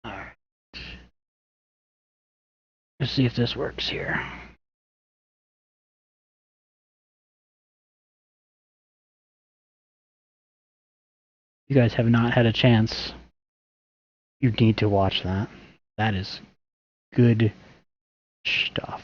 Alright. Let's see if this works here. You guys have not had a chance. You need to watch that. That is good stuff.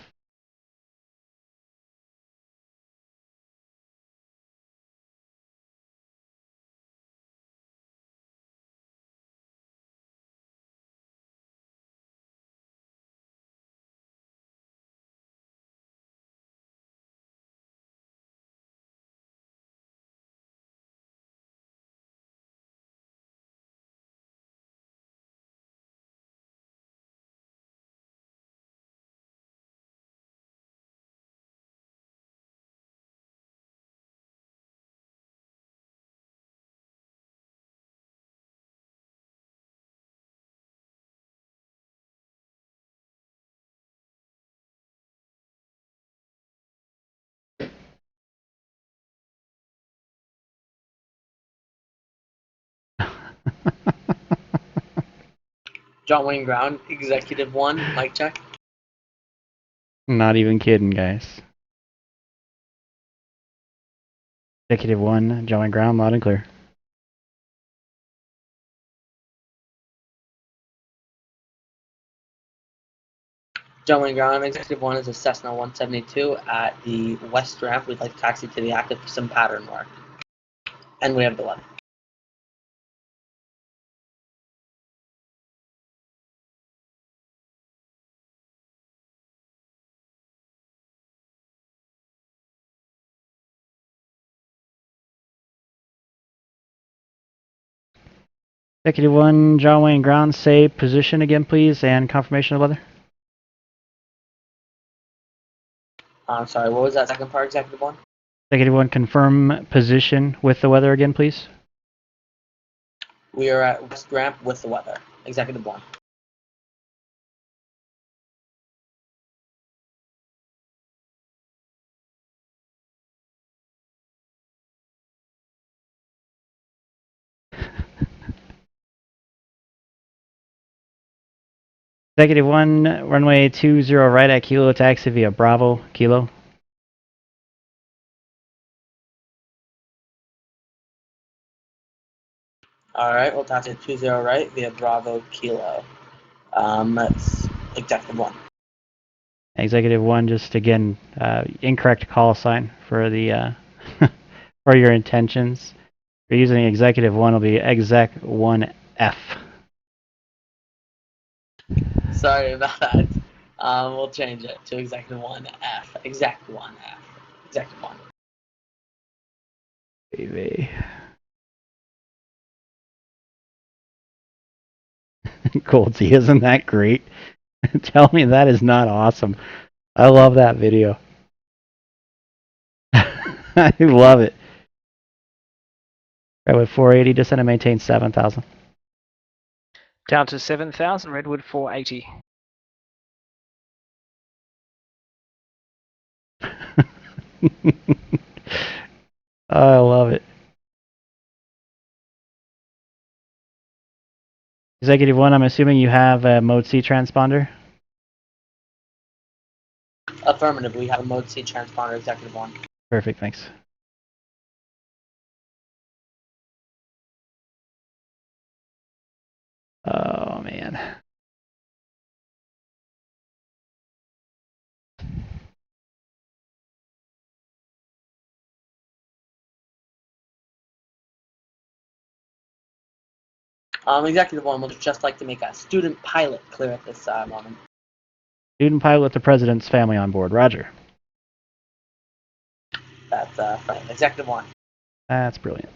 John Wayne Ground, Executive 1, mic check. Not even kidding, guys. Executive 1, John Wayne Ground, loud and clear. John Wayne Ground, Executive 1 is a Cessna 172 at the west ramp. We'd like to taxi to the active for some pattern work. And we have the weather. Executive 1, John Wayne Ground, say position again, please, and confirmation of weather. I'm sorry, what was that second part, Executive 1? Executive 1, confirm position with the weather again, please. We are at west ramp with the weather. Executive 1. Executive 1, runway 20 right at Kilo, taxi via Bravo, Kilo. Alright, we'll taxi 20 right via Bravo, Kilo. That's Executive 1. Executive 1, just again, incorrect call sign for the for your intentions. If you're using Executive 1, it'll be Exec 1F. Sorry about that. We'll change it to Executive 1F. Exec 1F. Executive 1. Baby. Goldsy, isn't that great? Tell me that is not awesome. I love that video. I love it. Redwood 480, descend and maintain 7,000. Down to 7,000, Redwood 480. I love it. Executive 1, I'm assuming you have a Mode C transponder? Affirmative. We have a mode C transponder, executive 1. Perfect, thanks. Oh, man. Executive 1 would just like to make a student pilot clear at this moment. Student pilot with the president's family on board. Roger. That's fine. Executive 1. That's brilliant.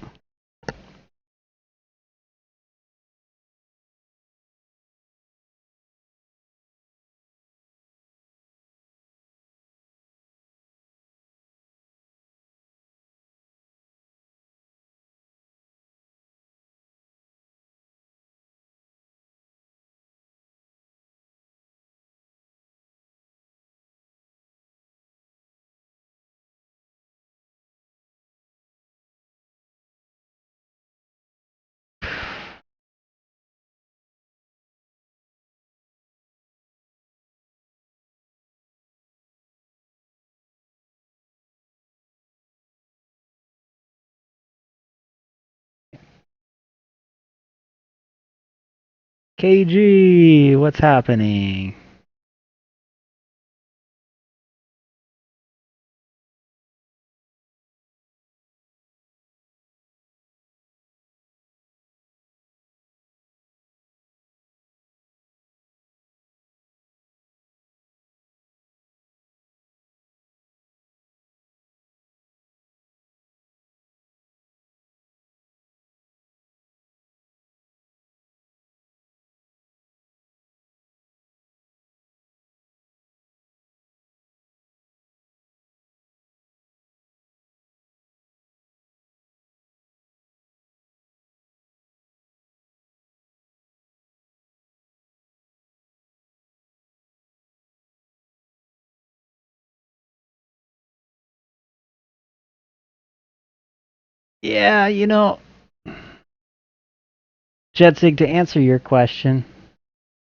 KG, what's happening? Yeah, you know, Jetsig, to answer your question,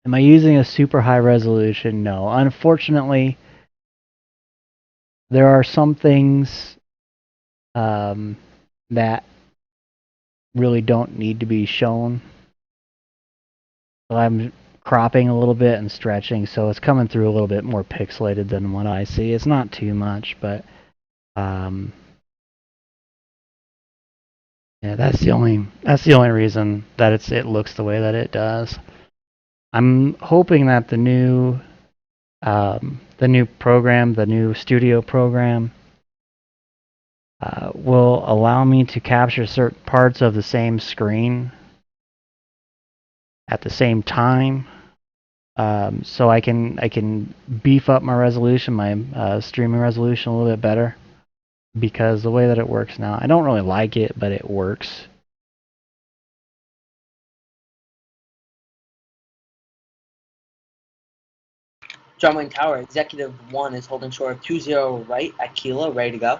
am I using a super high resolution? No. Unfortunately, there are some things that really don't need to be shown. So I'm cropping a little bit and stretching, so it's coming through a little bit more pixelated than what I see. It's not too much, but yeah, that's the only reason that it looks the way that it does. I'm hoping that the new program, the new studio program, will allow me to capture certain parts of the same screen at the same time, so I can beef up my resolution, my streaming resolution a little bit better. Because the way that it works now, I don't really like it, but it works. John Wayne Tower, Executive 1 is holding short 20 right at Kilo, ready to go.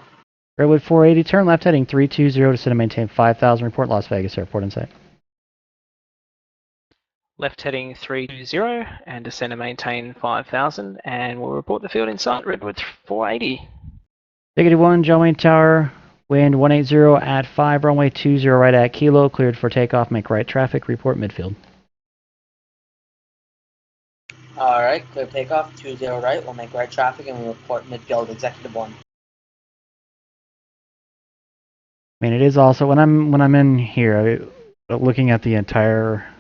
Redwood 480, turn left heading 320, descend and maintain 5,000, report Las Vegas Airport in sight. Left heading 320 and descend and maintain 5,000, and we'll report the field in sight, Redwood 480. Negative 1, John Wayne Tower, wind 180 at 5, runway 20 right at Kilo, cleared for takeoff, make right traffic, report midfield. Alright, clear takeoff, 20 right, we'll make right traffic and we'll report midfield, Executive 1. I mean, it is also, when I'm in here, looking at the entire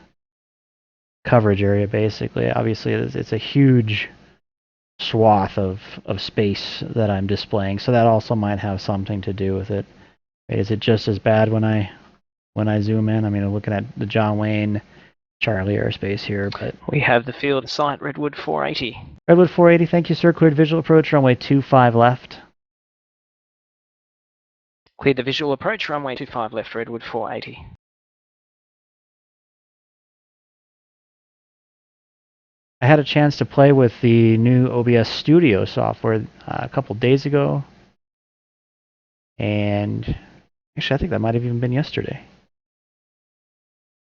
coverage area, basically, obviously it's a huge swath of space that I'm displaying, so that also might have something to do with it. Is it just as bad when I zoom in? I mean, I'm looking at the John Wayne Charlie airspace here, but we have the field in sight, Redwood 480. Redwood 480, thank you, sir. Cleared visual approach, runway 25 left. Cleared the visual approach, runway 25 left, Redwood 480. I had a chance to play with the new OBS Studio software a couple days ago, and actually I think that might have even been yesterday.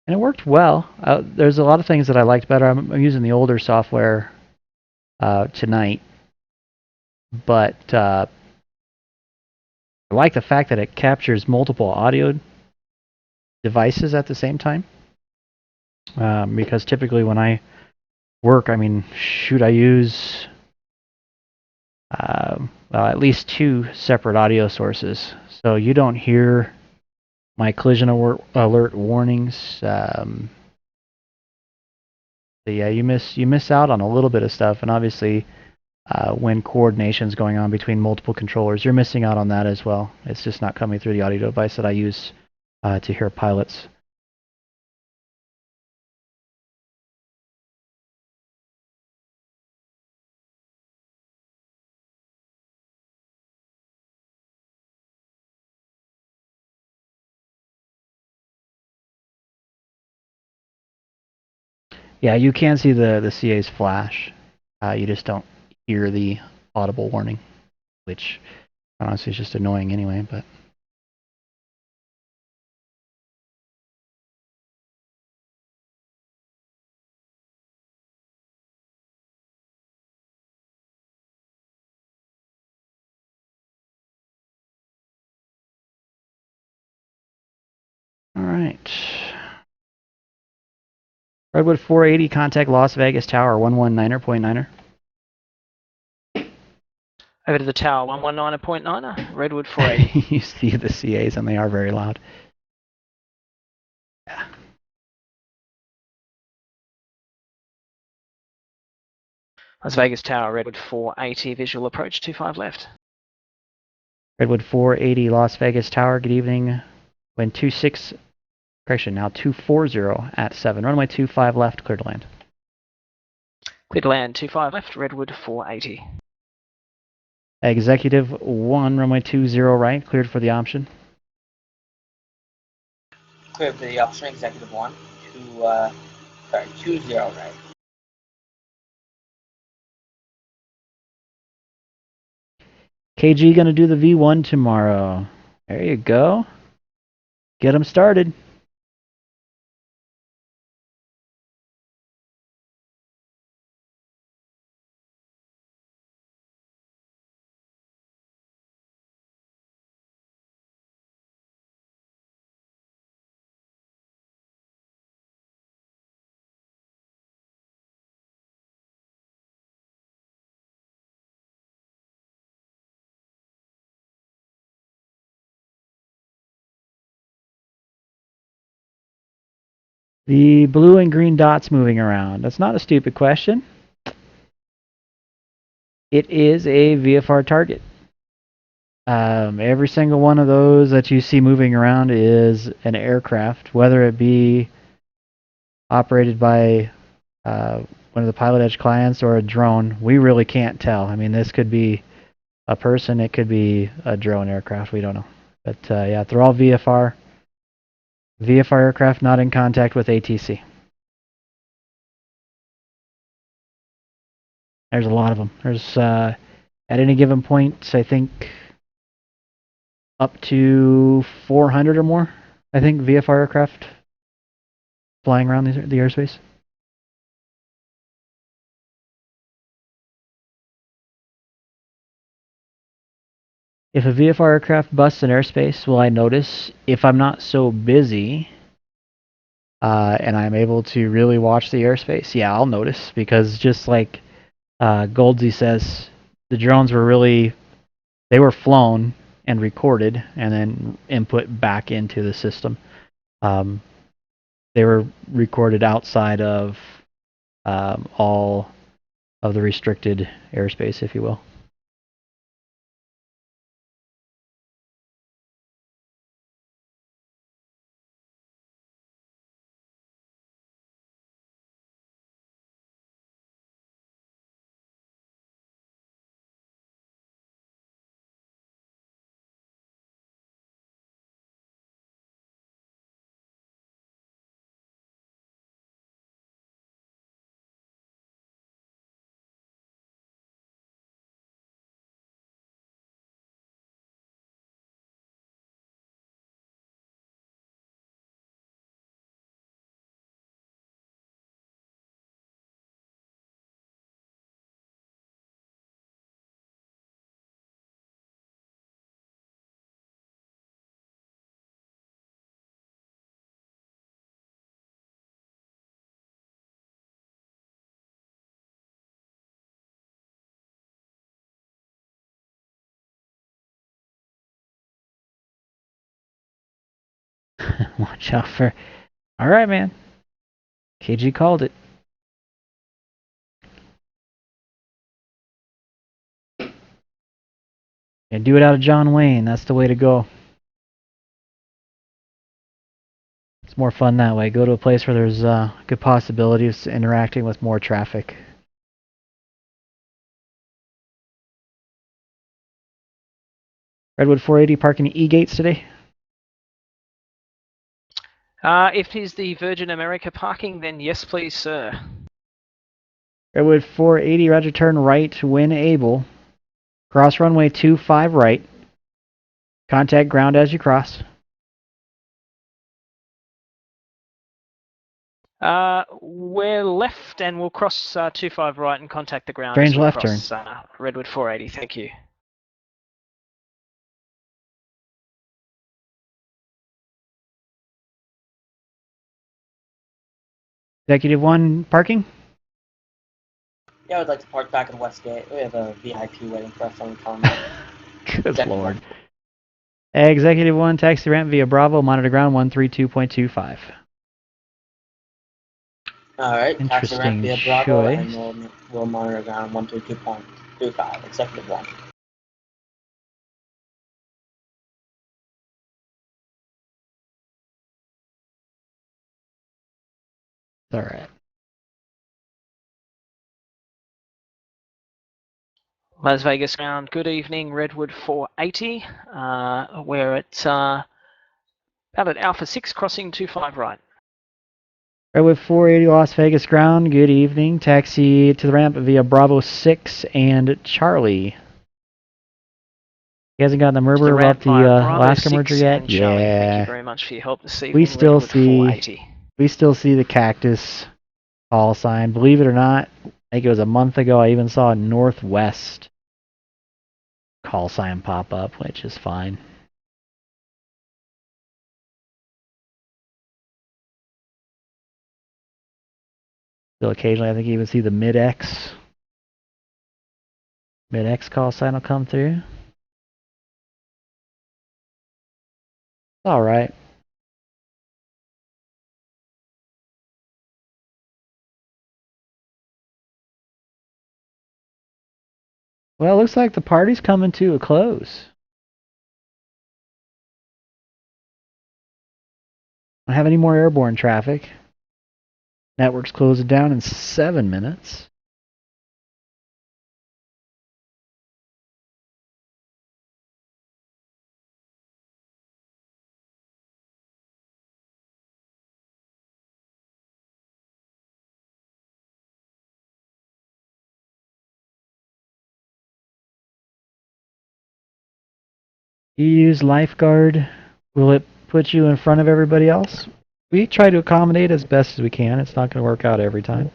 And it worked well. There's a lot of things that I liked better. I'm using the older software tonight, but I like the fact that it captures multiple audio devices at the same time. Because typically when I work, I mean, shoot, I use well, at least 2 separate audio sources. So you don't hear my collision alert warnings. So yeah, you miss out on a little bit of stuff, and obviously when coordination's going on between multiple controllers, you're missing out on that as well. It's just not coming through the audio device that I use to hear pilots. Yeah, you can see the CA's flash. You just don't hear the audible warning, which honestly is just annoying anyway, but. All right. Redwood 480, contact Las Vegas Tower 119.9er. Over to the tower, 119.9er, Redwood 480. You see the CAs, and they are very loud. Yeah. Las Vegas Tower, Redwood 480, visual approach, 25 left. Redwood 480, Las Vegas Tower, good evening. Wind 26, correction, now 240 at 7. Runway 25 left, clear to land. Clear to land, 25 left, Redwood 480. Executive 1, runway 20 right, cleared for the option. Clear for the option, executive 1, 20 right. KG gonna do the V1 tomorrow. There you go. Get them started. The blue and green dots moving around. That's not a stupid question. It is a VFR target. Every single one of those that you see moving around is an aircraft, whether it be operated by one of the Pilotedge clients or a drone. We really can't tell. I mean, this could be a person, it could be a drone aircraft. We don't know. But yeah, they're all VFR. VFR aircraft not in contact with ATC. There's a lot of them. There's, at any given point, I think, up to 400 or more, I think, VFR aircraft flying around the airspace. If a VFR aircraft busts in airspace, will I notice? If I'm not so busy and I'm able to really watch the airspace, yeah, I'll notice, because just like Goldsy says, the drones were really, they were flown and recorded and then input back into the system. They were recorded outside of all of the restricted airspace, if you will. Watch out for... Alright, man. KG called it. And do it out of John Wayne. That's the way to go. It's more fun that way. Go to a place where there's good possibilities interacting with more traffic. Redwood 480 parking E-gates today? If he's the Virgin America parking, then yes, please, sir. Redwood 480, roger, turn right when able. Cross runway 25 right. Contact ground as you cross. We're left and we'll cross 25 right and contact the ground. Strange as we left cross, turn. Redwood 480, thank you. Executive 1 parking? Yeah, I would like to park back in Westgate. We have a VIP waiting for us on the common. Good lord. Executive 1, taxi ramp via Bravo, monitor ground 132.25. Alright, taxi ramp via Bravo, choice. and we'll monitor ground 132.25. Executive 1. Alright. Las Vegas ground, good evening, Redwood 480. We're at about at Alpha 6, crossing 25 right. Redwood 480 Las Vegas ground, good evening. Taxi to the ramp via Bravo 6 and Charlie. You hasn't gotten the murmur about the Alaska merger yet? Charlie, Yeah. thank you very much for your help this evening. We still Redwood 480. see the cactus call sign. Believe it or not, I think it was a month ago I even saw a Northwest call sign pop up, which is fine. Still occasionally I think you even see the Mid-X call sign will come through. Alright. Well, it looks like the party's coming to a close. Don't have any more airborne traffic. Network's closing down in 7 minutes. You use lifeguard. Will it put you in front of everybody else? We try to accommodate as best as we can. It's not going to work out every time.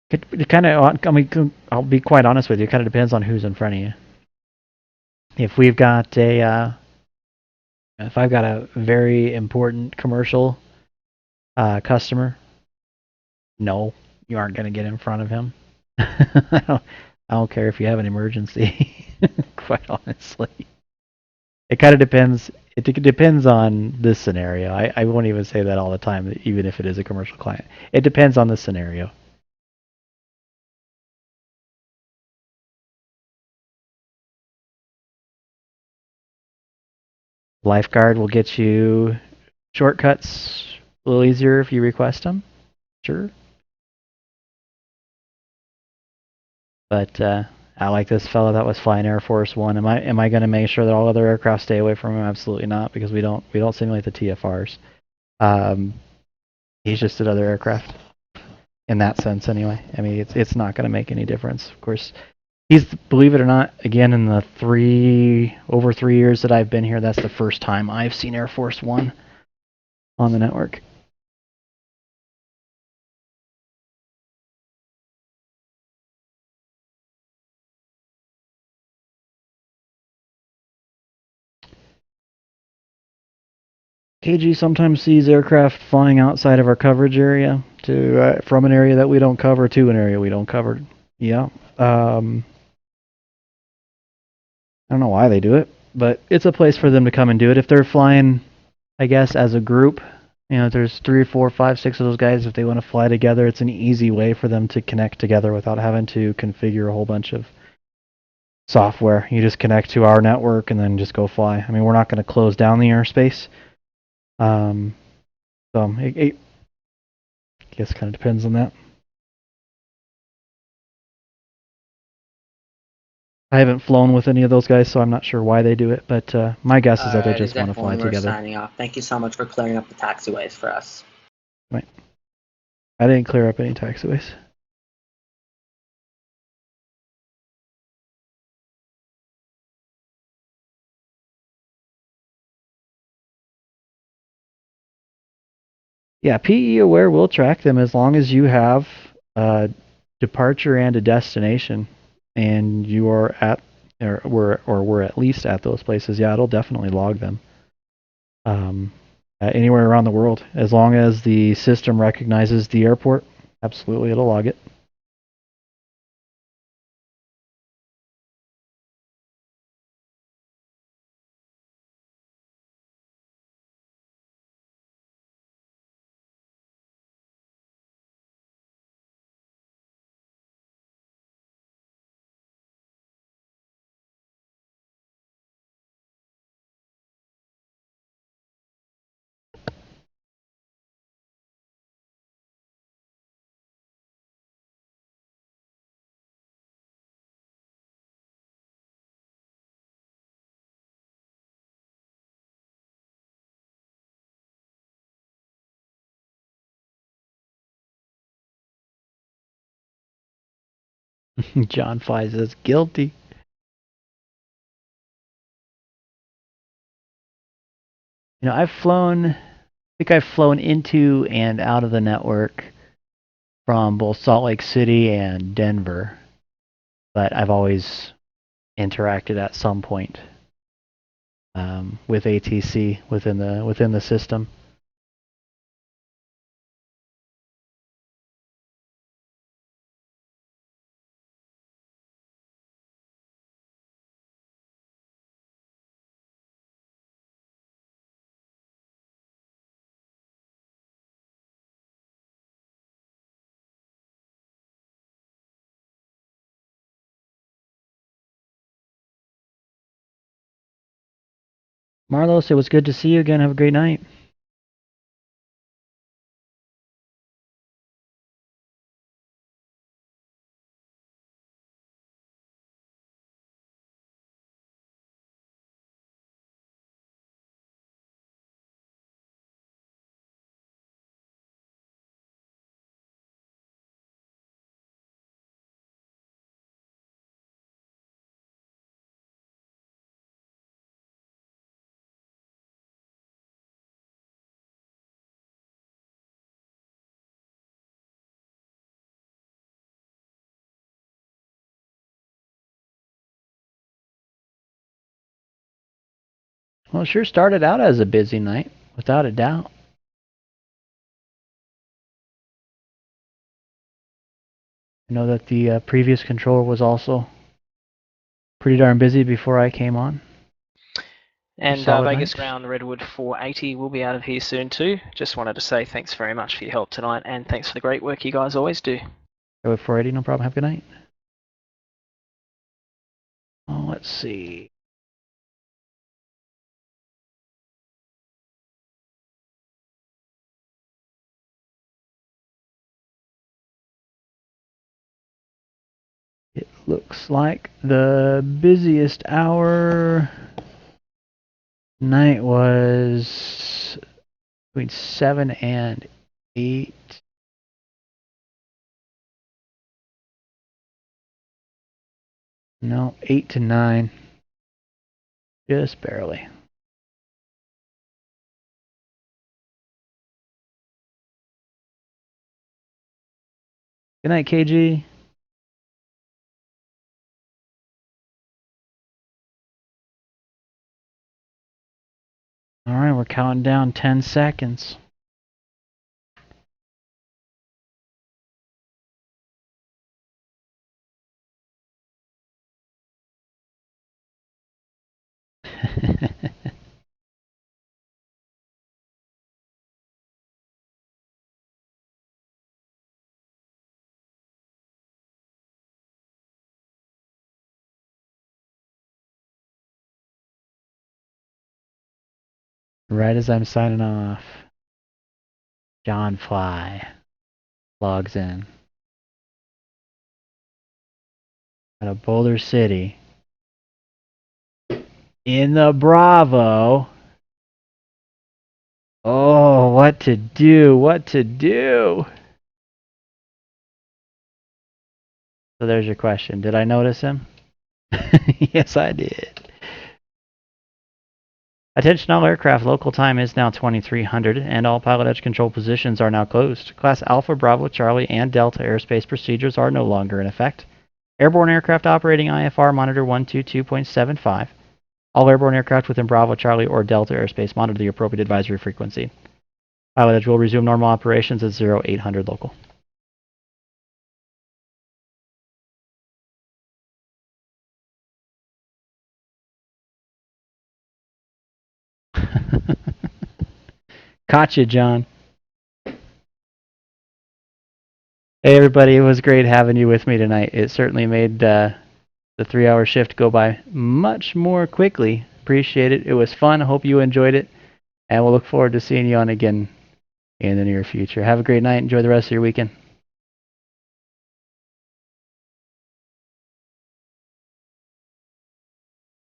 It kind of, I mean, I'll be quite honest with you. It kind of depends on who's in front of you. If we've got if I've got a very important commercial customer, no, you aren't going to get in front of him. I don't care if you have an emergency, quite honestly. It kind of depends. It depends on this scenario. I won't even say that all the time, even if it is a commercial client. It depends on the scenario. Lifeguard will get you shortcuts a little easier if you request them. Sure. But I like this fellow that was flying Air Force One. Am I going to make sure that all other aircraft stay away from him? Absolutely not, because we don't simulate the TFRs. He's just another aircraft in that sense, anyway. I mean, it's not going to make any difference. Of course, he's, believe it or not, again, in the over 3 years that I've been here, that's the first time I've seen Air Force One on the network. KG sometimes sees aircraft flying outside of our coverage area to from an area that we don't cover to an area we don't cover. Yeah. I don't know why they do it, but it's a place for them to come and do it. If they're flying, I guess, as a group, there's 3, 4, 5, 6 of those guys. If they want to fly together, it's an easy way for them to connect together without having to configure a whole bunch of software. You just connect to our network and then just go fly. I mean, we're not going to close down the airspace. So it I guess kind of depends on that. I haven't flown with any of those guys, so I'm not sure why they do it, but my guess is that they just want to fly together. We're signing off. Thank you so much for clearing up the taxiways for us. Right. I didn't clear up any taxiways. Yeah, PE aware will track them as long as you have a departure and a destination, and you are at we're at least at those places. Yeah, it'll definitely log them. Anywhere around the world, as long as the system recognizes the airport, absolutely it'll log it. John Fly says guilty. I've flown, I think I've flown into and out of the network from both Salt Lake City and Denver, but I've always interacted at some point with ATC within the system. Marlos, it was good to see you again. Have a great night. Well, it sure started out as a busy night, without a doubt. I know that the previous controller was also pretty darn busy before I came on. And Vegas Ground Redwood 480 will be out of here soon too. Just wanted to say thanks very much for your help tonight, and thanks for the great work you guys always do. Redwood 480, no problem. Have a good night. Oh, let's see. It looks like the busiest hour night was between 7 and 8. No, 8 to 9. Just barely. Good night, KG. All right, we're counting down 10 seconds. Right as I'm signing off, John Fly logs in. Out of Boulder City. In the Bravo. Oh, what to do, what to do. So there's your question. Did I notice him? Yes, I did. Attention all aircraft, local time is now 2300 and all Pilotedge control positions are now closed. Class Alpha, Bravo, Charlie, and Delta airspace procedures are no longer in effect. Airborne aircraft operating IFR monitor 122.75. All airborne aircraft within Bravo, Charlie, or Delta airspace monitor the appropriate advisory frequency. Pilotedge will resume normal operations at 0800 local. Caught you, John. Hey, everybody. It was great having you with me tonight. It certainly made the 3-hour shift go by much more quickly. Appreciate it. It was fun. I hope you enjoyed it. And we'll look forward to seeing you on again in the near future. Have a great night. Enjoy the rest of your weekend.